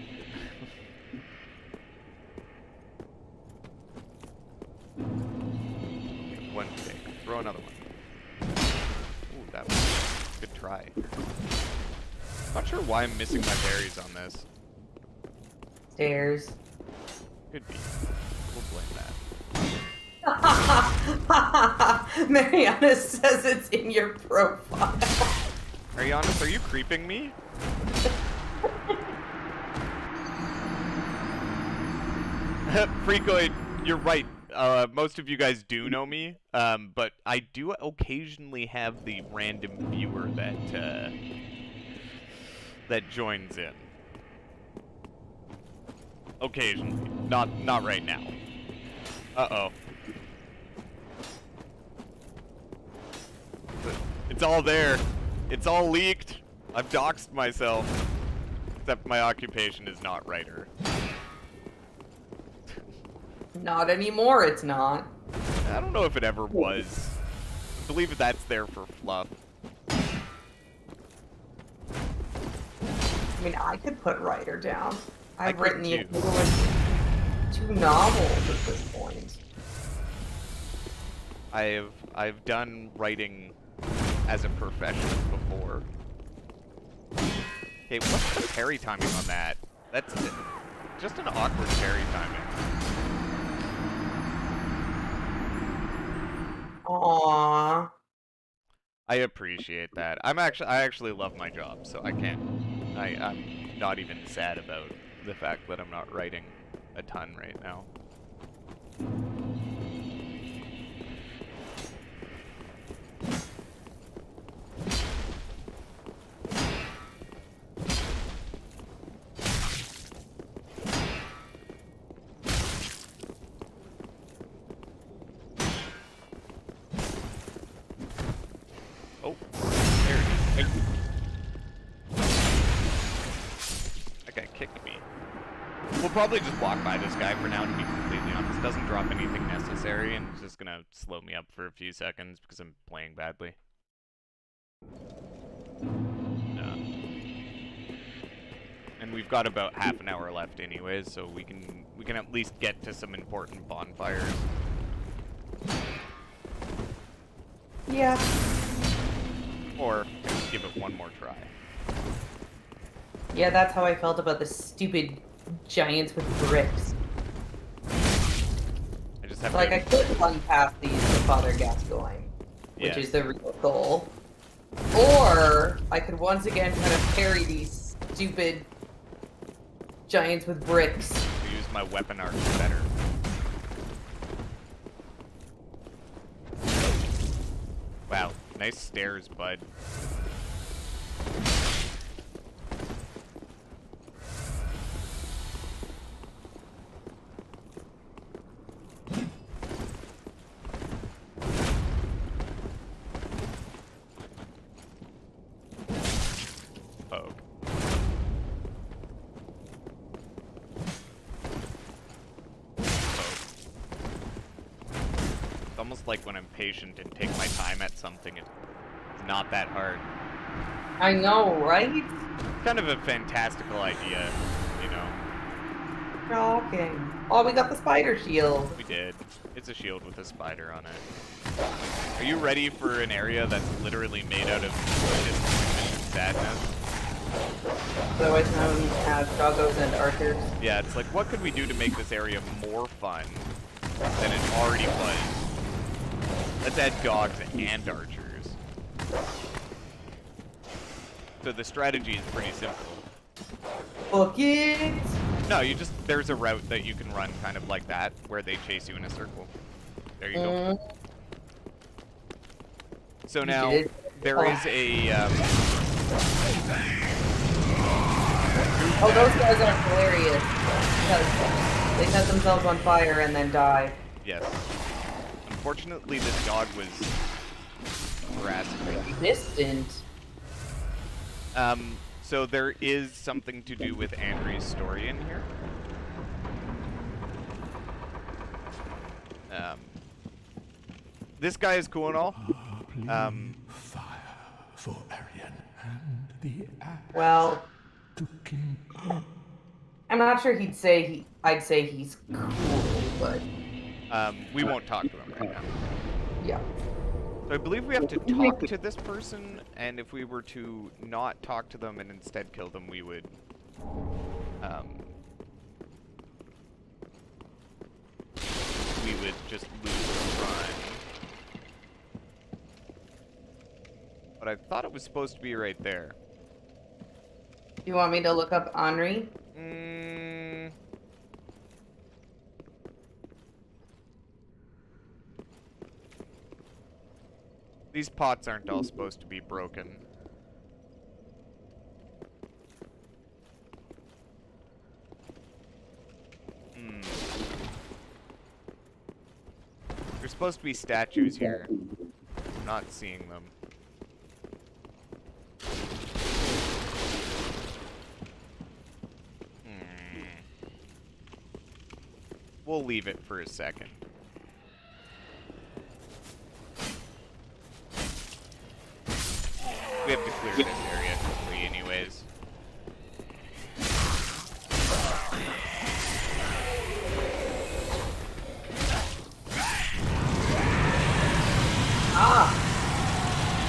Okay, one kick. Throw another one. Ooh, that was a good try. Not sure why I'm missing my berries on this. Stairs. Could be. We'll blame that. Mariana says it's in your profile. Mariana, are you creeping me? Freakoid, you're right. Most of you guys do know me, but I do occasionally have the random viewer that joins in. Occasionally, not right now. Uh-oh. It's all there. It's all leaked. I've doxed myself. Except my occupation is not writer. Not anymore, it's not. I don't know if it ever was. I believe that's there for fluff. I mean, I could put writer down. I've could written the too. equivalent of 2 novels at this point. I've done writing as a profession before. Okay, what's the parry timing on that? That's just an awkward parry timing. Aww. I appreciate that. I actually love my job, so I'm not even sad about the fact that I'm not writing a ton right now. kick me. We'll probably just walk by this guy for now, to be completely honest. Doesn't drop anything necessary, and it's just gonna slow me up for a few seconds because I'm playing badly. And we've got about half an hour left anyways, so we can at least get to some important bonfires. Yeah. Or give it one more try. Yeah, that's how I felt about the stupid giants with bricks. I just have Like, to... I could run past these to Father Gascoigne, which is the real goal. Or, I could once again kind of parry these stupid giants with bricks. Use my weapon arc better. Wow, nice stairs, bud. Poke. It's almost like when I'm patient and take my time at something, it's not that hard. I know, right? It's kind of a fantastical idea, you know. Shocking. Oh, we got the spider shield. We did. It's a shield with a spider on it. Are you ready for an area that's literally made out of disappointment and sadness? Otherwise known as doggos and archers. Yeah, it's like, what could we do to make this area more fun than it already was? Let's add dogs and archers. So the strategy is pretty simple. Book it! No, there's a route that you can run kind of like that, where they chase you in a circle. There you go. So now, there is a, Oh, those guys are hilarious. Because they set themselves on fire and then die. Yes. Unfortunately, this dog was harassing me. Distant. So there is something to do with Andre's story in here. This guy is cool and all. Fire for Arian and the axe. Well, to King. I'm not sure I'd say he's cool, but we won't talk to him right now. yeah. So I believe we have to talk to this person, and if we were to not talk to them and instead kill them, we would just lose the run. But I thought it was supposed to be right there. You want me to look up Henri? These pots aren't all supposed to be broken. There's supposed to be statues here. I'm not seeing them. We'll leave it for a second. We have to clear this area quickly anyways.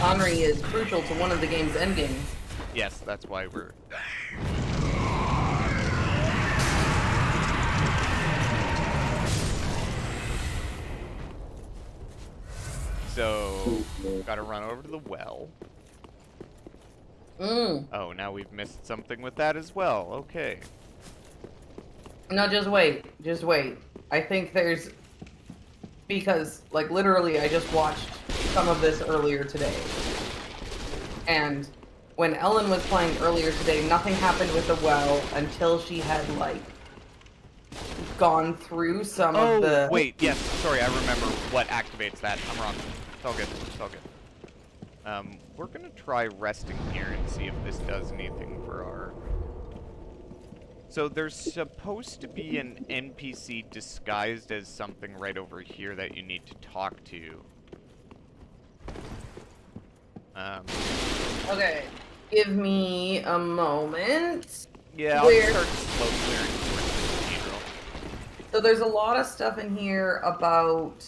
Henri is crucial to one of the game's endings. Yes, that's why we're... So, gotta run over to the well. Oh, now we've missed something with that as well. Okay. No, just wait. Just wait. I think there's... Because, like, literally, I just watched some of this earlier today. And when Ellen was playing earlier today, nothing happened with the well until she had, like, gone through some of the... Oh, wait, yes. Sorry, I remember what activates that. I'm wrong. It's all good. It's all good. We're gonna try resting here and see if this does anything for our So there's supposed to be an NPC disguised as something right over here that you need to talk to. Okay, give me a moment. Yeah, I'll start slow clearing towards the cathedral. So there's a lot of stuff in here about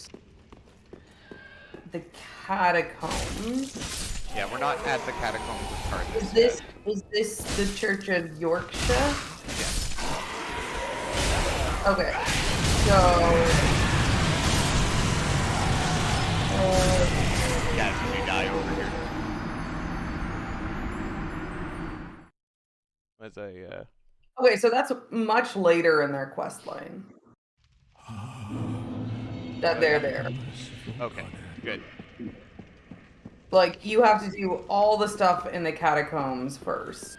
the catacombs. Yeah, we're not at the catacombs of Tarthus. Is this the Church of Yorkshire? Yes. Okay, so Guys, you die over here. As I okay, so that's much later in their quest line. That they're there. Okay, good. Like, you have to do all the stuff in the catacombs first.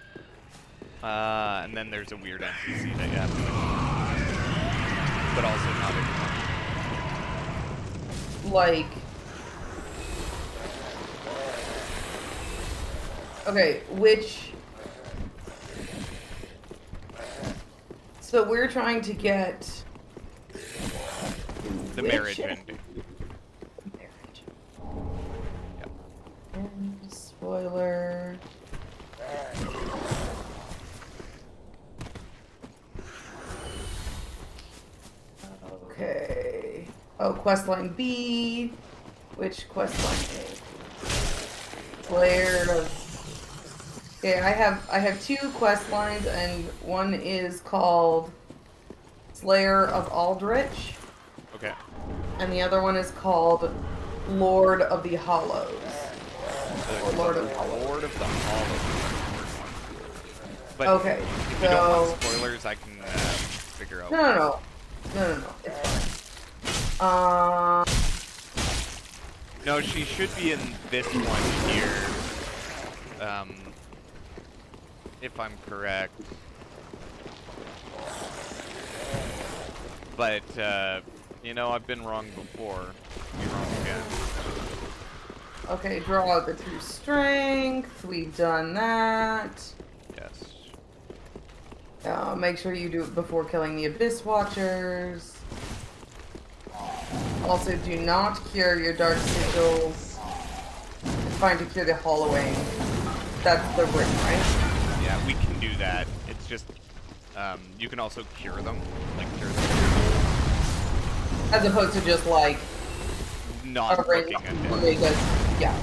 And then there's a weird NPC that you have to but also not anymore. Like, okay, so we're trying to get the marriage ending. Marriage. Yep. And spoiler. Okay. Oh, questline B. Which questline A? Slayer of. Okay, I have two quest lines, and one is called Slayer of Aldrich. Okay. And the other one is called Lord of the Hollows. Or Lord of the Hollows. Lord of the Hollows. But okay, if you don't want spoilers, I can figure out. No. It's fine. No, she should be in this one here. If I'm correct. But, you know, I've been wrong before. Be wrong again. Okay, draw out the true strength. We've done that. Yes. Make sure you do it before killing the Abyss Watchers. Also, do not cure your Dark Sigils. It's fine to cure the Hollowing. That's the ring, right? Yeah, we can do that. It's just, you can also cure them. Like, cure them. As opposed to just, like... not looking at it. Yeah.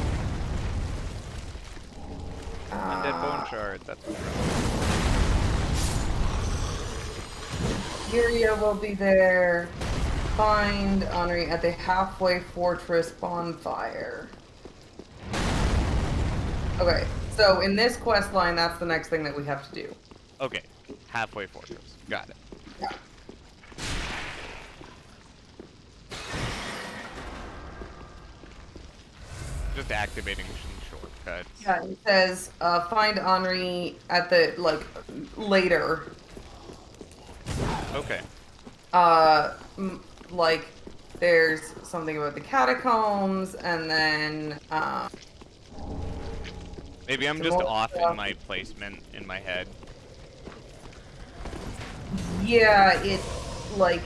Undead Bone Shard, that's what's wrong. Kyria will be there. Find Henri at the halfway fortress bonfire. Okay, so in this quest line, that's the next thing that we have to do. Okay, halfway fortress. Got it. Yeah. Just activating some shortcuts. Yeah, it says find Henri at the later. Okay. Like there's something about the catacombs, and then maybe I'm just off in my placement in my head. Yeah, it looks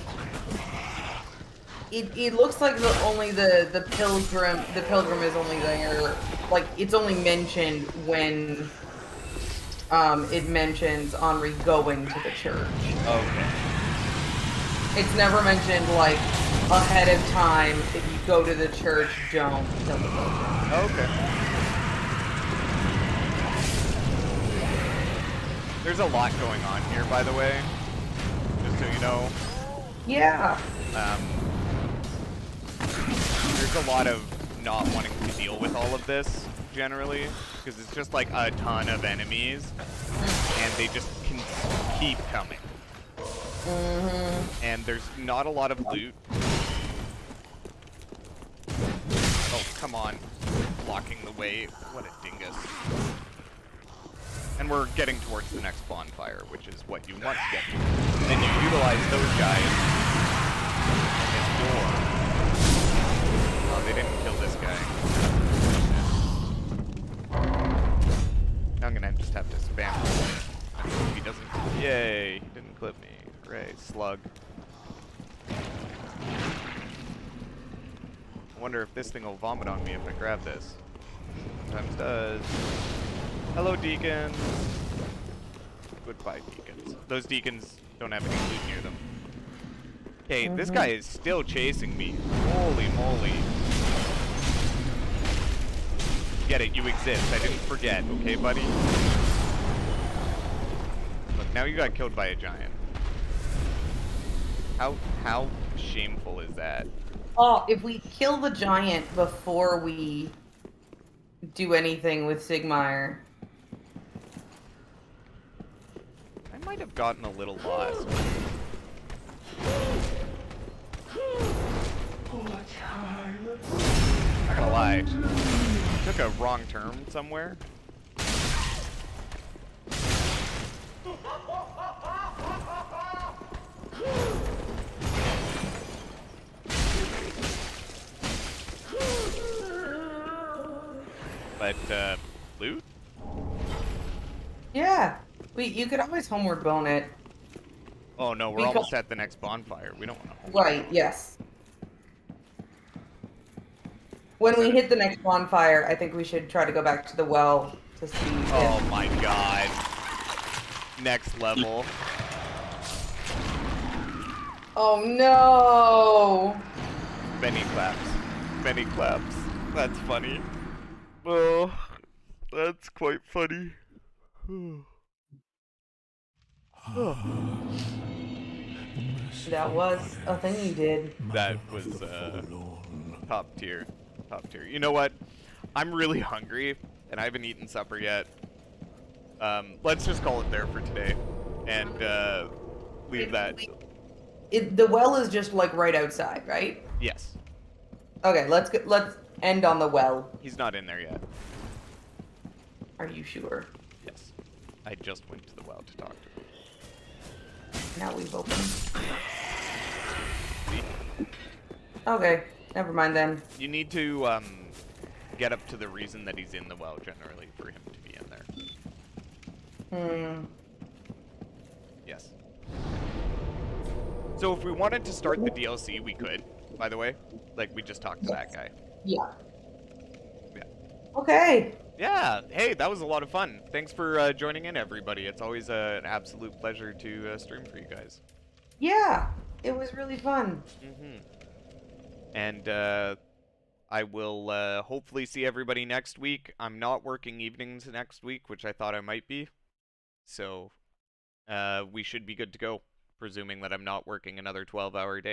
like the pilgrim is only there, like it's only mentioned when it mentions Henri going to the church. Okay. It's never mentioned like ahead of time. If you go to the church, don't kill the pilgrim. Okay. There's a lot going on here, by the way. Just so you know. Yeah. There's a lot of not wanting to deal with all of this, generally, because it's just like a ton of enemies, and they just can keep coming. And there's not a lot of loot. Oh, come on. Blocking the way. What a dingus. And we're getting towards the next bonfire, which is what you want to get to. And then you utilize those guys in this door. Oh, they didn't kill this guy. Now I'm gonna just have to spam. Be doesn't. Yay! He didn't clip me. Hooray, slug. I wonder if this thing will vomit on me if I grab this. Sometimes does. Hello, deacons. Goodbye, deacons. Those deacons don't have any loot near them. Okay, this guy is still chasing me. Holy moly. Get it, you exist. I didn't forget, okay, buddy? Look, now you got killed by a giant. How shameful is that? Oh, if we kill the giant before we do anything with Sigmire. I might have gotten a little lost. Not gonna lie. Took a wrong turn somewhere. But, loot? Yeah. You could always homeward bone it. Oh no, we're almost at the next bonfire. We don't want to. Right, yes. When we hit the next bonfire, I think we should try to go back to the well to see. Oh my god. Next level. Oh no! Benny claps. Benny claps. That's funny. Oh, that's quite funny. That was a thing you did. That was top tier. Top tier. You know what? I'm really hungry, and I haven't eaten supper yet. Let's just call it there for today, and leave that. The well is just like right outside, right? Yes. Okay, let's end on the well. He's not in there yet. Are you sure? Yes. I just went to the well to talk to him. Now we've opened. Okay, never mind then. You need to get up to the reason that he's in the well generally for him to be in there. Yes. So if we wanted to start the DLC, we could, by the way. Like, we just talked to that guy. Yeah. Yeah. Okay. Yeah, hey, that was a lot of fun. Thanks for joining in, everybody. It's always an absolute pleasure to stream for you guys. Yeah, it was really fun. And I will hopefully see everybody next week. I'm not working evenings next week, which I thought I might be. So we should be good to go, presuming that I'm not working another 12-hour day.